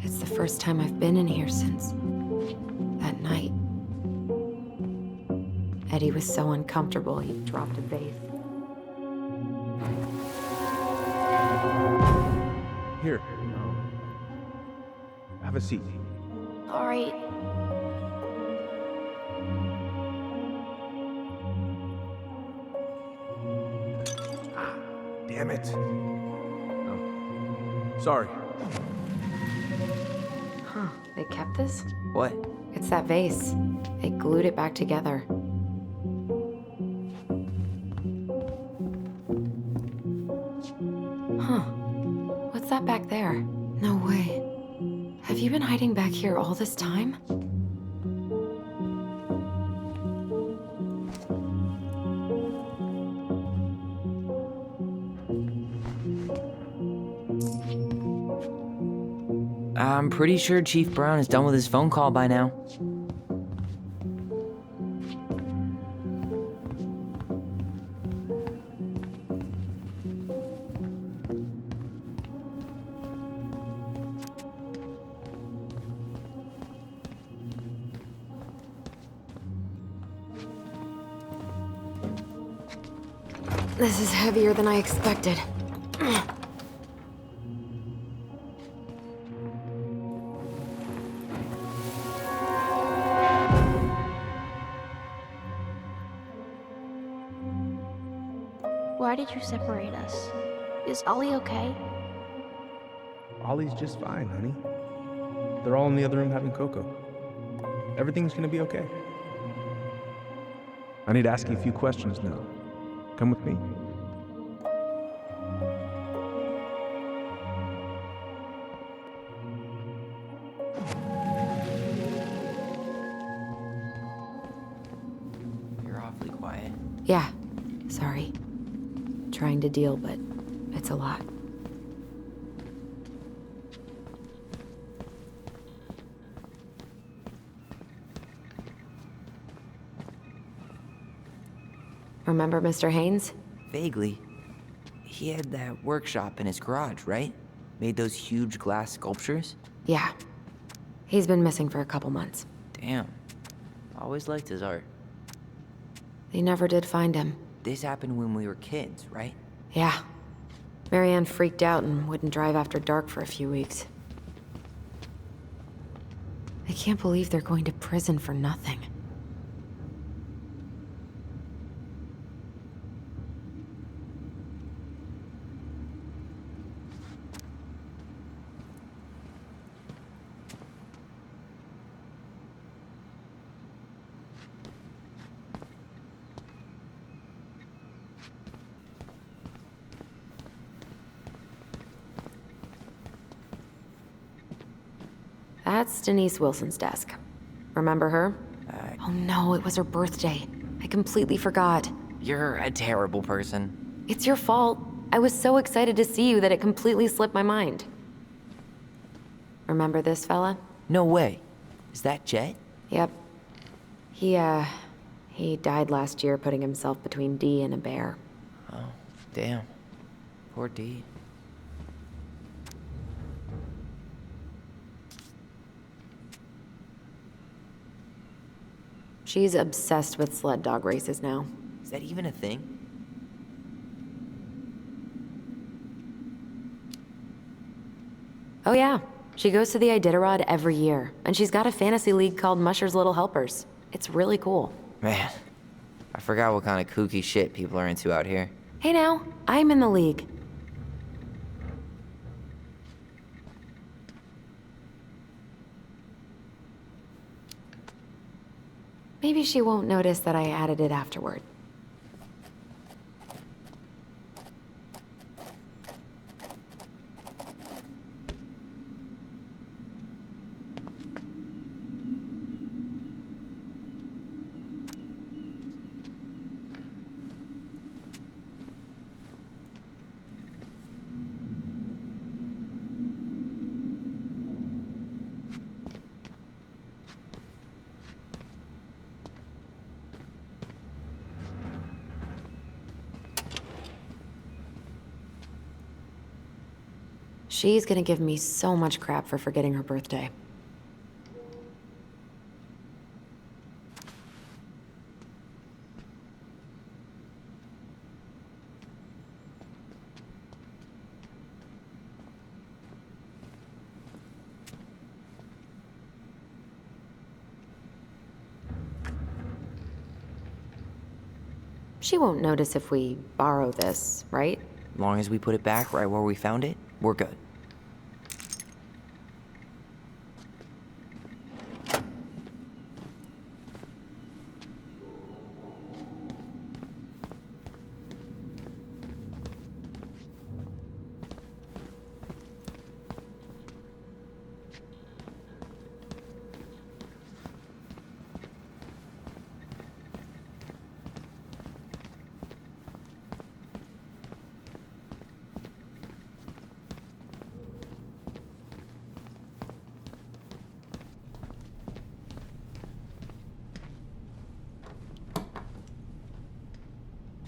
It's the first time I've been in here since that night. Eddie was so uncomfortable, he dropped a vase. Here. Have a seat. All right. Damn it. Oh. Sorry. Huh, they kept this? What? It's that vase. They glued it back together. Huh. What's that back there? No way. Have you been hiding back here all this time? I'm pretty sure Chief Brown is done with his phone call by now. This is heavier than I expected. Why did you separate us? Is Ollie okay? Ollie's just fine, honey. They're all in the other room having cocoa. Everything's gonna be okay. I need to ask you a few questions now. Come with me. You're awfully quiet. Yeah, sorry. Trying to deal, but it's a lot. Remember Mr. Haynes? Vaguely. He had that workshop in his garage, right? Made those huge glass sculptures? Yeah. He's been missing for a couple months. Damn. Always liked his art. They never did find him. This happened when we were kids, right? Yeah. Marianne freaked out and wouldn't drive after dark for a few weeks. I can't believe they're going to prison for nothing. That's Denise Wilson's desk. Remember her? Oh no, it was her birthday. I completely forgot. You're a terrible person. It's your fault. I was so excited to see you that it completely slipped my mind. Remember this fella? No way. Is that Jet? Yep. He died last year putting himself between Dee and a bear. Oh, damn. Poor Dee. She's obsessed with sled dog races now. Is that even a thing? Oh yeah, she goes to the Iditarod every year, and she's got a fantasy league called Musher's Little Helpers. It's really cool. Man, I forgot what kind of kooky shit people are into out here. Hey now, I'm in the league. Maybe she won't notice that I added it afterward. She's gonna give me so much crap for forgetting her birthday. She won't notice if we borrow this, right? As long as we put it back right where we found it, we're good.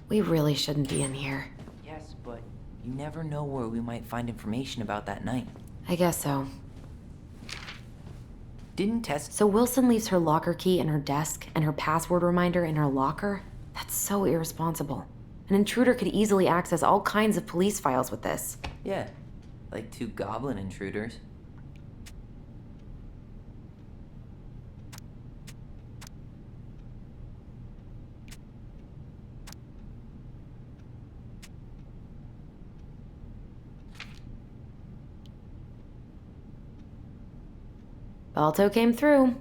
We really shouldn't be in here. Yes, but you never know where we might find information about that night. I guess so. Didn't Tess... So Wilson leaves her locker key in her desk and her password reminder in her locker? That's so irresponsible. An intruder could easily access all kinds of police files with this. Yeah, like 2 goblin intruders. Balto came through.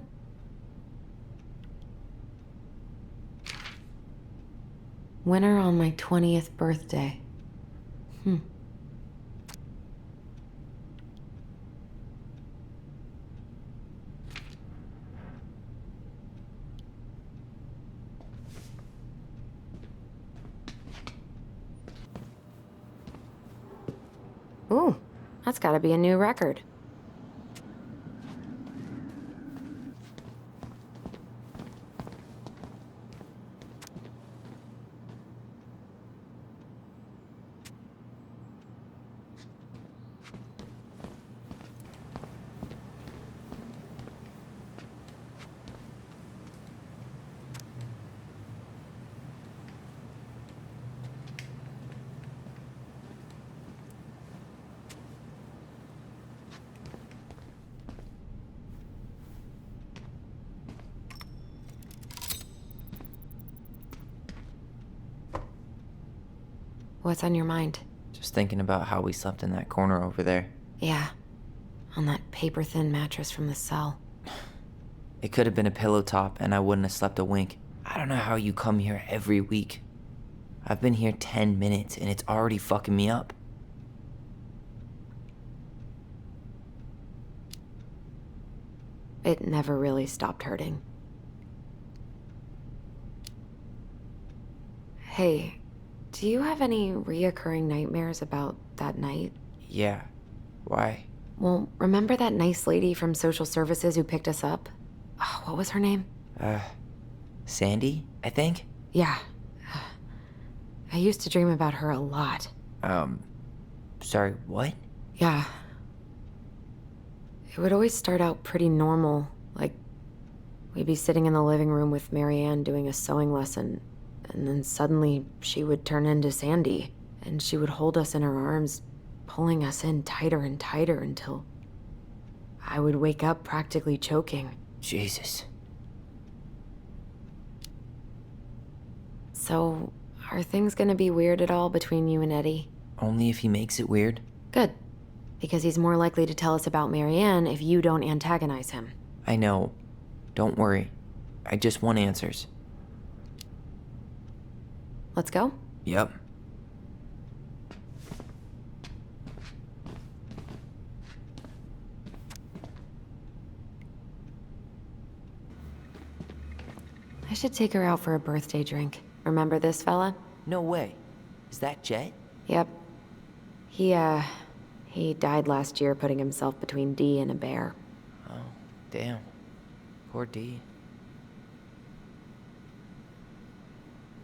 Winner on my 20th birthday. Ooh, that's gotta be a new record. What's on your mind? Just thinking about how we slept in that corner over there. Yeah, on that paper-thin mattress from the cell. It could have been a pillow top and I wouldn't have slept a wink. I don't know how you come here every week. I've been here 10 minutes and it's already fucking me up. It never really stopped hurting. Hey, do you have any reoccurring nightmares about that night? Yeah. Why? Well, remember that nice lady from social services who picked us up? Oh, what was her name? Sandy, I think? Yeah. I used to dream about her a lot. Sorry, what? Yeah. It would always start out pretty normal, like we'd be sitting in the living room with Marianne doing a sewing lesson, and then suddenly she would turn into Sandy, and she would hold us in her arms, pulling us in tighter and tighter until I would wake up practically choking. Jesus. So, are things gonna be weird at all between you and Eddie? Only if he makes it weird. Good. Because he's more likely to tell us about Marianne if you don't antagonize him. I know. Don't worry. I just want answers. Let's go? Yep. I should take her out for a birthday drink. Remember this fella? No way. Is that Jet? Yep. He died last year putting himself between Dee and a bear. Oh, damn. Poor Dee.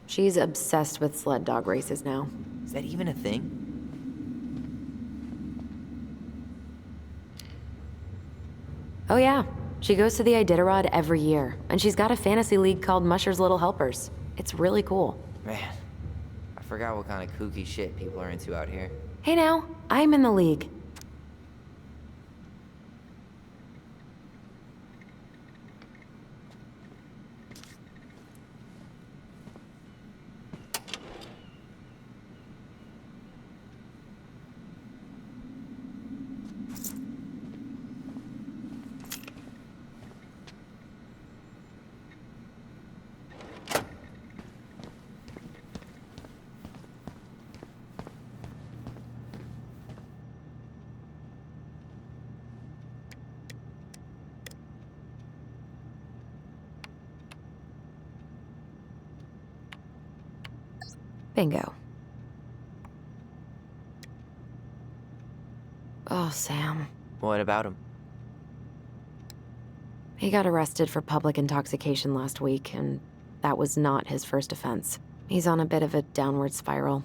She's obsessed with sled dog races now. Is that even a thing? Oh yeah, she goes to the Iditarod every year, and she's got a fantasy league called Musher's Little Helpers. It's really cool. Man, I forgot what kind of kooky shit people are into out here. Hey now, I'm in the league. Bingo. Oh, Sam. What about him? He got arrested for public intoxication last week, and that was not his first offense. He's on a bit of a downward spiral.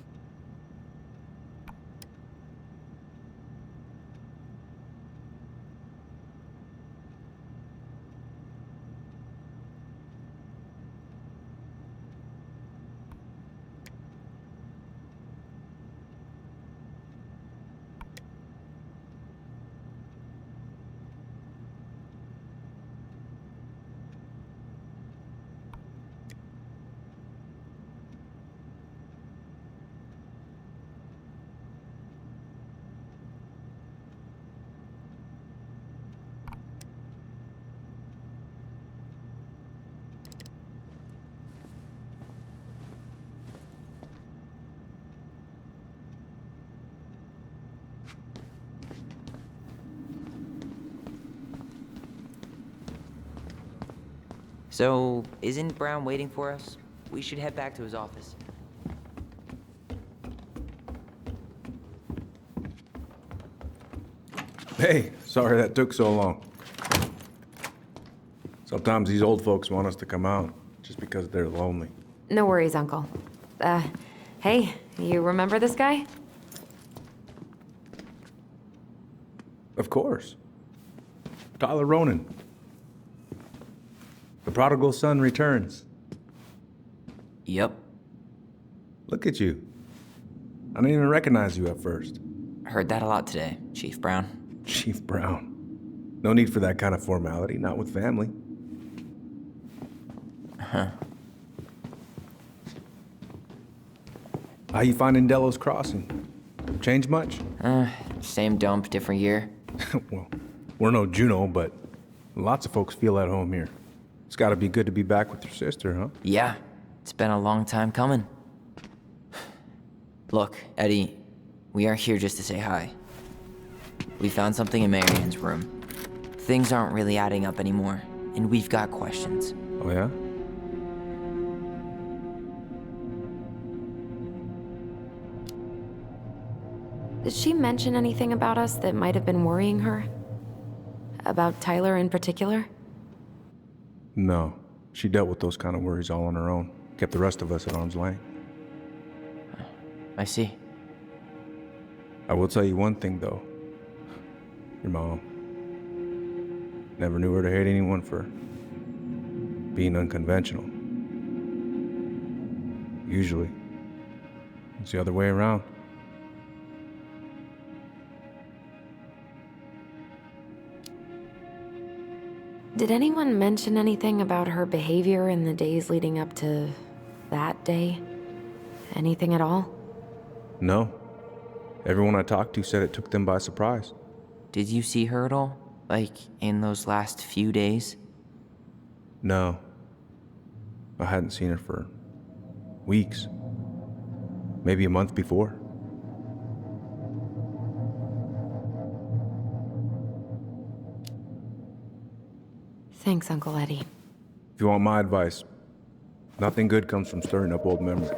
So, isn't Brown waiting for us? We should head back to his office. Hey, sorry that took so long. Sometimes these old folks want us to come out just because they're lonely. No worries, Uncle. Hey, you remember this guy? Of course. Tyler Ronan. The prodigal son returns. Yep. Look at you. I didn't even recognize you at first. Heard that a lot today, Chief Brown. Chief Brown. No need for that kind of formality, not with family. Huh. How you finding Delos Crossing? Change much? Same dump, different year. Well, we're no Juneau, but lots of folks feel at home here. It's gotta be good to be back with your sister, huh? Yeah, it's been a long time coming. Look, Eddie, we are here just to say hi. We found something in Marianne's room. Things aren't really adding up anymore, and we've got questions. Oh yeah? Did she mention anything about us that might have been worrying her? About Tyler in particular? No. She dealt with those kind of worries all on her own. Kept the rest of us at arm's length. I see. I will tell you one thing, though. Your mom. Never knew her to hate anyone for being unconventional. Usually, it's the other way around. Did anyone mention anything about her behavior in the days leading up to that day? Anything at all? No. Everyone I talked to said it took them by surprise. Did you see her at all? Like, in those last few days? No. I hadn't seen her for weeks. Maybe a month before. Thanks, Uncle Eddie. If you want my advice, nothing good comes from stirring up old memories.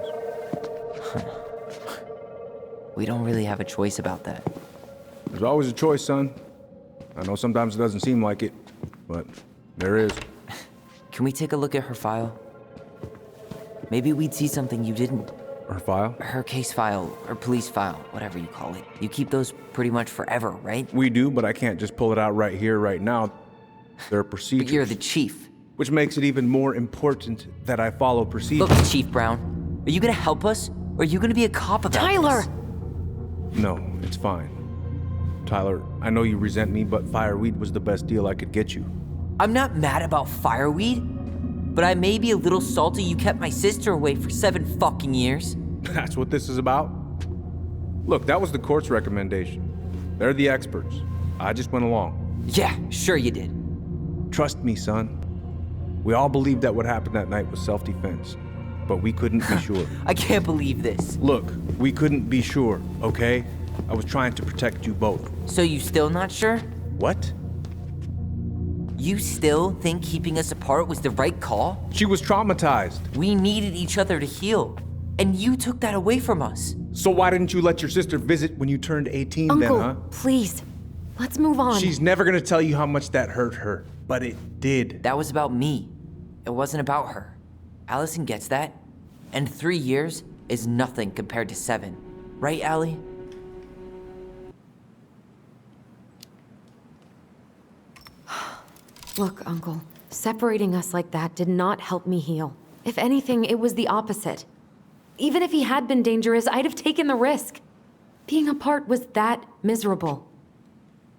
We don't really have a choice about that. There's always a choice, son. I know sometimes it doesn't seem like it, but there is. Can we take a look at her file? Maybe we'd see something you didn't. Her file? Her case file, or police file, whatever you call it. You keep those pretty much forever, right? We do, but I can't just pull it out right here, right now. There are procedures. But you're the chief. Which makes it even more important that I follow procedures. Look, Chief Brown, are you gonna help us, or are you gonna be a cop about Tyler! this? No, it's fine. Tyler, I know you resent me, but fireweed was the best deal I could get you. I'm not mad about fireweed, but I may be a little salty you kept my sister away for 7 fucking years. That's what this is about? Look, that was the court's recommendation. They're the experts. I just went along. Yeah, sure you did. Trust me, son. We all believed that what happened that night was self-defense, but we couldn't be sure. I can't believe this. Look, we couldn't be sure, okay? I was trying to protect you both. So you still not sure? What? You still think keeping us apart was the right call? She was traumatized. We needed each other to heal, and you took that away from us. So why didn't you let your sister visit when you turned 18 Uncle, then, huh? please. Let's move on. She's never gonna tell you how much that hurt her, but it did. That was about me. It wasn't about her. Alyson gets that, and 3 years is nothing compared to 7. Right, Allie? Look, Uncle, separating us like that did not help me heal. If anything, it was the opposite. Even if he had been dangerous, I'd have taken the risk. Being apart was that miserable.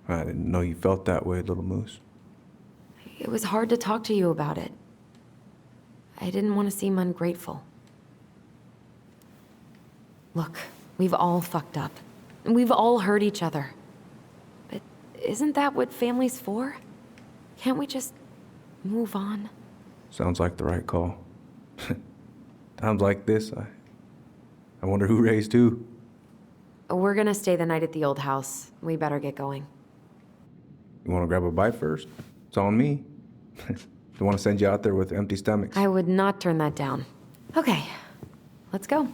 I didn't know you felt that way, little moose. It was hard to talk to you about it. I didn't want to seem ungrateful. Look, we've all fucked up. And we've all hurt each other. But isn't that what family's for? Can't we just move on? Sounds like the right call. Times like this, I wonder who raised who. We're gonna stay the night at the old house. We better get going. You wanna grab a bite first? It's on me. Don't wanna send you out there with empty stomachs. I would not turn that down. Okay, let's go.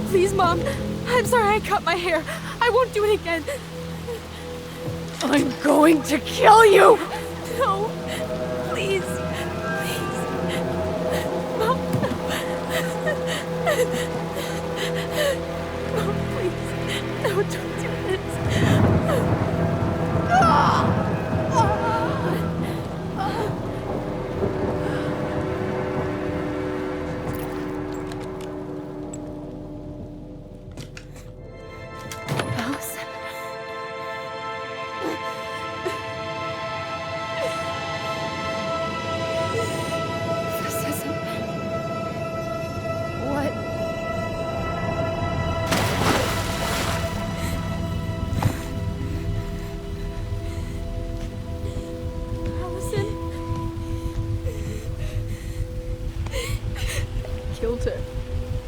Please, Mom. I'm sorry I cut my hair. I won't do it again. I'm going to kill you! No. Please. Please. Mom. Mom, please. No, don't do this.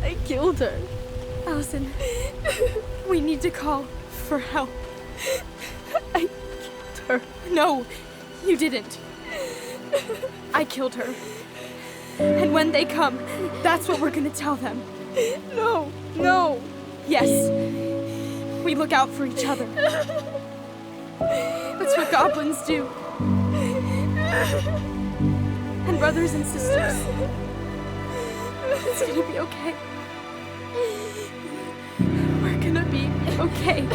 I killed her. Alyson, we need to call for help. I killed her. No, you didn't. I killed her. And when they come, that's what we're gonna tell them. No, no. Yes, we look out for each other. That's what goblins do. And brothers and sisters. It's gonna be okay. We're gonna be okay.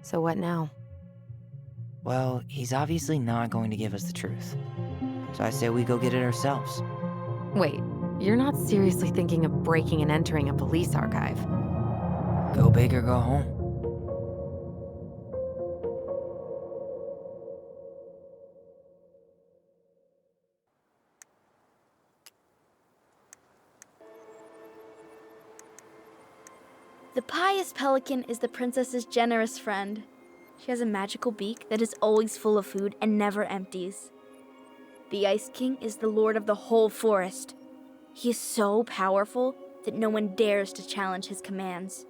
So what now? Well, he's obviously not going to give us the truth. So I say we go get it ourselves. Wait, you're not seriously thinking of breaking and entering a police archive? Go big or go home. The pious pelican is the princess's generous friend. She has a magical beak that is always full of food and never empties. The Ice King is the lord of the whole forest. He is so powerful that no one dares to challenge his commands.